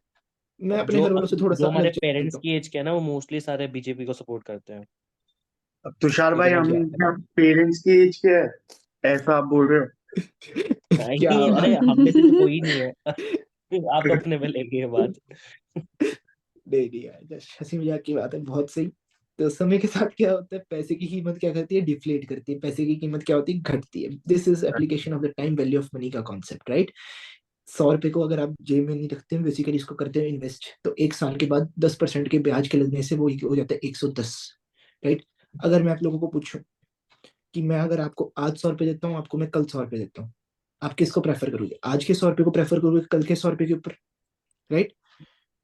मैं अपने जो घर वालों से थोड़ा जो सा हमारे अलग चलता पेरेंट्स हूँ। की एज के है ना, वो मोस्टली सारे बीजेपी को सपोर्ट करते हैं। अब तुषार भाई इतना हम पेरेंट्स की एज के है ऐसा आप बोल रहे हो? क्या नहीं, अरे बात हम में से तो कोई नहीं है। आप अपने में लेंगे ये बात। नहीं नहीं यार, just हंसी मजाक की बात है, बहुत सही। तो समय के साथ क्या होता है, पैसे की कीमत क्या करती है, डिफ्लेट करती है, पैसे की कीमत क्या होती है, घटती है। This is application of the time value of money का कॉन्सेप्ट, राइट। 100 रुपए को अगर आप जेब में नहीं रखते हैं, बेसिकली इसको करते हैं इन्वेस्ट, तो 1 साल के बाद 10% के ब्याज के लगने से वो हो जाता है 110, राइट। अगर मैं आप लोगों को पूछूं कि मैं अगर आपको आज 100 रुपए देता हूँ, आपको मैं कल 100 रुपए देता हूँ, आप किसको प्रेफर करोगे, आज के 100 रुपए को प्रेफर करोगे कल के 100 रुपए के ऊपर, राइट।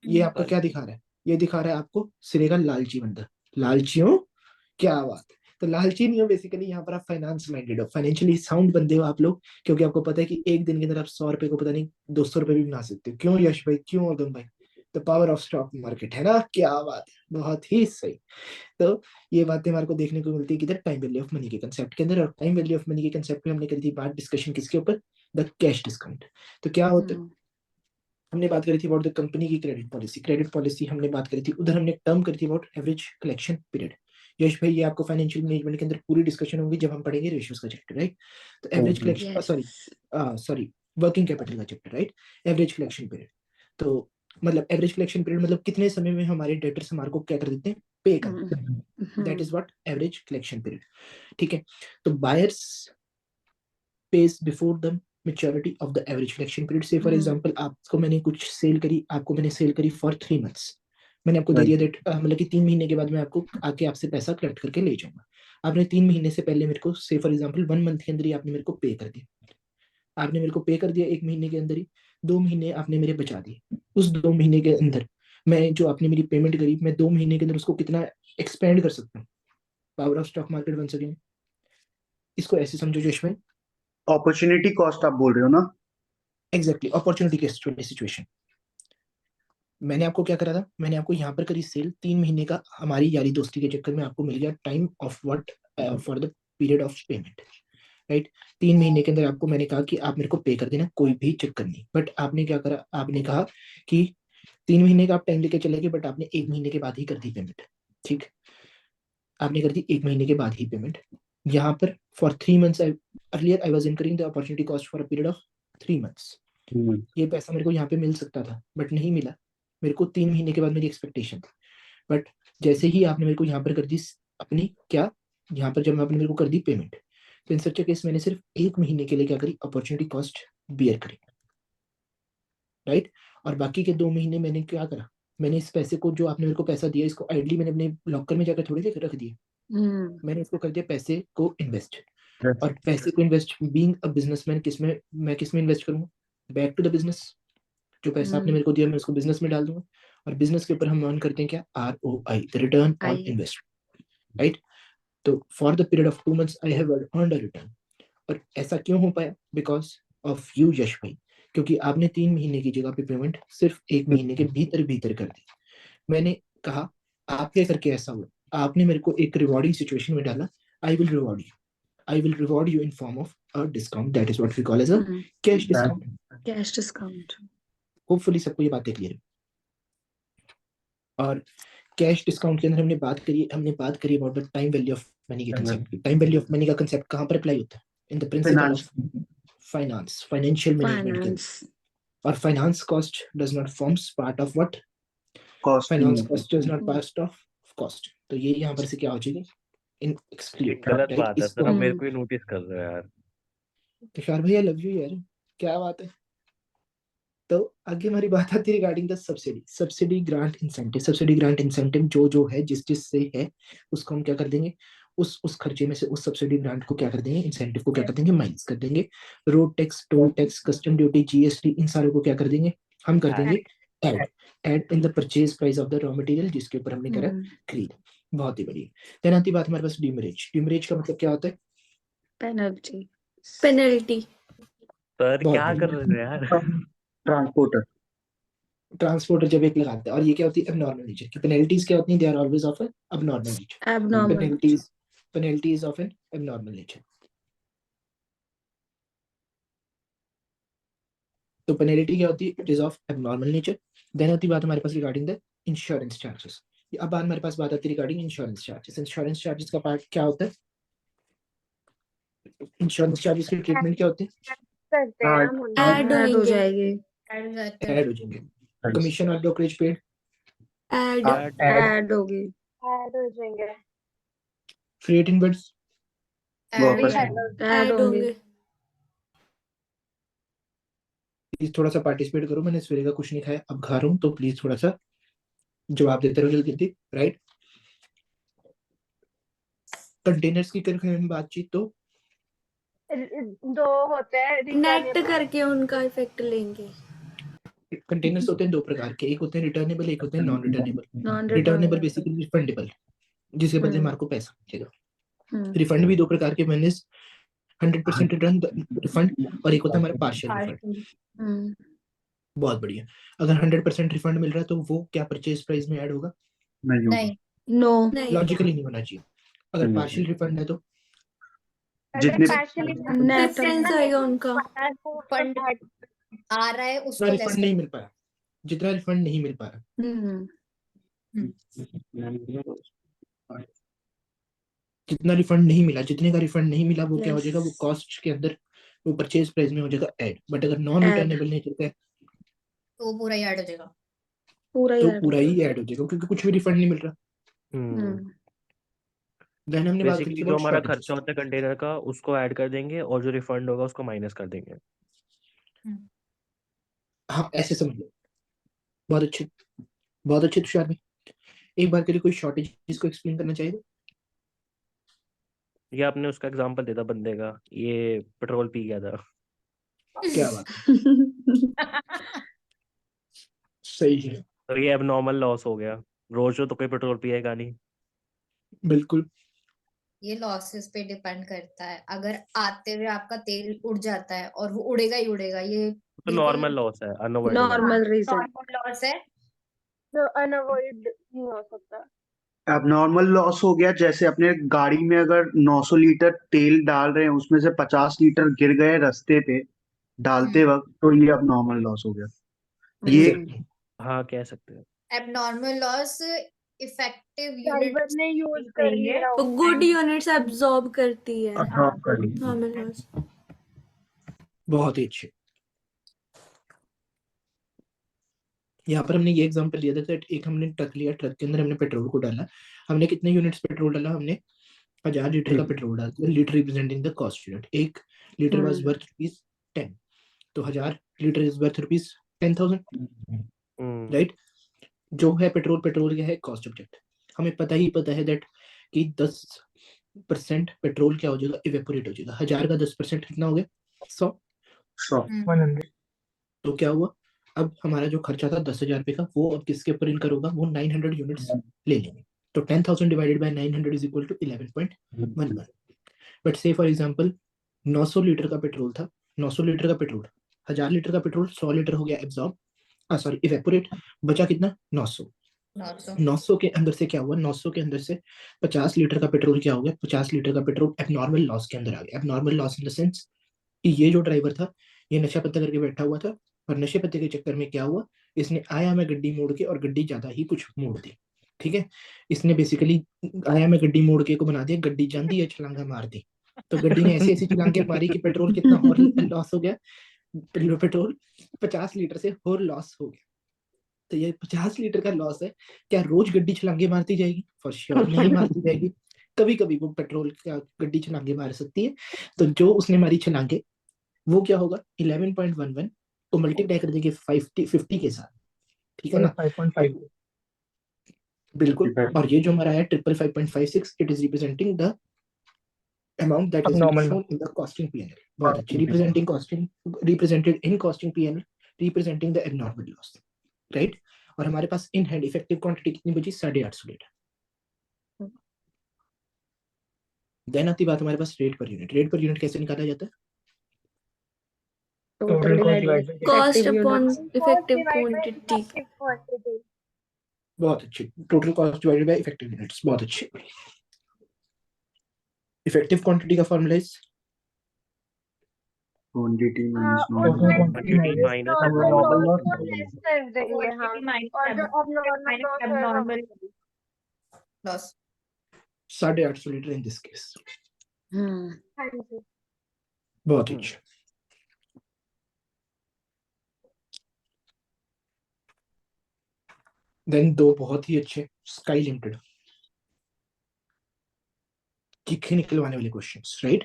ये आपका क्या दिखा रहा है, ये दिखा रहा है आपको सिरे का लालची बंदा। लालचियों, क्या बात है। तो लालची नहीं हो, बेसिकली यहाँ पर आप फाइनेंस माइंडेड हो, फाइनेंशियली साउंड बंदे हो आप लोग, क्योंकि आपको पता है कि एक दिन के अंदर आप 100 रुपए को पता नहीं 200 रुपए भी बना सकते हो। क्यों यश भाई, क्यों अगम भाई, the power of stock market, है ना, क्या बात है, बहुत ही सही। तो ये बातें हमारे को देखने को मिलती है किधर, टाइम वैल्यू ऑफ मनी के कंसेप्ट के अंदर। और टाइम वैल्यू ऑफ मनी के कंसेप्ट में हमने करी थी बात, डिस्कशन किसके ऊपर, द कैश डिस्काउंट। तो क्या होता है, हमने बात करी थी अबाउट द कंपनी की क्रेडिट पॉलिसी, क्रेडिट पॉलिसी हमने बात करी थी, उधर हमने टर्म करी थी अबाउट एवरेज कलेक्शन पीरियड। यश भाई, ये आपको फाइनेंशियल मैनेजमेंट के अंदर पूरी डिस्कशन होगी जब हम पढ़ेंगे रेशियोज का चैप्टर, राइट। तो average collection, sorry working capital का chapter, right. Average collection period, तो मतलब एवरेज कलेक्शन पीरियड मतलब कितने समय में हमारे डेटर्स हमारे को क्या कर देते हैं, पे कर देते हैं, that is what average collection period, ठीक है। तो buyers page before the maturity of the average collection period. से फॉर एग्जांपल आपको मैंने कुछ सेल करी, आपको मैंने सेल करी फॉर 3 मंथ्स, मैंने आपको दे दिया दैट, मतलब कि 3 महीने के बाद मैं आपको आके आपसे पैसा कलेक्ट करके ले जाऊंगा। आपने 3 महीने से पहले मेरे को, से फॉर एग्जांपल 1 मंथ के अंदर ही आपने मेरे को पे कर दिया, आपने मेरे को पे कर दिया 1 महीने के अंदर ही, 2 महीने आपने मेरे बचा दिए। उस 2 महीने के अंदर मैं जो आपने मेरी पेमेंट करी, मैं 2 महीने के अंदर उसको कितना एक्सपेंड कर सकता हूँ। पावर ऑफ स्टॉक मार्केट बन सके, इसको ऐसे समझो जोश भाई, अपॉर्चुनिटी कॉस्ट आप बोल रहे हो ना? एग्जैक्टली अपॉर्चुनिटी की सिचुएशन। मैंने आपको क्या करा था, मैंने आपको यहाँ पर करी सेल, 3 महीने का हमारी यारी दोस्ती के चक्कर में आपको मिल गया time of what, for the period of payment, right. 3 महीने के अंदर आपको मैंने कहा कि आप मेरे को पे कर देना, कोई भी चक्कर नहीं। बट आपने क्या करा, आपने कहा कि 3 महीने का आप टाइम लेके चले गए, बट आपने 1 महीने के बाद ही कर दी पेमेंट, ठीक। आपने कर दी 1 महीने के बाद ही पेमेंट। यहाँ पर for 3 months, earlier I was incurring the opportunity cost for a period of 3 months. ये पैसा मेरे को यहाँ पे मिल सकता था, बट नहीं मिला मेरे को। 3 महीने के बाद मेरी एक्सपेक्टेशन थी, बट जैसे ही आपने मेरे को यहाँ पर कर दी अपनी क्या, यहाँ पर जब आपने मेरे को कर दी पेमेंट, तो इन सच केस मैंने सिर्फ 1 महीने के लिए क्या करी, अपॉर्चुनिटी कॉस्ट बियर करी, राइट। और बाकी के 2 महीने मैंने क्या करा, मैंने इस पैसे को, जो आपने मेरे को पैसा दिया, इसको आइडली मैंने अपने लॉकर में जाकर थोड़ी देर रख दिया, मैंने इसको कर दिया पैसे को इन्वेस्ट। और पैसे को इन्वेस्ट, बीइंग अ बिजनेसमैन, किसमें, मैं किसमें इन्वेस्ट करूंगा, बैक टू द बिजनेस। जो पैसा आपने मेरे को दिया मैं उसको बिजनेस में डाल दूंगा, और बिजनेस के ऊपर हम अर्न करते हैं क्या, ROI, return on investment, right. तो for the period of 2 months I have earned a return. और ऐसा क्यों हो पाया, बिकॉज ऑफ यू यश भाई, क्योंकि आपने 3 महीने की जगह पे पेमेंट सिर्फ 1 महीने के भीतर भीतर कर दी। मैंने कहा आपके करके ऐसा हुआ, आपने मेरे को एक रिवॉर्डिंग सिचुएशन में डाला, I will reward you, I will reward you in form of a discount. That is what we call as a cash discount. Cash discount. Hopefully सबको ये बातें क्लियर है। और कैश डिस्काउंट के अंदर हमने बात करी about the time value of money के कंसेप्ट की। टाइम वैल्यू ऑफ मनी का कंसेप्ट कहाँ पर अप्लाई होता है, in the principle of finance, financial management के अंदर। और finance cost does not forms part of what, finance cost does not part of cost. तो ये यहाँ पर से क्या हो जाएगी, इन एक्सक्लूड, गलत राइट। बात है सर, अब मेरे को ही नोटिस कर रहे हो यार। तुषार भैया लव यू यार, क्या बात है। तो आगे हमारी बात आती है regarding the subsidy, subsidy grant incentive. Subsidy grant incentive जो है जिस से है उसको हम क्या कर देंगे, उस खर्चे में से उस सब्सिडी ग्रांट को क्या कर देंगे, इंसेंटिव को क्या कर देंगे, माइनस कर देंगे। Road tax, toll tax, custom duty, GST, इन सारों को क्या कर देंगे, हम कर देंगे add in the purchase price of the raw material, जिसके ऊपर हमने करा खरीद। बहुत ही बढ़िया। देन आती बात हमारे पास डिमरेज। डिमरेज का मतलब क्या होता है, पेनल्टी। पेनल्टी। सर बहुत क्या कर बढ़िया। रहे हो यार। ट्रांसपोर्टर। ट्रांसपोर्टर जब एक लगाता है, और ये क्या होती है, एबनॉर्मल नेचर की। पेनल्टीज क्या होती है, they are always of abnormal nature. Abnormal. Penalties of an abnormal nature. तो पेनल्टी क्या होती है, it is of abnormal nature. Then आती बात हमारे पास रिगार्डिंग द इंश्योरेंस चार्जेस। अब हमारे पास बात आती है regarding insurance charges. Insurance charges का पार्ट क्या होता है, इंश्योरेंस चार्जेस की ट्रीटमेंट क्या होती है, करते हैं हम उनको। ऐड हो ऐड जाएगी। ऐड हो जाएंगे। कमीशन और ब्रोकरेज पेड, ऐड होगी। ऐड हो जाएंगे। फ्रेट इनवर्ड्स वापस ऐड होंगे। प्लीज थोड़ा सा पार्टिसिपेट करो। मैंने सवेरे का कुछ नहीं खाया, अब खा रहा हूँ, तो प्लीज थोड़ा सा जवाब देते रहो जल्दी जल्दी। राइट, कंटेनर्स की करें हम बातचीत, तो दो होते हैं नेट returnable। करके उनका इफेक्ट लेंगे। कंटेनर्स होते हैं दो प्रकार के, एक होते हैं रिटर्नेबल, एक होते हैं non returnable. Non returnable basically refundable, जिसके बदले मार्को पैसा मिलेगा। रिफंड भी दो प्रकार के, वन इज 100% रिटर्न रिफंड, और एक होता है हमारा पार्शियल रिफंड। बहुत बढ़िया। अगर 100% रिफंड मिल रहा है तो वो क्या परचेज प्राइस में ऐड होगा? नहीं नो नहीं, लॉजिकली नहीं होना चाहिए। अगर पार्शियल रिफंड है तो अगर जितने partially डिफरेंस आएगा उनका। फंड आ रहा है जितना उसको लेस रिफंड नहीं मिल पाया, जितना रिफंड नहीं मिल पा रहा, जितना रिफंड नहीं मिला, जितने का रिफंड नहीं मिला, वो क्या हो जाएगा? वो कॉस्ट के अंदर, वो परचेज प्राइस में हो जाएगा ऐड। बट अगर नॉन रिटर्नेबल नेचर का है तो पूरा ही ऐड हो जाएगा। तो पूरा ही ऐड हो जाएगा, क्योंकि कुछ भी रिफंड नहीं मिल रहा। देन हमने बात करी बेसिकली थी जो about हमारा shortages। खर्चा होता है कंटेनर का उसको ऐड कर देंगे और जो रिफंड होगा उसको माइनस कर देंगे। हाँ, ऐसे समझ लो। बहुत अच्छे, बहुत अच्छे तुषार भाई। एक बार के लिए कोई शॉर्टेज को एक्सप्लेन करना चाहिए? ये आपने उसका एग्जांपल देता बंदे का, ये पेट्रोल पी गया था। क्या बात है, सही है, तो ये एबनॉर्मल लॉस हो गया। रोज तो कोई पेट्रोल पिएगा नहीं। बिल्कुल। ये लॉसेस पे डिपेंड करता है। अगर आते हुए आपका तेल उड़ जाता है और वो उड़ेगा ही उड़ेगा, ये तो नॉर्मल लॉस है, unavoidable. Normal reason. Normal loss है। तो अनअवॉइड नहीं हो सकता। अब नॉर्मल लॉस हो गया, जैसे अपने गाड़ी में अगर 900 लीटर तेल डाल रहे हैं, उसमें से 50 लीटर गिर गए रास्ते पे डालते वक्त, तो ये अब नॉर्मल लॉस हो गया। ये Exactly. हाँ कह सकते हैं। Abnormal loss effective driver unit ने यूज कर लिया तो गुड यूनिट्स एब्जॉर्ब करती है ड्रॉप कर दी। Normal loss. बहुत ही अच्छे। यहाँ पर हमने ये एग्जांपल लिया था that एक हमने ट्रक लिया, ट्रक के अंदर हमने पेट्रोल को डाला। हमने कितने यूनिट्स पेट्रोल डाला? हमने 1000 लीटर का पेट्रोल डाल दिया। Litre representing the cost unit. एक लीटर वाज वर्थ ₹10, तो 1000 लीटर इज वर्थ ₹10,000। राइट, जो है पेट्रोल, पेट्रोल क्या है? Cost object. हमें पता है दैट कि 10% पेट्रोल क्या हो जाएगा? इवेपोरेट हो जाएगा। 1000 का 10% कितना हो गया? 100। 100 तो क्या हुआ? अब हमारा जो खर्चा था 10,000 का, वो अब किसके ऊपर इनकर होगा? वो 900 यूनिट्स ले लेंगे। तो 10,000 divided by 900 is equal to 11.11। But say for example 900 litre का पेट्रोल था, 900 लीटर का पेट्रोल, 1000 लीटर का पेट्रोल 100 लीटर हो गया एब्जॉर्ब, सॉरी इवेपोरेट। बचा कितना? 900। 900 के अंदर से क्या हुआ? 900 के अंदर से 50 लीटर का पेट्रोल क्या हो गया? 50 लीटर का पेट्रोल एबनॉर्मल लॉस के अंदर आ गया। Abnormal loss in the sense कि ये जो ड्राइवर था, ये नशा पत्ता करके बैठा हुआ था, और नशे पत्ते के चक्कर में क्या हुआ? इसने आया मैं गड्डी मोड़ के, और गड्डी ज्यादा ही कुछ मोड़ दी। ठीक है, इसने बेसिकली आया मैं गड्डी मोड़ के को बना दिया, गड्डी जानती है छलांगा मार दी। तो गड्डी ने ऐसी ऐसी छलांगे मारी कि पेट्रोल कितना और लॉस हो गया? पेट्रोल 50 लीटर से और लॉस हो गया। तो ये 50 लीटर का लॉस है। क्या रोज गड्डी छलांगे मारती जाएगी? फॉर श्योर नहीं मारती जाएगी। कभी कभी वो पेट्रोल का गड्डी छलांगे मार सकती है। तो जो उसने मारी छलांगे, वो क्या होगा? 11.11 को मल्टीप्लाई कर देंगे 50 के साथ। ठीक है ना? 5.5 बिल्कुल। और ये जो हमारा है 555.56, it is representing the amount that is being shown in the costing P&L. बहुत अच्छी, represented in costing P&L, representing the abnormal loss, right? और हमारे पास इन हैंड इफेक्टिव क्वांटिटी कितनी बची? 850 लीटर। देन आती बात हमारे पास rate per unit. Rate per unit कैसे निकाला जाता है? Cost upon effective quantity. बहुत अच्छी, total cost divided by effective units. बहुत अच्छी। इफेक्टिव क्वांटिटी का formula is quantity minus quantity minus normal loss को लेस कर देंगे। हाँ, और जो abnormal loss 850 litre in this case. हाँ जी। बहुत अच्छी। देन दो बहुत ही अच्छे, स्काई लिमिटेड। चिट्ठी निकलवाने वाले क्वेश्चंस, राइट?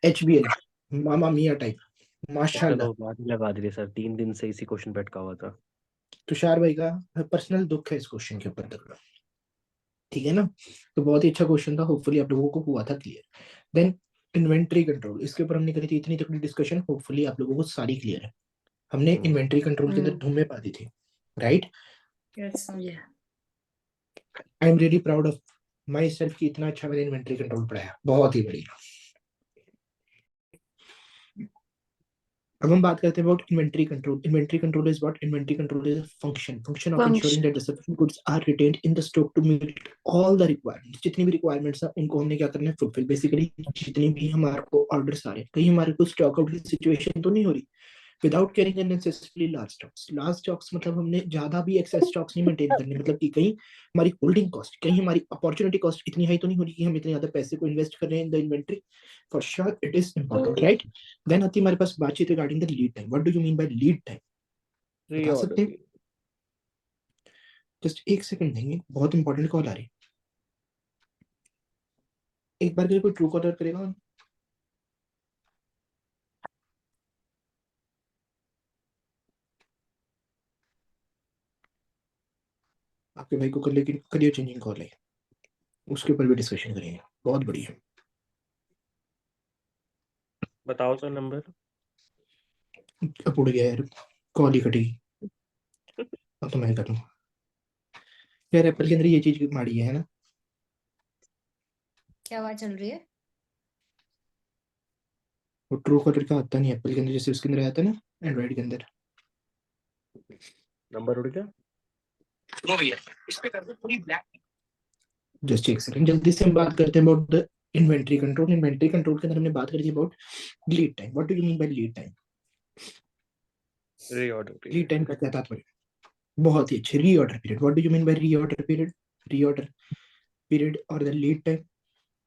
HBL, मामा मिया टाइप, माशाल्लाह। चलो बात ही लगा दी सर, 3 दिन से इसी क्वेश्चन पे अटका हुआ था। तुषार भाई का पर्सनल दुख है इस क्वेश्चन के ऊपर तक, ठीक है ना? तो बहुत ही अच्छा क्वेश्चन था, होपफुली आप लोगों को हुआ था क्लियर। देन इन्वेंट्री कंट्रोल, इसके ऊपर हमने करी थी इतनी तक डिस्कशन, होपफुली आप लोगों को सारी क्लियर है। हमने इन्वेंट्री कंट्रोल के अंदर धूमें पा दी थी, right? Yes. I am really proud of my self कि इतना अच्छा मैंने इन्वेंट्री कंट्रोल पढ़ाया, बहुत ही बढ़िया। अब हम बात करते हैं about inventory control. Inventory control is what? Inventory control is a function of ensuring that the sufficient goods are retained in the stock to meet all the requirements. जितनी भी रिक्वायरमेंट्स हैं उनको हमने क्या करना है? फुलफिल। बेसिकली जितनी भी हमारे को ऑर्डर्स आ रहे हैं, कहीं हमारे को स्टॉक आउट की सिचुएशन तो नहीं हो रही without carrying unnecessary large stocks. Large stocks मतलब हमने ज्यादा भी एक्सेस स्टॉक्स नहीं मेंटेन करने, मतलब कि कहीं हमारी होल्डिंग कॉस्ट, कहीं हमारी अपॉर्चुनिटी कॉस्ट इतनी हाई तो नहीं हो रही कि हम इतने ज्यादा पैसे को इन्वेस्ट कर रहे हैं in the inventory. For sure it is important, right? Then आती है हमारे पास बातचीत regarding the lead time. What do you mean by lead time? बता सकते हैं? जस्ट एक सेकंड देंगे, बहुत इंपॉर्टेंट कॉल आ रही है। एक बार के लिए कोई ट्रू कॉलर करेगा? आपके भाई को कर लेकिन करियर चेंजिंग कॉल है, उसके ऊपर भी डिस्कशन करेंगे, बहुत बढ़िया। बताओ सर नंबर। अब उड़ गया यार, कॉल ही कटी। अब तो मैं करूँ यार, एप्पल के अंदर ये चीज माड़ी है ना? क्या बात चल रही है? वो ट्रू कॉलर का आता नहीं एप्पल के अंदर, जैसे उसके अंदर आता है ना एंड्रॉइड के अंदर। नंबर उड़ गया। इस पे कर दो पूरी ब्लैक। जस्ट एक सेकंड, जल्दी से हम बात करते हैं about the inventory control. Inventory control के अंदर हमने बात करी थी about lead time. What do you mean by lead time? Reorder lead time का क्या तात्पर्य? बहुत ही अच्छे। Reorder period. What do you mean bye reorder period? Reorder period और द लीड टाइम,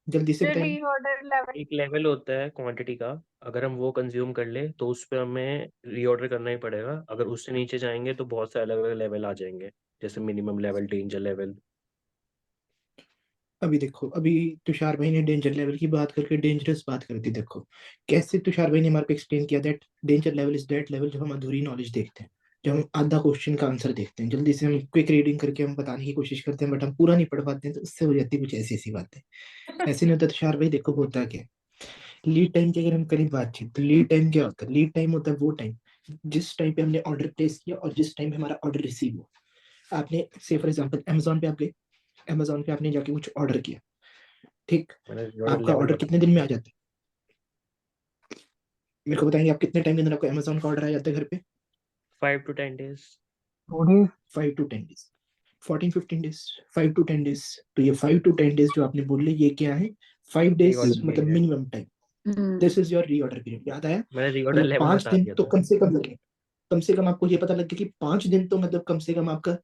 जल्दी से बताएं। Reorder level. एक लेवल होता है क्वांटिटी का, अगर हम वो कंज्यूम कर ले तो उस पे हमें रीऑर्डर करना ही पड़ेगा। अगर उससे नीचे जाएंगे तो बहुत से अलग अलग लेवल आ जाएंगे, जैसे मिनिमम लेवल, डेंजर लेवल। अभी देखो, अभी तुषार भाई ने डेंजर लेवल की बात करके डेंजरस बात कर दी। देखो कैसे तुषार भाई ने हमारे को एक्सप्लेन किया that danger level is that level जब हम अधूरी नॉलेज देखते हैं, जब हम आधा क्वेश्चन का आंसर देखते हैं, जल्दी से हम क्विक रीडिंग करके हम बताने की कोशिश करते हैं बट हम पूरा नहीं पढ़ पाते हैं, तो उससे हो जाती है कुछ ऐसी ऐसी बातें। ऐसे नहीं होता तुषार भाई। देखो होता क्या है, लीड टाइम की अगर हम करें बातचीत, तो लीड टाइम क्या होता है? लीड टाइम होता है वो टाइम जिस टाइम पे हमने ऑर्डर प्लेस किया और जिस टाइम पे हमारा ऑर्डर रिसीव हुआ। आपने से फॉर एग्जांपल अमेजोन पे आप गए, अमेजोन पे आपने जाके कुछ ऑर्डर किया, ठीक? मैंने रीऑर्डर आपका लेवल ऑर्डर बता कितने दिन में आ जाता है? मेरे को बताएंगे आप कितने टाइम के अंदर आपको अमेजोन का ऑर्डर आ जाता है घर पे? 5 to 10 days। 5 to 10 days, 14-15 days, 5 to 10 days. तो ये 5 to 10 डेज जो आपने बोले, ये क्या है? 5 डेज रीऑर्डर मतलब period. Minimum time. This is your reorder period. याद आया? मैंने रीऑर्डर मतलब लेवल 5 बता दिन दिया तो था। कम से कम लगे। कम से कम आपको ये पता लग गया कि 5 दिन तो मतलब कम से कम आपका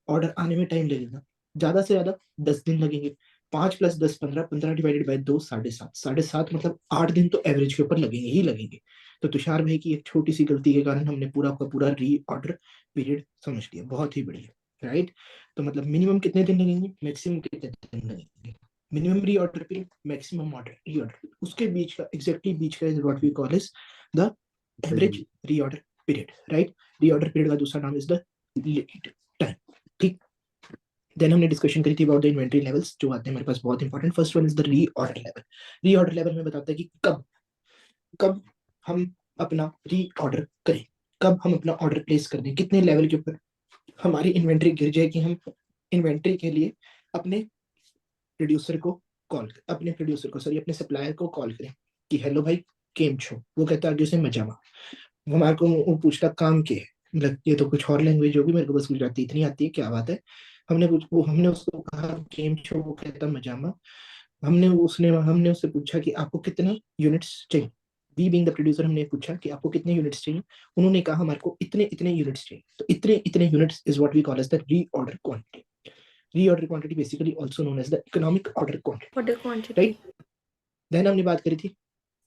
ऑर्डर आने में टाइम लगेगा। ज्यादा से ज्यादा 10 दिन लगेंगे। 5 + 10 15, 15 डिवाइडेड बाय 2 7.5, 7.5 मतलब 8 दिन तो एवरेज के ऊपर लगेंगे ही लगेंगे। तो तुषार भाई की एक छोटी सी गलती के कारण हमने पूरा का पूरा री ऑर्डर पीरियड समझ लिया, बहुत ही बढ़िया, राइट? तो मतलब मिनिमम कितने दिन लगेंगे, मैक्सिमम कितने दिन लगेंगे? Minimum reorder period, maximum order reorder, उसके बीच का एग्जैक्टली बीच का is what we call is the average reorder period, right? Reorder period का दूसरा नाम इज द लीड टाइम, ठीक? देन हमने डिस्कशन करी थी अबाउट द इन्वेंटरी लेवल्स जो आते हैं हमारे पास, बहुत important. First one is the री ऑर्डर लेवल। री ऑर्डर लेवल में बताता है कि कब कब हम अपना री ऑर्डर करें, कब हम अपना ऑर्डर प्लेस कर दें, कितने लेवल के ऊपर हमारी इन्वेंटरी गिर जाए कि हम इन्वेंटरी के लिए अपने प्रोड्यूसर को अपने सप्लायर को कॉल करें कि हेलो भाई केम छो। वो कहता है आगे से मजामा। हमारे को वो पूछता काम के है, मतलब ये तो कुछ और लैंग्वेज होगी, मेरे को बस गुजराती इतनी आती है, क्या बात है। हमने उसको कहा केम छो, वो कहता मजामा। हमने उससे पूछा कि आपको कितना यूनिट्स चाहिए। वी बीइंग द प्रोड्यूसर हमने पूछा कि आपको कितने यूनिट्स चाहिए। उन्होंने कहा हमारे को इतने इतने यूनिट्स चाहिए। तो इतने इतने units is what we call as the reorder quantity. Reorder quantity basically also known as the economic order quantity, order quantity. Right? Then हमने बात करी थी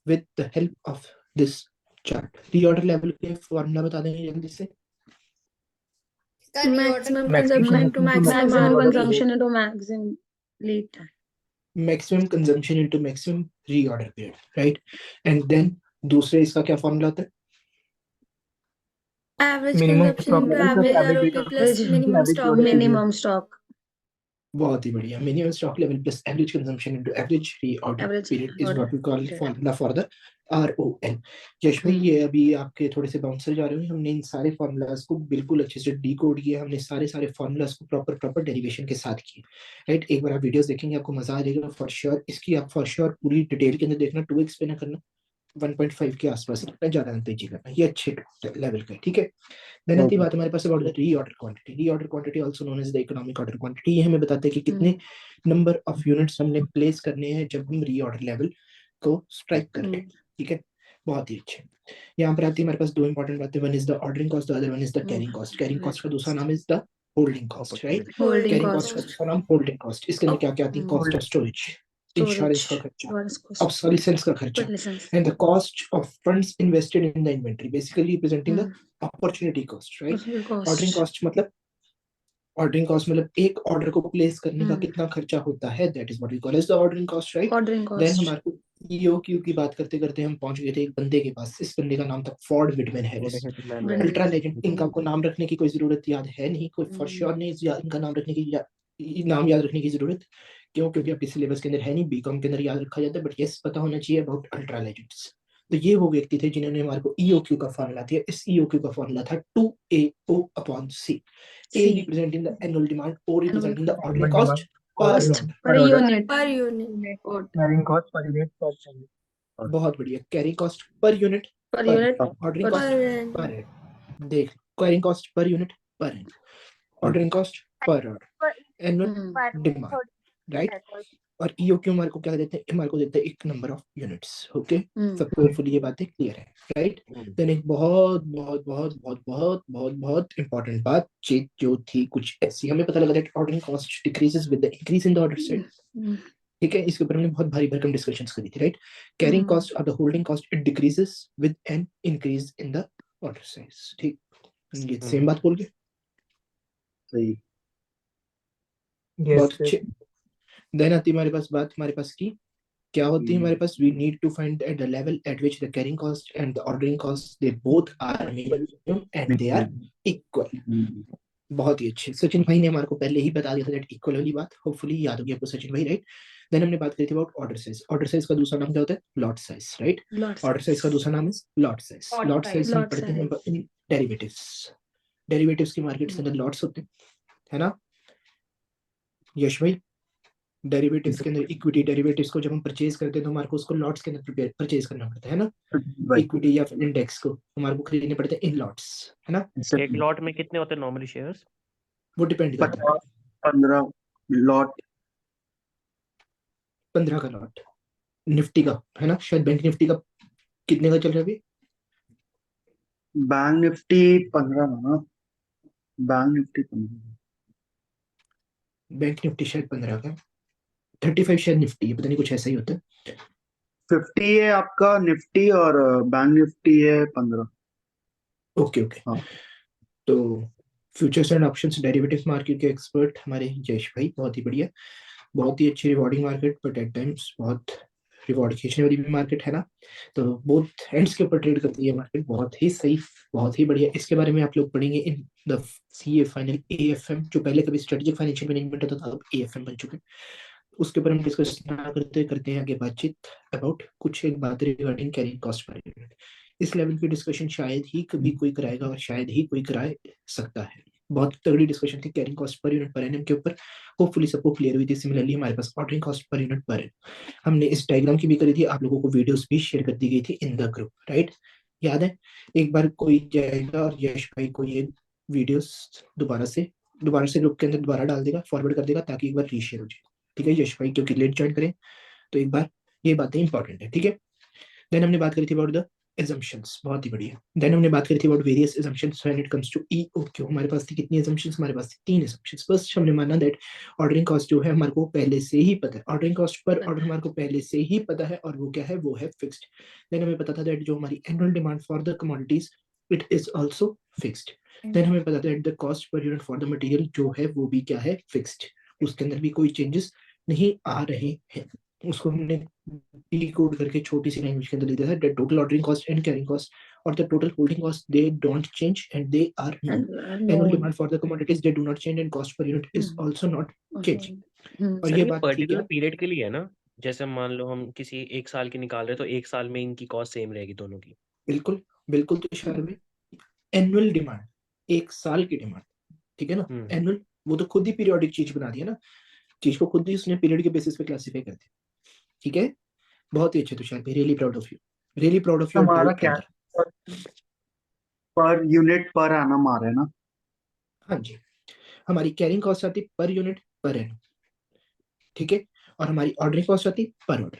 with the help of this chart. Reorder level के formula बता देंगे जल्दी से। इसका reorder maximum consumption to maximum maximum order consumption into maximum lead time. Maximum consumption into maximum reorder period, right? And then दूसरे इसका क्या फॉर्मूला होता है? Average minimum consumption stock into level average plus ROP average plus minimum stock minimum stock बहुत ही बढ़िया। Minimum stock level plus average consumption into average reorder average period is what we call period. Formula for the ROL। Yash भाई, ये अभी आपके थोड़े से bouncer जा रहे हैं। हमने इन सारे फॉर्मूलाज को बिल्कुल अच्छे से डिकोड किया, हमने सारे फॉर्मूलाज को प्रॉपर डेरिवेशन के साथ किए, राइट? एक बार आप वीडियोस देखेंगे आपको मजा आ जाएगा फॉर श्योर। इसकी आप फॉर श्योर पूरी डिटेल के अंदर देखना, 2x पे ना करना, 1.5 के आसपास रखना, ज्यादा ना तेजी करना, ये अच्छे लेवल का है, ठीक है? देन आती बात हमारे पास about the reorder quantity. Reorder quantity also known as the economic order quantity. ये हमें बताते हैं कि कितने नंबर ऑफ यूनिट्स हमने प्लेस करने हैं जब हम रीऑर्डर लेवल को स्ट्राइक कर रहे हैं, ठीक है? बहुत ही अच्छे। यहाँ पर आती है हमारे पास दो इंपॉर्टेंट बातें, one is the ordering cost, the other one is the carrying cost. Carrying cost का दूसरा नाम is the holding cost, right? Holding carrying cost का दूसरा नाम होल्डिंग कॉस्ट। इसके अंदर क्या क्या आती है? कॉस्ट ऑफ स्टोरेज, इंश्योरेंस का खर्चा, ऑब्सोलिसेंस का खर्चा, and the cost of funds invested in the inventory, basically representing the opportunity cost, right? Ordering cost मतलब एक ऑर्डर को प्लेस करने का कितना खर्चा होता है, that is what we call as the ordering cost, right? Then हमारे को EOQ की बात करते करते हम पहुंच गए थे एक बंदे के पास। इस बंदे का नाम था Ford Whitman Harris, ultra legend. इनका आपको नाम रखने की कोई जरूरत याद है नहीं, कोई फॉर श्योर नहीं इनका नाम रखने की नाम याद रखने की जरूरत। क्यों? क्योंकि आपके सिलेबस के अंदर है नहीं, बीकॉम के अंदर याद रखा जाता है, बट यस पता होना चाहिए अबाउट अल्ट्रा लेजेंड्स। तो ये वो व्यक्ति थे जिन्होंने हमारे को EOQ का फॉर्मूला दिया। इस EOQ का फॉर्मूला था 2AO/C, A representing the annual demand, O representing the ordering cost per unit. Per unit carrying cost per unit पर बहुत बढ़िया। कैरिंग कॉस्ट पर यूनिट पर ऑर्डरिंग कॉस्ट पर देख, कैरिंग कॉस्ट पर यूनिट पर ordering cost per annual demand, right? और EOQ हमारे को क्या देते हैं? हमारे को देते हैं एक नंबर ऑफ यूनिट्स, ओके? सबको होपफुली ये बातें क्लियर है, राइट? देन एक बहुत बहुत बहुत बहुत बहुत बहुत बहुत इंपॉर्टेंट बात जो थी कुछ ऐसी, हमें पता लगा that ordering cost decreases with the increase in the order size, ठीक है? इसके ऊपर हमने बहुत भारी भरकम डिस्कशंस करी थी, राइट? कैरिंग कॉस्ट और the holding cost it decreases with an increase in the order size, ठीक? ये सेम बात बोल के सही। बहुत अच्छे। देन आती हमारे पास बात हमारे पास की क्या होती है? हमारे पास we need to find at the level at which the carrying cost and the ordering cost they both are minimum and they are equal. बहुत ही अच्छे। सचिन भाई ने हमारे को पहले ही बता दिया था दैट इक्वल वाली बात, होपफुली याद होगी आपको सचिन भाई, राइट? देन हमने बात करी थी about order size. Order size का दूसरा नाम क्या होता है? Lot size, right? Order size का दूसरा नाम है लॉट साइज। लॉट साइज हम पढ़ते हैं इन डेरिवेटिव्स। डेरिवेटिव्स की मार्केट के अंदर लॉट्स होते हैं, है ना यश भाई? डेरिवेटिव्स के अंदर इक्विटी डेरिवेटिव्स को जब हम परचेज करते हैं तो हमारे को उसको लॉट्स के अंदर परचेज करना पड़ता है ना? इक्विटी या फिर इंडेक्स को हमारे को खरीदने पड़ते हैं इन लॉट्स, है ना? एक लॉट में कितने होते हैं नॉर्मली शेयर्स? वो डिपेंड करता है। 15 लॉट, 15 का लॉट निफ्टी का, है ना? शायद बैंक निफ्टी का कितने का चल रहा है अभी? बैंक निफ्टी 15 ना, बैंक निफ्टी 15, बैंक निफ्टी शायद 15 का, 35 शायद निफ्टी है, पता नहीं कुछ ऐसा ही होता है। 50 है आपका निफ्टी और बैंक निफ्टी है 15। Okay okay. तो futures and options derivative market के एक्सपर्ट हमारे यश भाई, बहुत ही बढ़िया, बहुत ही अच्छी rewarding market, but at times बहुत रिवॉर्ड खींचने वाली भी मार्केट है ना? तो बोथ एंड्स के ऊपर ट्रेड करती है मार्केट, बहुत ही सही, बहुत ही बढ़िया। इसके बारे में आप लोग पढ़ेंगे in the CA final AFM, जो पहले कभी स्ट्रेटेजिक फाइनेंशियल मैनेजमेंट होता था, अब AFM बन चुके हैं। उसके ऊपर हम डिस्कस करते हैं आगे बातचीत अबाउट कुछ एक बात regarding carrying cost per unit. इस लेवल की डिस्कशन शायद ही कभी कोई कराएगा और शायद ही कोई करा सकता है। बहुत तगड़ी डिस्कशन थी कैरिंग कॉस्ट पर यूनिट पर एनएम के ऊपर, होपफुली सबको क्लियर हुई थी। सिमिलरली हमारे पास ऑर्डरिंग कॉस्ट पर यूनिट पर हमने इस डायग्राम की भी करी थी, आप लोगों को वीडियोस भी शेयर कर दी गई थी इन द ग्रुप, राइट? याद है? एक बार कोई जाएगा और यश भाई को ये वीडियोस दोबारा से ग्रुप के अंदर दोबारा डाल देगा, फॉरवर्ड कर देगा, ताकि एक बार रीशेयर हो जाए, ठीक है यश भाई? क्योंकि लेट ज्वाइन करें तो एक बार ये बातें इंपॉर्टेंट है, ठीक है? देन हमने बात करी थी अबाउट द assumptions, बहुत ही बढ़िया। देन हमने बात करी थी about various assumptions when it comes to EOQ। हमारे पास थी कितनी assumptions? हमारे पास थी 3 assumptions। फर्स्ट हमने माना दैट ऑर्डरिंग कॉस्ट जो है हमारे को पहले से ही पता है, ऑर्डरिंग कॉस्ट पर ऑर्डर हमारे को पहले से ही पता है, और वो क्या है? वो है फिक्स्ड। देन हमें पता था दैट जो हमारी annual demand for the commodities it is also fixed. Then हमें पता था that the cost per unit for the material जो है वो भी क्या है? फिक्स्ड। उसके अंदर भी कोई चेंजेस नहीं आ रहे हैं, उसको हमने डिकोड करके छोटी सी लैंग्वेज के अंदर लिख दिया था, total ordering cost and carrying cost और the total holding cost they don't change and they are known. Annual demand for the commodities they do not change and cost per unit is also not changing. और sir ये ये बात थी particular क्या? Period के लिए है ना? जैसे मान लो हम किसी एक साल की निकाल रहे हैं तो एक साल में इनकी कॉस्ट सेम रहेगी दोनों की. बिल्कुल बिल्कुल तुषार भाई, एनुअल डिमांड एक साल की डिमांड, ठीक है ना. एनुअल वो तो खुद ही पीरियोडिक चीज बना दिया ना, चीज को खुद ही उसने पीरियड के बेसिस पे क्लासिफाई कर दिया. ठीक है, बहुत ही अच्छे तुषार भाई, really proud of you, really proud of your हमारा डाउट क्या ब्रदर. पर यूनिट पर आना आ रहा है ना? हाँ जी, हमारी कैरिंग कॉस्ट आती पर यूनिट पर एनम, ठीक है, और हमारी ऑर्डरिंग कॉस्ट आती पर ऑर्डर.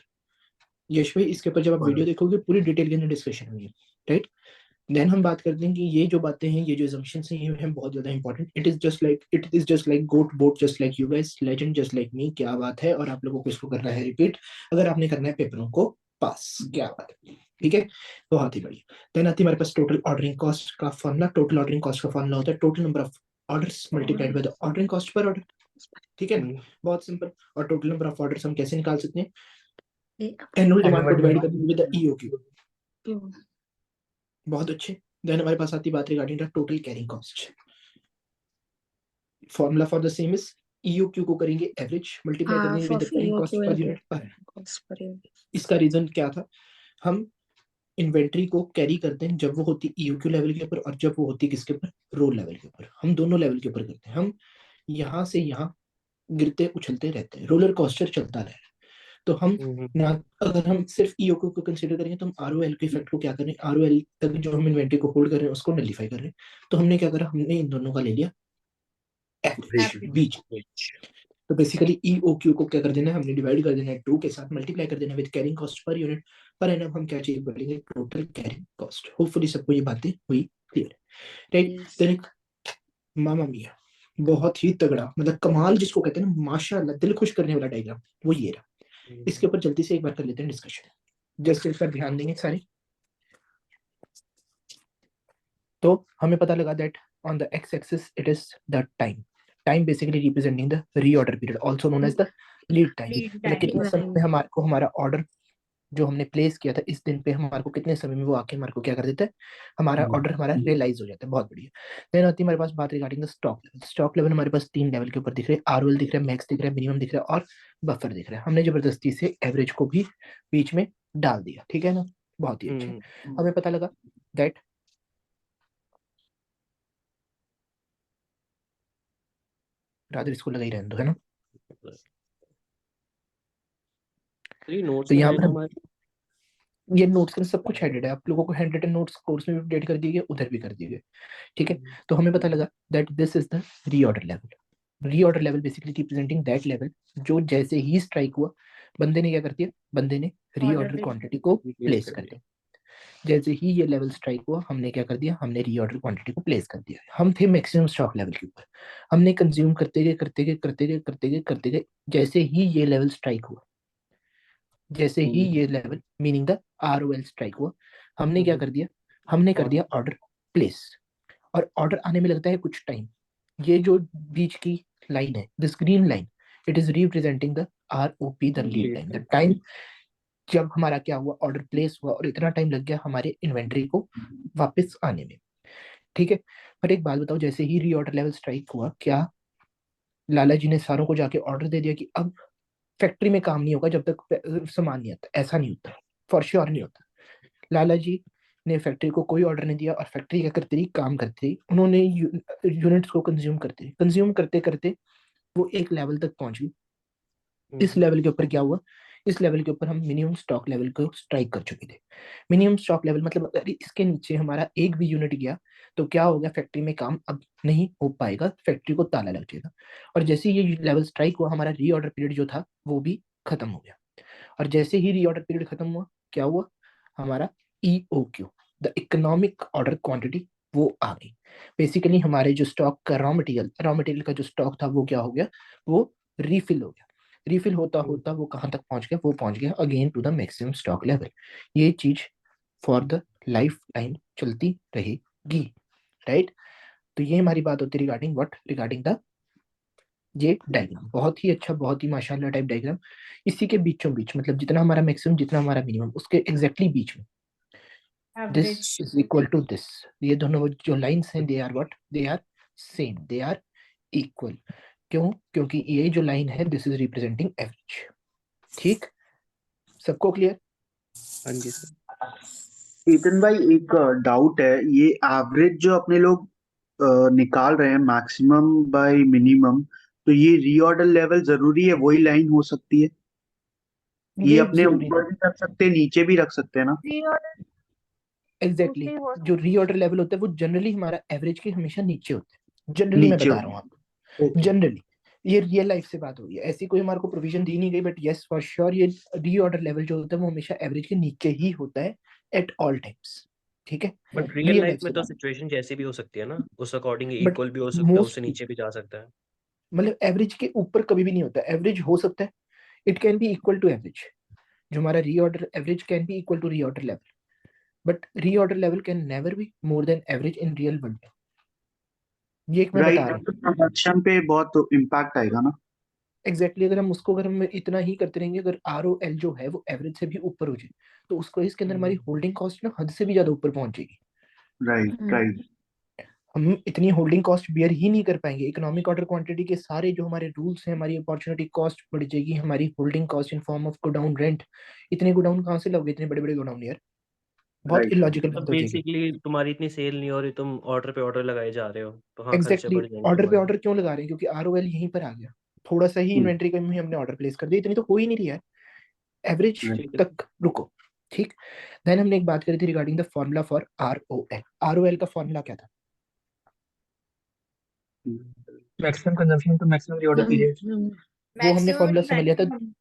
यश भाई इसके ऊपर जब आप वीडियो देखोगे पूरी डिटेल के अंदर डिस्कशन हुई है, राइट. देन हम बात करते हैं कि ये जो बातें हैं, ये जो assumptions हैं, ये हैं बहुत ज्यादा important. It is just like goat boat just like you guys, legend just like me. क्या बात है, और आप लोगों को इसको करना है रिपीट अगर आपने करना है पेपरों को पास. क्या बात है, ठीक है, बहुत ही बढ़िया. देन आती है हमारे पास टोटल ऑर्डरिंग कॉस्ट का फॉर्मूला. टोटल ऑर्डरिंग कॉस्ट का फॉर्मूला होता है total number of orders multiplied by the ordering cost per order. ठीक है ना, बहुत सिंपल. और टोटल नंबर ऑफ ऑर्डर्स हम कैसे निकाल सकते हैं? एनुअल डिमांड को Annual डिवाइड demand. कर विद द ईओक्यू. बहुत अच्छे. देन हमारे पास आती बात regarding the total carrying cost. Formula for the same is EOQ को करेंगे एवरेज मल्टीप्लाई कर देंगे with the carrying cost per unit पर. इसका रीजन क्या था? हम इन्वेंट्री को कैरी करते हैं जब वो होती ईओक्यू लेवल के ऊपर और जब वो होती किसके ऊपर? रोल लेवल के ऊपर. हम दोनों लेवल के ऊपर करते हैं. हम यहाँ से यहाँ गिरते उछलते रहते हैं, रोलर कोस्टर चलता रहे. तो हम ना, अगर हम सिर्फ ईओक्यू को कंसीडर करेंगे तो हम आरओएल के इफेक्ट को क्या कर रहे हैं? आरओएल तक जो हम इन्वेंट्री को होल्ड कर रहे हैं उसको नलिफाई कर रहे हैं. तो हमने क्या करा? हमने इन दोनों का ले लिया एवरेज, बीच. तो बेसिकली ईओक्यू को क्या कर देना है? हमने डिवाइड कर देना है 2 के साथ, मल्टीप्लाई कर देना है with carrying cost per unit per annum. हम क्या चीज बोलेंगे? Total carrying cost. होपफुली सबको ये बातें हुई क्लियर, राइट. देन एक मामा मिया, बहुत ही तगड़ा, मतलब कमाल जिसको कहते हैं ना, माशाल्लाह दिल खुश करने वाला डायग्राम, वो ये रहा. इसके ऊपर जल्दी से एक बार कर लेते हैं डिस्कशन, जस्ट इस पर ध्यान देंगे सारे. तो हमें पता लगा that on the X axis it is the time basically representing the reorder period, also known as the lead time. मतलब कितने समय में हमारे को हमारा ऑर्डर जो हमने प्लेस किया था इस दिन पे, हमारे को कितने समय में वो आके हमारे को क्या कर देता है? हमारा ऑर्डर हमारा रियलाइज हो जाता है. बहुत बढ़िया. देन आती है हमारे पास बात regarding the stock level. Stock level हमारे पास 3 लेवल के ऊपर दिख रहे हैं. आरओएल दिख रहा है, मैक्स दिख रहा है, मिनिमम दिख रहा है और बफर दिख रहा है. हमने जबरदस्ती से एवरेज को भी बीच में डाल दिया, ठीक है ना. बहुत ही अच्छे. हमें पता लगा दैट रादर इसको लगा ही रहने दो, है ना. नोट्स तो में यहाँ है पर ना हमारे. ये नोट्स के सब कुछ एडेड है. आप लोगों को हैंड रिटन नोट्स कोर्स में भी अपडेट कर दिए गए, उधर भी कर दिए गए, ठीक है. तो हमें पता लगा that this is the reorder level. Reorder level basically representing that level जो जैसे ही स्ट्राइक हुआ बंदे ने क्या कर दिया? बंदे ने रीऑर्डर क्वांटिटी को प्लेस कर दिया. जैसे ही ये लेवल स्ट्राइक हुआ हमने क्या कर दिया? हमने रीऑर्डर क्वांटिटी को प्लेस कर दिया. हम थे मैक्सिमम स्टॉक लेवल के ऊपर, हमने कंज्यूम करते गए करते गए करते गए करते गए करते गए. जैसे ही ये लेवल स्ट्राइक हुआ, जैसे ही ये level meaning the ROL strike हुआ, हमने क्या कर दिया? हमने कर दिया ऑर्डर प्लेस. और ऑर्डर आने में लगता है कुछ टाइम. ये जो बीच की लाइन है, this green line, it is representing the ROP, the lead time, the time जब हमारा क्या हुआ? ऑर्डर प्लेस हुआ और इतना टाइम लग गया हमारे इन्वेंट्री को वापस आने में, ठीक है. पर एक बात बताओ, जैसे ही रीऑर्डर लेवल स्ट्राइक हुआ, क्या लाला जी ने सारों को जाके ऑर्डर दे दिया कि अब फैक्ट्री में काम नहीं होगा जब तक सामान नहीं आता? ऐसा नहीं होता, फॉर श्योर नहीं होता. लाला जी ने फैक्ट्री को कोई ऑर्डर नहीं दिया और फैक्ट्री क्या करती रही? काम करती रही. उन्होंने यूनिट्स को कंज्यूम करते करते वो एक लेवल तक पहुंच गई. इस लेवल के ऊपर क्या हुआ? इस लेवल के ऊपर हम मिनिमम स्टॉक लेवल को स्ट्राइक कर चुके थे. मिनिमम स्टॉक लेवल मतलब अगर इसके नीचे हमारा एक भी यूनिट गया तो क्या होगा? फैक्ट्री में काम अब नहीं हो पाएगा, फैक्ट्री को ताला लग जाएगा. और जैसे ये लेवल स्ट्राइक हुआ, हमारा रीऑर्डर पीरियड जो था वो भी खत्म हो गया. और जैसे ही रीऑर्डर पीरियड खत्म हुआ, क्या हुआ? हमारा EOQ, the economic order quantity, वो आ गई. बेसिकली हमारे जो स्टॉक का रॉ मटेरियल का जो स्टॉक था वो क्या हो गया? वो रीफिल हो गया. रीफिल होता होता वो कहाँ तक पहुंच गया? वो पहुंच गया again to the maximum stock level. ये चीज फॉर द लाइफ टाइम चलती रहेगी, राइट. तो ये हमारी बात होती है रिगार्डिंग व्हाट? रिगार्डिंग द ये डायग्राम बहुत ही अच्छा, बहुत ही माशाल्लाह टाइप डायग्राम, इसी के बीचों बीच, मतलब जितना हमारा मैक्सिमम जितना हमारा मिनिमम, उसके एग्जैक्टली बीच में this average. Is equal to this. ये दोनों जो लाइंस हैं they are what, they are same, they are equal. क्यों? क्योंकि ये जो लाइन है दिस इज रिप्रेजेंटिंग एवरेज। ठीक, सबको क्लियर? हाँ जी सर। चेतन भाई एक डाउट है, ये एवरेज जो अपने लोग निकाल रहे हैं मैक्सिमम बाय मिनिमम, तो ये रीऑर्डर लेवल जरूरी है वही लाइन हो सकती है? ये ये अपने जरूरी ऊपर नहीं, भी रख सकते हैं नीचे भी रख सकते हैं ना? रीऑर्डर एग्जैक्टली दूसरी हो जो सकती रीऑर्डर लेवल होता है वो जनरली हमारा एवरेज के हमेशा नीचे होता है, जनरली मैं नीचे बता रहा हूँ आपको, ओके। जनरली। ये रियल लाइफ से बात हो रही है, ऐसी कोई हमारे को प्रोविजन दी नहीं गई, बट यस फॉर श्योर ये रीऑर्डर लेवल जो होता है वो हमेशा एवरेज के नीचे ही होता है एट ऑल टाइम्स। ठीक है, but real real life life में से तो बात, सिचुएशन जैसी भी हो सकती है ना, उस अकॉर्डिंग बट इक्वल भी हो सकता है, उससे मोस्ट, नीचे भी जा सकता है। मतलब एवरेज के ऊपर कभी भी नहीं होता, एवरेज हो सकता है, it can be equal to average. जो हमारा reorder average can be equal to reorder level, but reorder level can never be more than average in real world. ये एक मैं बता राइट, रहा हूँ। तो प्रोडक्शन पे बहुत इम्पैक्ट आएगा ना? एग्जैक्टली अगर हम उसको, अगर हम इतना ही करते रहेंगे, अगर आर ओ एल जो है वो एवरेज से भी ऊपर हो जाए, तो उसको इसके अंदर हमारी होल्डिंग कॉस्ट ना हद से भी ज्यादा ऊपर पहुंच जाएगी। Right right. हम इतनी होल्डिंग कॉस्ट बियर ही नहीं कर पाएंगे। इकोनॉमिक ऑर्डर क्वांटिटी के सारे जो हमारे रूल्स हैं, हमारी अपॉर्चुनिटी कॉस्ट बढ़ जाएगी, हमारी holding cost in form of godown rent. इतने गोडाउन कहाँ से लोगे, इतने बड़े बड़े गोडाउन यार, बहुत राइट इलॉजिकल तो बात हो जाएगी। बेसिकली तुम्हारी इतनी सेल नहीं हो रही, तुम ऑर्डर पे ऑर्डर लगाए जा रहे हो, तो हाँ खर्चे एग्जैक्टली बढ़ जाएंगे ऑर्डर पे तुम्हारे। ऑर्डर क्यों लगा रहे हैं? क्योंकि आर ओ एल यहीं पर आ गया, थोड़ा सा ही इन्वेंट्री कमी हुई, हमने ऑर्डर प्लेस कर दिया, इतनी तो हो ही नहीं रही है, एवरेज ठीक है। तक रुको। ठीक, देन हमने एक बात करी थी regarding the formula for R O L. R O L का फॉर्मूला क्या था? Maximum consumption to maximum reorder period, वो हमने फॉर्मूला समझ लिया था, maximum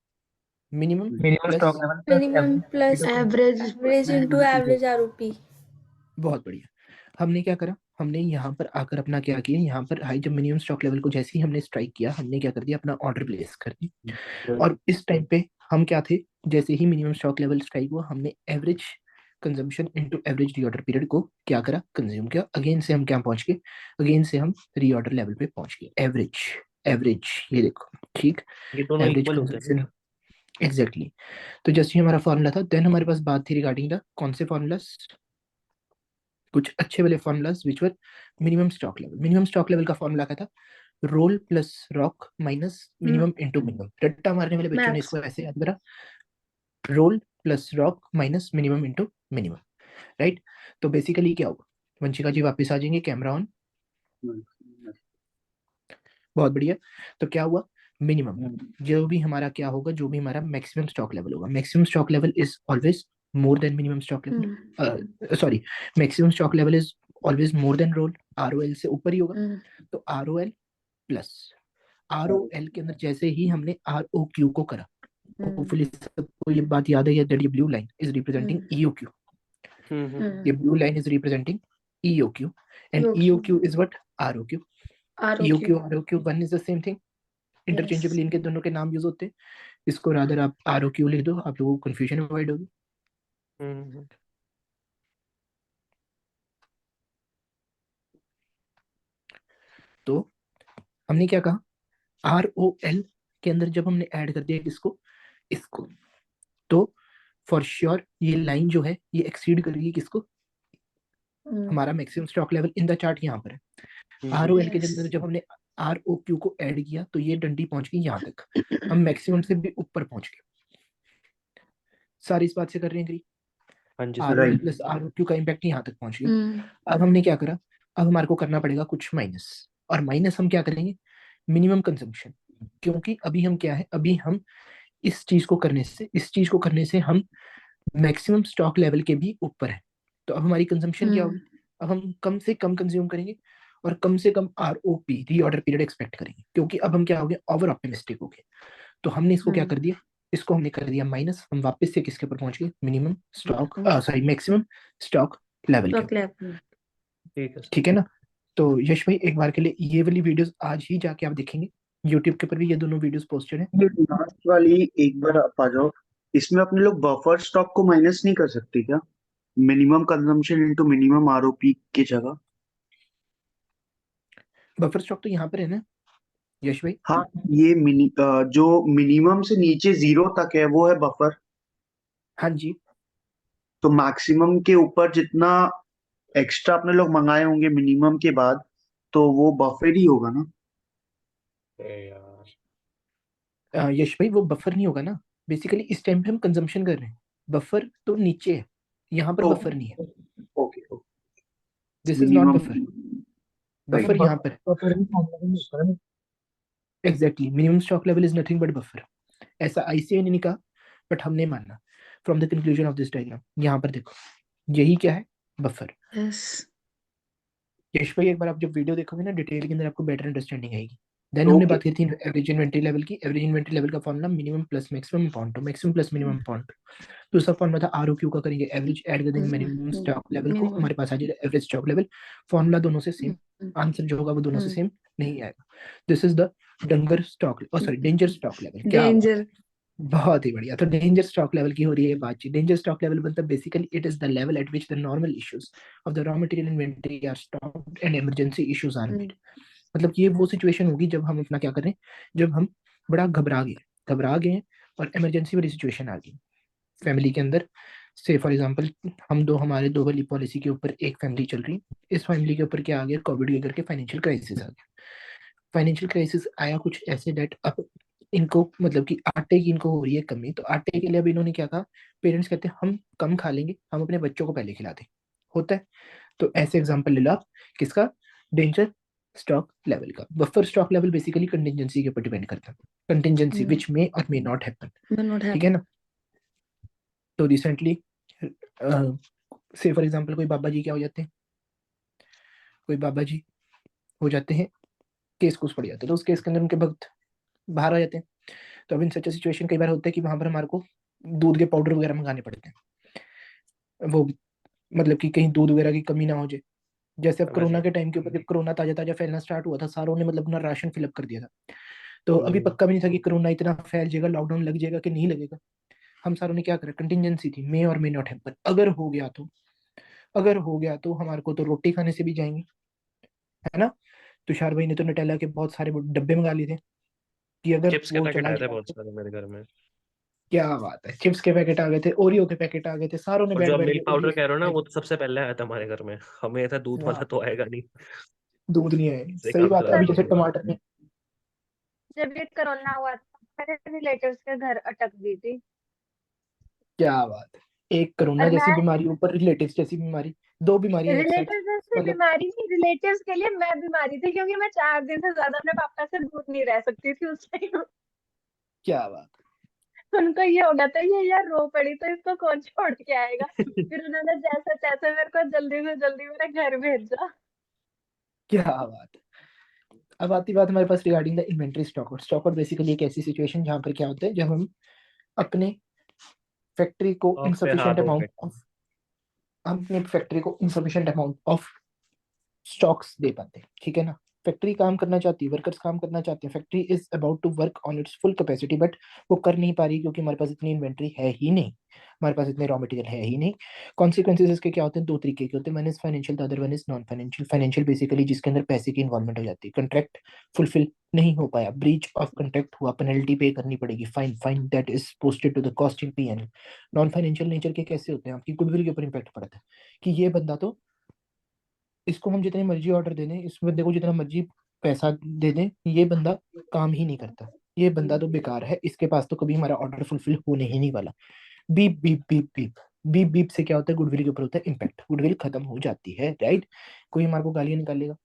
minimum minimum plus, stock level plus minimum plus average average into average ROP. बहुत बढ़िया। हमने क्या करा, हमने यहाँ पर आकर अपना क्या किया, यहाँ पर हाई जब मिनिमम स्टॉक लेवल को जैसे ही हमने स्ट्राइक किया, हमने क्या कर दिया, अपना ऑर्डर प्लेस कर दिया। और इस टाइम पे हम क्या थे, जैसे ही मिनिमम स्टॉक लेवल स्ट्राइक हुआ, हमने average consumption into average reorder period को क्या करा, कंज्यूम किया। अगेन से हम क्या पहुंच गए, अगेन से हम रीऑर्डर लेवल पे पहुंच गए, एवरेज। एवरेज ये देखो, ठीक, ये दोनों एवरेज इक्वल होते हैं कंजम्पशन, एग्जैक्टली। तो जैसे ही हमारा फॉर्मूला था, देन हमारे पास बात थी रिगार्डिंग द कौन से फॉर्मूलास, कुछ अच्छे वाले formulas which were minimum stock level. Minimum stock level का फॉर्मूला क्या था, ROL plus rock minus minimum into minimum. रट्टा मारने वाले बच्चों ने मैक्स इसको ऐसे याद करा, ROL plus rock minus minimum into minimum, right. तो बेसिकली क्या होगा, वंशिका जी वापस आ जाएंगे, कैमरा ऑन, बहुत बढ़िया। तो क्या हुआ, मिनिमम जो भी हमारा क्या होगा, जो भी हमारा मैक्सिमम स्टॉक लेवल होगा, maximum stock level is always more than minimum stock level, sorry, maximum stock level is always more than ROL, ROL से ऊपर ही होगा। तो आरओएल प्लस, आरओएल के अंदर जैसे ही हमने आरओक्यू को करा, होपफुली सबको ये बात याद है दैट ये blue line is representing EOQ, ये blue line is representing EOQ, and EOQ is what, ROQ. EOQ ROQ one is the same thing, interchangeable इनके दोनों के नाम यूज होते हैं। इसको रादर आप आरओक्यू लिख दो, आप लोगों को कंफ्यूजन अवॉइड होगी। तो हमने क्या कहा, आर ओ एल के अंदर जब हमने ऐड कर दिया किसको, इसको, तो फॉर श्योर ये लाइन जो है ये एक्सीड करेगी किसको, हमारा maximum stock level in the chart यहाँ पर है। आर ओ एल के अंदर जब हमने आर ओ क्यू को ऐड किया तो ये डंडी पहुंच गई यहाँ तक, हम मैक्सिमम से भी ऊपर पहुंच गए। सारी इस बात से कर रहे हैं एग्री, हाँ जी are sir. O L plus R O Q का इम्पैक्ट यहाँ तक पहुंच गया। अब हमने क्या करा, अब हमारे को करना पड़ेगा कुछ माइनस, और माइनस हम क्या करेंगे, मिनिमम कंजम्पशन। क्योंकि अभी हम क्या है, अभी हम इस चीज को करने से, इस चीज को करने से हम मैक्सिमम स्टॉक लेवल के भी ऊपर है। तो अब हमारी कंजम्पशन क्या होगी, अब हम कम से कम कंज्यूम करेंगे और कम से कम आरओपी रीऑर्डर पीरियड एक्सपेक्ट करेंगे, क्योंकि अब हम क्या हो गए, ओवर ऑप्टिमिस्टिक हो गए। तो हमने इसको क्या कर दिया, इसको हमने कर दिया माइनस, हम वापस से किसके ऊपर पहुंच गए, minimum stock, sorry maximum stock level के ऊपर। ठीक है सर। ठीक है ना। तो यश भाई एक बार के लिए ये वाली वीडियोस आज ही जाके आप देखेंगे, यूट्यूब के ऊपर भी ये दोनों वीडियोस पोस्टेड है। ये लास्ट वाली एक बार आप आ जाओ, इसमें अपने लोग बफर स्टॉक को माइनस नहीं कर सकते क्या? Minimum consumption into minimum ROP की जगह। बफर स्टॉक तो यहाँ पर है ना, यश भाई? हाँ, ये जो मिनिमम से नीचे 0 तक है वो है बफर। हाँ जी। तो मैक्सिमम के ऊपर जितना एक्स्ट्रा अपने लोग मंगाए होंगे मिनिमम के बाद, तो वो बफर ही होगा ना। अरे यार यश भाई वो बफर नहीं होगा ना, बेसिकली इस टाइम पे हम कंजम्पशन कर रहे हैं, बफर तो नीचे है, यहाँ पर बफर नहीं है, okay, this is not minimum. Buffer, right. Buffer यहाँ पर है। बफर भी फॉर्मूला में होता है ना। Exactly, minimum stock level is nothing but buffer, ऐसा आईसीआई ने नहीं कहा, बट हमने माना from the conclusion of this diagram. यहाँ पर देखो, यही क्या है, बफर। यस। यश भाई एक बार आप जब वीडियो देखोगे ना डिटेल के अंदर, आपको बेटर अंडरस्टैंडिंग आएगी। देन हमने बात की थी एवरेज इन्वेंटरी लेवल की। एवरेज इन्वेंटरी लेवल का formula minimum plus maximum upon two, maximum plus minimum upon two. दूसरा फॉर्मूला था आरओक्यू का, करेंगे एवरेज ऐड कर देंगे मिनिमम स्टॉक लेवल को, मिनिमम। हमारे पास आ जाएगा एवरेज स्टॉक लेवल। फॉर्मूला दोनों से सेम, आंसर जो होगा वो दोनों से सेम नहीं आएगा। दिस इज द डंगर stock, sorry danger stock level. क्या बात डेंजर। है, बहुत ही बढ़िया। तो डेंजर स्टॉक लेवल की हो रही है बातचीत। डेंजर स्टॉक लेवल मतलब basically it is the level at which the normal issues of the raw material inventory are stocked and emergency issues are made. मतलब ये वो सिचुएशन होगी जब हम अपना क्या कर रहे हैं, जब हम बड़ा घबरा गए हैं और इमरजेंसी वाली सिचुएशन आ गई फैमिली के अंदर। से फॉर एग्जांपल हमारे दो वाली पॉलिसी के ऊपर एक फैमिली चल रही, इस फैमिली के ऊपर क्या आ गया, कोविड के करके फाइनेंशियल क्राइसिस आ गया। फाइनेंशियल क्राइसिस आया कुछ ऐसे डेट, अब इनको मतलब कि आटे की इनको हो रही है कमी, तो आटे के लिए अब इन्होंने क्या कहा, पेरेंट्स कहते हैं हम कम खा लेंगे, हम अपने बच्चों को पहले खिलाते, होता है। तो ऐसे एग्जांपल ले लो आप, किसका, डेंजर स्टॉक लेवल का। Buffer stock level basically contingency के ऊपर डिपेंड करता है, कंटिजेंसी विच मे और मे नॉट हैपन, ठीक है ना। तो रिसेंटली से फॉर एग्जांपल कोई बाबा जी क्या हो जाते हैं, कोई बाबा जी हो जाते हैं, केस कुछ पड़ जाते हैं, तो उस केस के अंदर उनके भक्त बाहर आ जाते हैं। तो अब इन सच सिचुएशन कई बार होता है कि वहां पर हमारे को दूध के पाउडर वगैरह मंगाने पड़ते हैं, वो मतलब कि कहीं दूध वगैरह की कमी ना हो जाए। जैसे अब कोरोना वैसे के टाइम के ऊपर जब कोरोना ताजा ताजा फैलना स्टार्ट हुआ था, सारों ने मतलब अपना राशन फिलअप कर दिया था। तो अभी पक्का भी नहीं था कि कोरोना इतना फैल जाएगा, लॉकडाउन लग जाएगा कि नहीं लगेगा। हम सारों ने क्या करा, कंटिजेंसी थी, मे और मे नॉट हैपन, अगर हो गया तो, अगर हो गया तो हमारे को तो रोटी खाने से भी जाएंगे, है ना। तुषार भाई ने तो नटेला के बहुत सारे वो डब्बे मंगा लिए थे कि अगर चिप्स के वो पैकेट चला आए थे गया बहुत तो। सारे मेरे घर में। क्या बात है, चिप्स के पैकेट आ गए थे, ओरियो के पैकेट आ गए थे, सारों ने और जो बैठ आप बैठ के मिल्क पाउडर ओरियो कह रहे हो ना, खाए वो थे। तो सबसे पहले आया था हमारे घर में। हमें ऐसा दूध वाला वाह, तो आएगा नहीं। दूध नहीं है, से सही काम बात है। चलाना अभी जैसे पड़ेगा। टमाटर में, जब ये कोरोना हुआ था मेरे रिलेटिव्स के घर अटक गई थी। क्या बात है, एक कोरोना और जैसी मैं बीमारी ऊपर रिलेटिव्स जैसी बीमारी, दो बीमारियां एक साथ, रिलेटिव्स से मतलब बीमारी नहीं, रिलेटिव्स के लिए मैं बीमारी थी क्योंकि मैं 4 दिन से ज्यादा अपने पापा से दूर नहीं रह सकती थी उस टाइम। क्या बात उनको ये हो गया था ये यार रो पड़ी तो इसको कौन छोड़ के आएगा। फिर उन्होंने जैसे तैसे मेरे को जल्दी से जल्दी मेरे घर भेजा। क्या बात है। अब आती बात हमारे पास regarding the inventory stockout. Stockout basically एक ऐसी सिचुएशन जहां पर क्या होता है, जब हम अपने फैक्ट्री को ऑफ पे, हाँ, इनसफिशिएंट दो अमाउंट पे। ऑफ, हम अपने फैक्ट्री को इनसफिशिएंट अमाउंट ऑफ स्टॉक्स दे पाते हैं, ठीक है ना। फैक्ट्री काम करना चाहती है, वर्कर्स काम करना चाहते हैं, factory is about to work on its full capacity, but वो कर नहीं पा रही क्योंकि हमारे पास इतनी इन्वेंट्री है ही नहीं, हमारे पास इतने रॉ मटेरियल है ही नहीं। कॉन्सिक्वेंसेज इसके क्या होते हैं, दो तरीके के होते हैं, one is financial, the other one is non financial. Financial basically जिसके अंदर पैसे की इन्वॉल्वमेंट हो जाती है, कंट्रैक्ट फुलफिल नहीं हो पाया, ब्रीच ऑफ कंट्रैक्ट हुआ, पेनल्टी पे करनी पड़ेगी, fine, fine that is posted to the cost in PNL. Non financial nature के कैसे होते हैं, आपकी गुडविल के ऊपर इंपैक्ट पड़ता है कि ये बंदा तो, इसको हम जितने मर्जी ऑर्डर दे दें, इस बंदे को जितना मर्जी पैसा दे दें, ये बंदा काम ही नहीं करता, ये बंदा तो बेकार है, इसके पास तो कभी हमारा ऑर्डर फुलफिल होने ही नहीं वाला। Beep beep beep beep beep beep से क्या होता है, गुडविल के ऊपर होता है इम्पैक्ट, गुडविल खत्म हो जाती है, राइट। कोई हमारे को गालियां निकालेगा,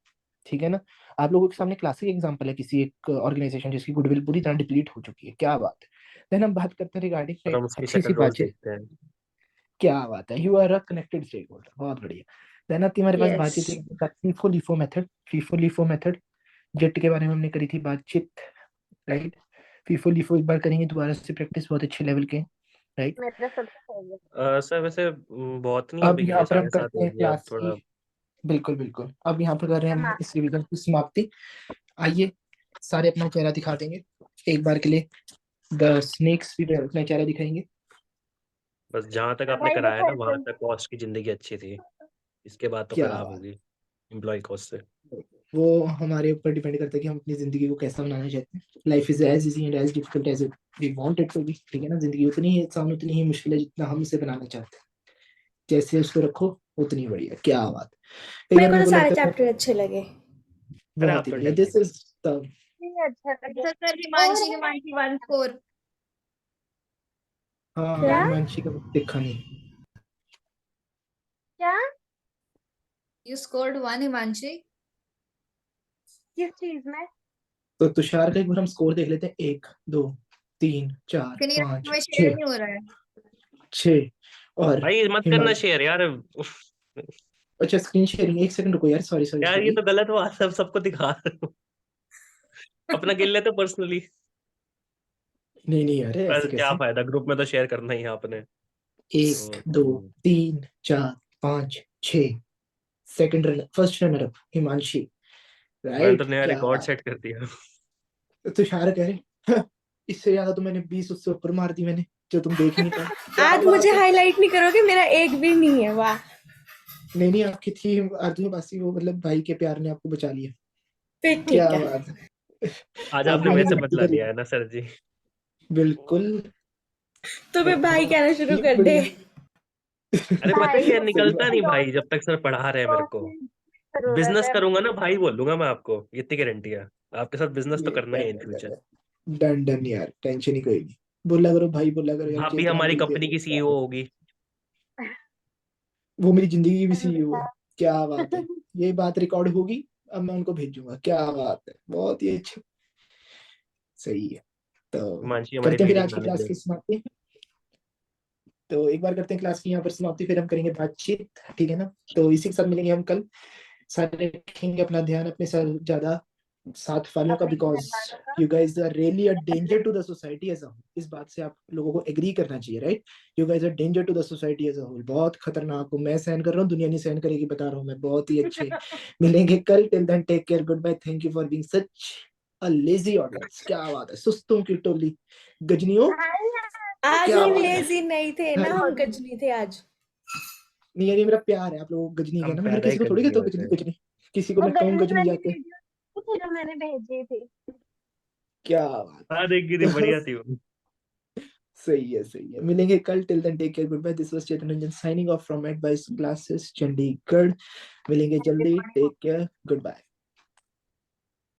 ठीक है ना। आप लोगों के सामने क्लासिक एग्जांपल है किसी एक ऑर्गेनाइजेशन जिसकी गुडविल पूरी तरह डिप्लीट हो चुकी है, क्या बात है। देन हम बात करते हैं और रिगार्डिंग हम उसकी अच्छी सी शक्ल रोज बातचीत। देखते हैं। क्या बात है, you are a connected stakeholder, बहुत बढ़िया। देन आती है हमारे पास यस। बातचीत FIFO LIFO method. FIFO LIFO method, जेट के बारे में हमने करी थी बातचीत, राइट। फीफो लिफो एक बार करेंगे दोबारा से प्रैक्टिस, बहुत अच्छे लेवल के, राइट। मेरा सबसे फेवरेट। सर वैसे बहुत नहीं है, अब अभी यहाँ ये पर हम 7:30 करते हो हैं गया, अब क्लास की, थोड़ा। बिल्कुल बिल्कुल, अब यहाँ पर कर रहे हैं हम हाँ, इस रिवीजन की समाप्ति। आइए सारे अपना चेहरा दिखा देंगे एक बार के लिए, द स्नेक्स भी अपना चेहरा दिखाएंगे। बस जहां तक आपने भाई वो कराया ना, वहां पर्सन तक कॉस्ट की जिंदगी अच्छी थी। इसके बाद तो क्या खराब बात, होगी एम्प्लॉय कॉस्ट से। वो हमारे ऊपर डिपेंड करता है कि हम अपनी जिंदगी को कैसा बनाना चाहते हैं। Life is as easy and as difficult as we want it to be, ठीक है ना। जिंदगी उतनी ही आसान उतनी ही मुश्किल है जितना हम उसे बनाना चाहते हैं। जैसे उसको रखो उतनी बढ़िया। क्या बात। कई मेरे बार को मेरे तो को सारे लगता है चैप्टर अच्छे लगे। अरे बहुत आप ही तो बढ़िया। डल दिस इज द नहीं अच्छा लगा। अच्छा सर, हिमांशी हिमांशी 1 स्कोर। हाँ क्या? हिमांशी का देखा नहीं। क्या यू स्कोर्ड 1 हिमांशी। किस चीज में? तो तुषार का एक बार हम स्कोर देख लेते हैं। 1 2 3 4 फिर 5 में शेयर 6 नहीं हो रहा है। 6 और भाई मत करना हिमांशी। शेयर यार। उफ, अच्छा स्क्रीन शेयरिंग, एक सेकंड रुको यार। सॉरी सॉरी यार ये सॉरी। तो गलत बात है, सबको दिखा रहे हो। अपना गिन लेते पर्सनली। नहीं नहीं यार ऐसे क्या कैसे। फायदा, ग्रुप में तो शेयर करना ही है आपने। 1 2 3 4 5 6 second runner, first runner up Himanshi. मैंने तो राइट, नया क्या रिकॉर्ड बात। सेट कर दिया। तुषार कह रहे "हाँ, इससे ज्यादा तो मैंने 20 उससे ऊपर मार दी मैंने, जो तुम देख ही नहीं पाए। क्या आज बात मुझे है। हाईलाइट नहीं करोगे, मेरा एक भी नहीं है। वाह। नहीं नहीं आपकी थी अर्जुन बासी, वो मतलब भाई के प्यार ने आपको बचा लिया। फिर क्या ठीक है। बात है। आज आपकी आपने मैंने मेरे से गिनती बदला करी। लिया है ना सर जी। बिल्कुल। तो मैं भाई कहना शुरू ठीक कर दे। बढ़िया। अरे पता है भाई क्या, सही निकलता बात। नहीं भाई जब तक सर पढ़ा रहे हैं मेरे को। जरूरत बिजनेस है। करूंगा ना भाई बोलूंगा मैं आपको, ये इतनी गारंटी है। आपके साथ बिजनेस तो ये करना ही है इन फ्यूचर। डन डन यार, टेंशन ही कोई नहीं। बोला करो भाई, बोला करो यार, भाभी जितना हमारी बोलते कंपनी रहो। की सीईओ होगी। वो मेरी जिंदगी की भी सीईओ है। क्या बात है। ये बात रिकॉर्ड होगी, अब मैं उनको भेजूंगा। क्या बात है, बहुत ही अच्छी। सही है। तो हिमांशी हमारी करते हैं फिर लीडिंग आज की क्लास मैनेजर। की समाप्ति। तो एक बार करते हैं क्लास की यहाँ पर समाप्ति, फिर हम करेंगे बातचीत, ठीक है ना। तो इसी के साथ मिलेंगे हम कल। सारे रखेंगे अपना ध्यान अपने सर ज्यादा साथ वालों का, अपने घर बिकॉज वालों का। You guys are really a danger to the society as a whole. इस बात से आप लोगों को एग्री करना चाहिए, right. You guys are danger to the society as a whole. बहुत खतरनाक हो, मैं सहन कर रहा हूँ, दुनिया नहीं सहन करेगी, बता रहा हूँ मैं। बहुत ही अच्छे। मिलेंगे कल। Till then take care, goodbye, thank you for being such a lazy audience. क्या बात है, सुस्तों की टोली, गजनियों। आज क्या हम बात है। लेजी नहीं थे ना, हम गजनी थे आज। नहीं यार ये मेरा प्यार है, आप लोगों को गजनी हम कहना। मैं हर पैदा ही किसी को थोड़ी गंदगी कहता हूँ होते गजनी हैं। गजनी। किसी को वो मैं कहूँ गजनी गजनी वाली जाके। वीडियो थी जो मैंने भेजी थी। क्या बात हाँ देखी थी, है। बढ़िया थी वो। सही है सही है। मिलेंगे कल। Till then take care, goodbye. This was Chetan Ranjan signing off from advice classes Chandigarh. मिलेंगे जल्दी। Take care, good bye.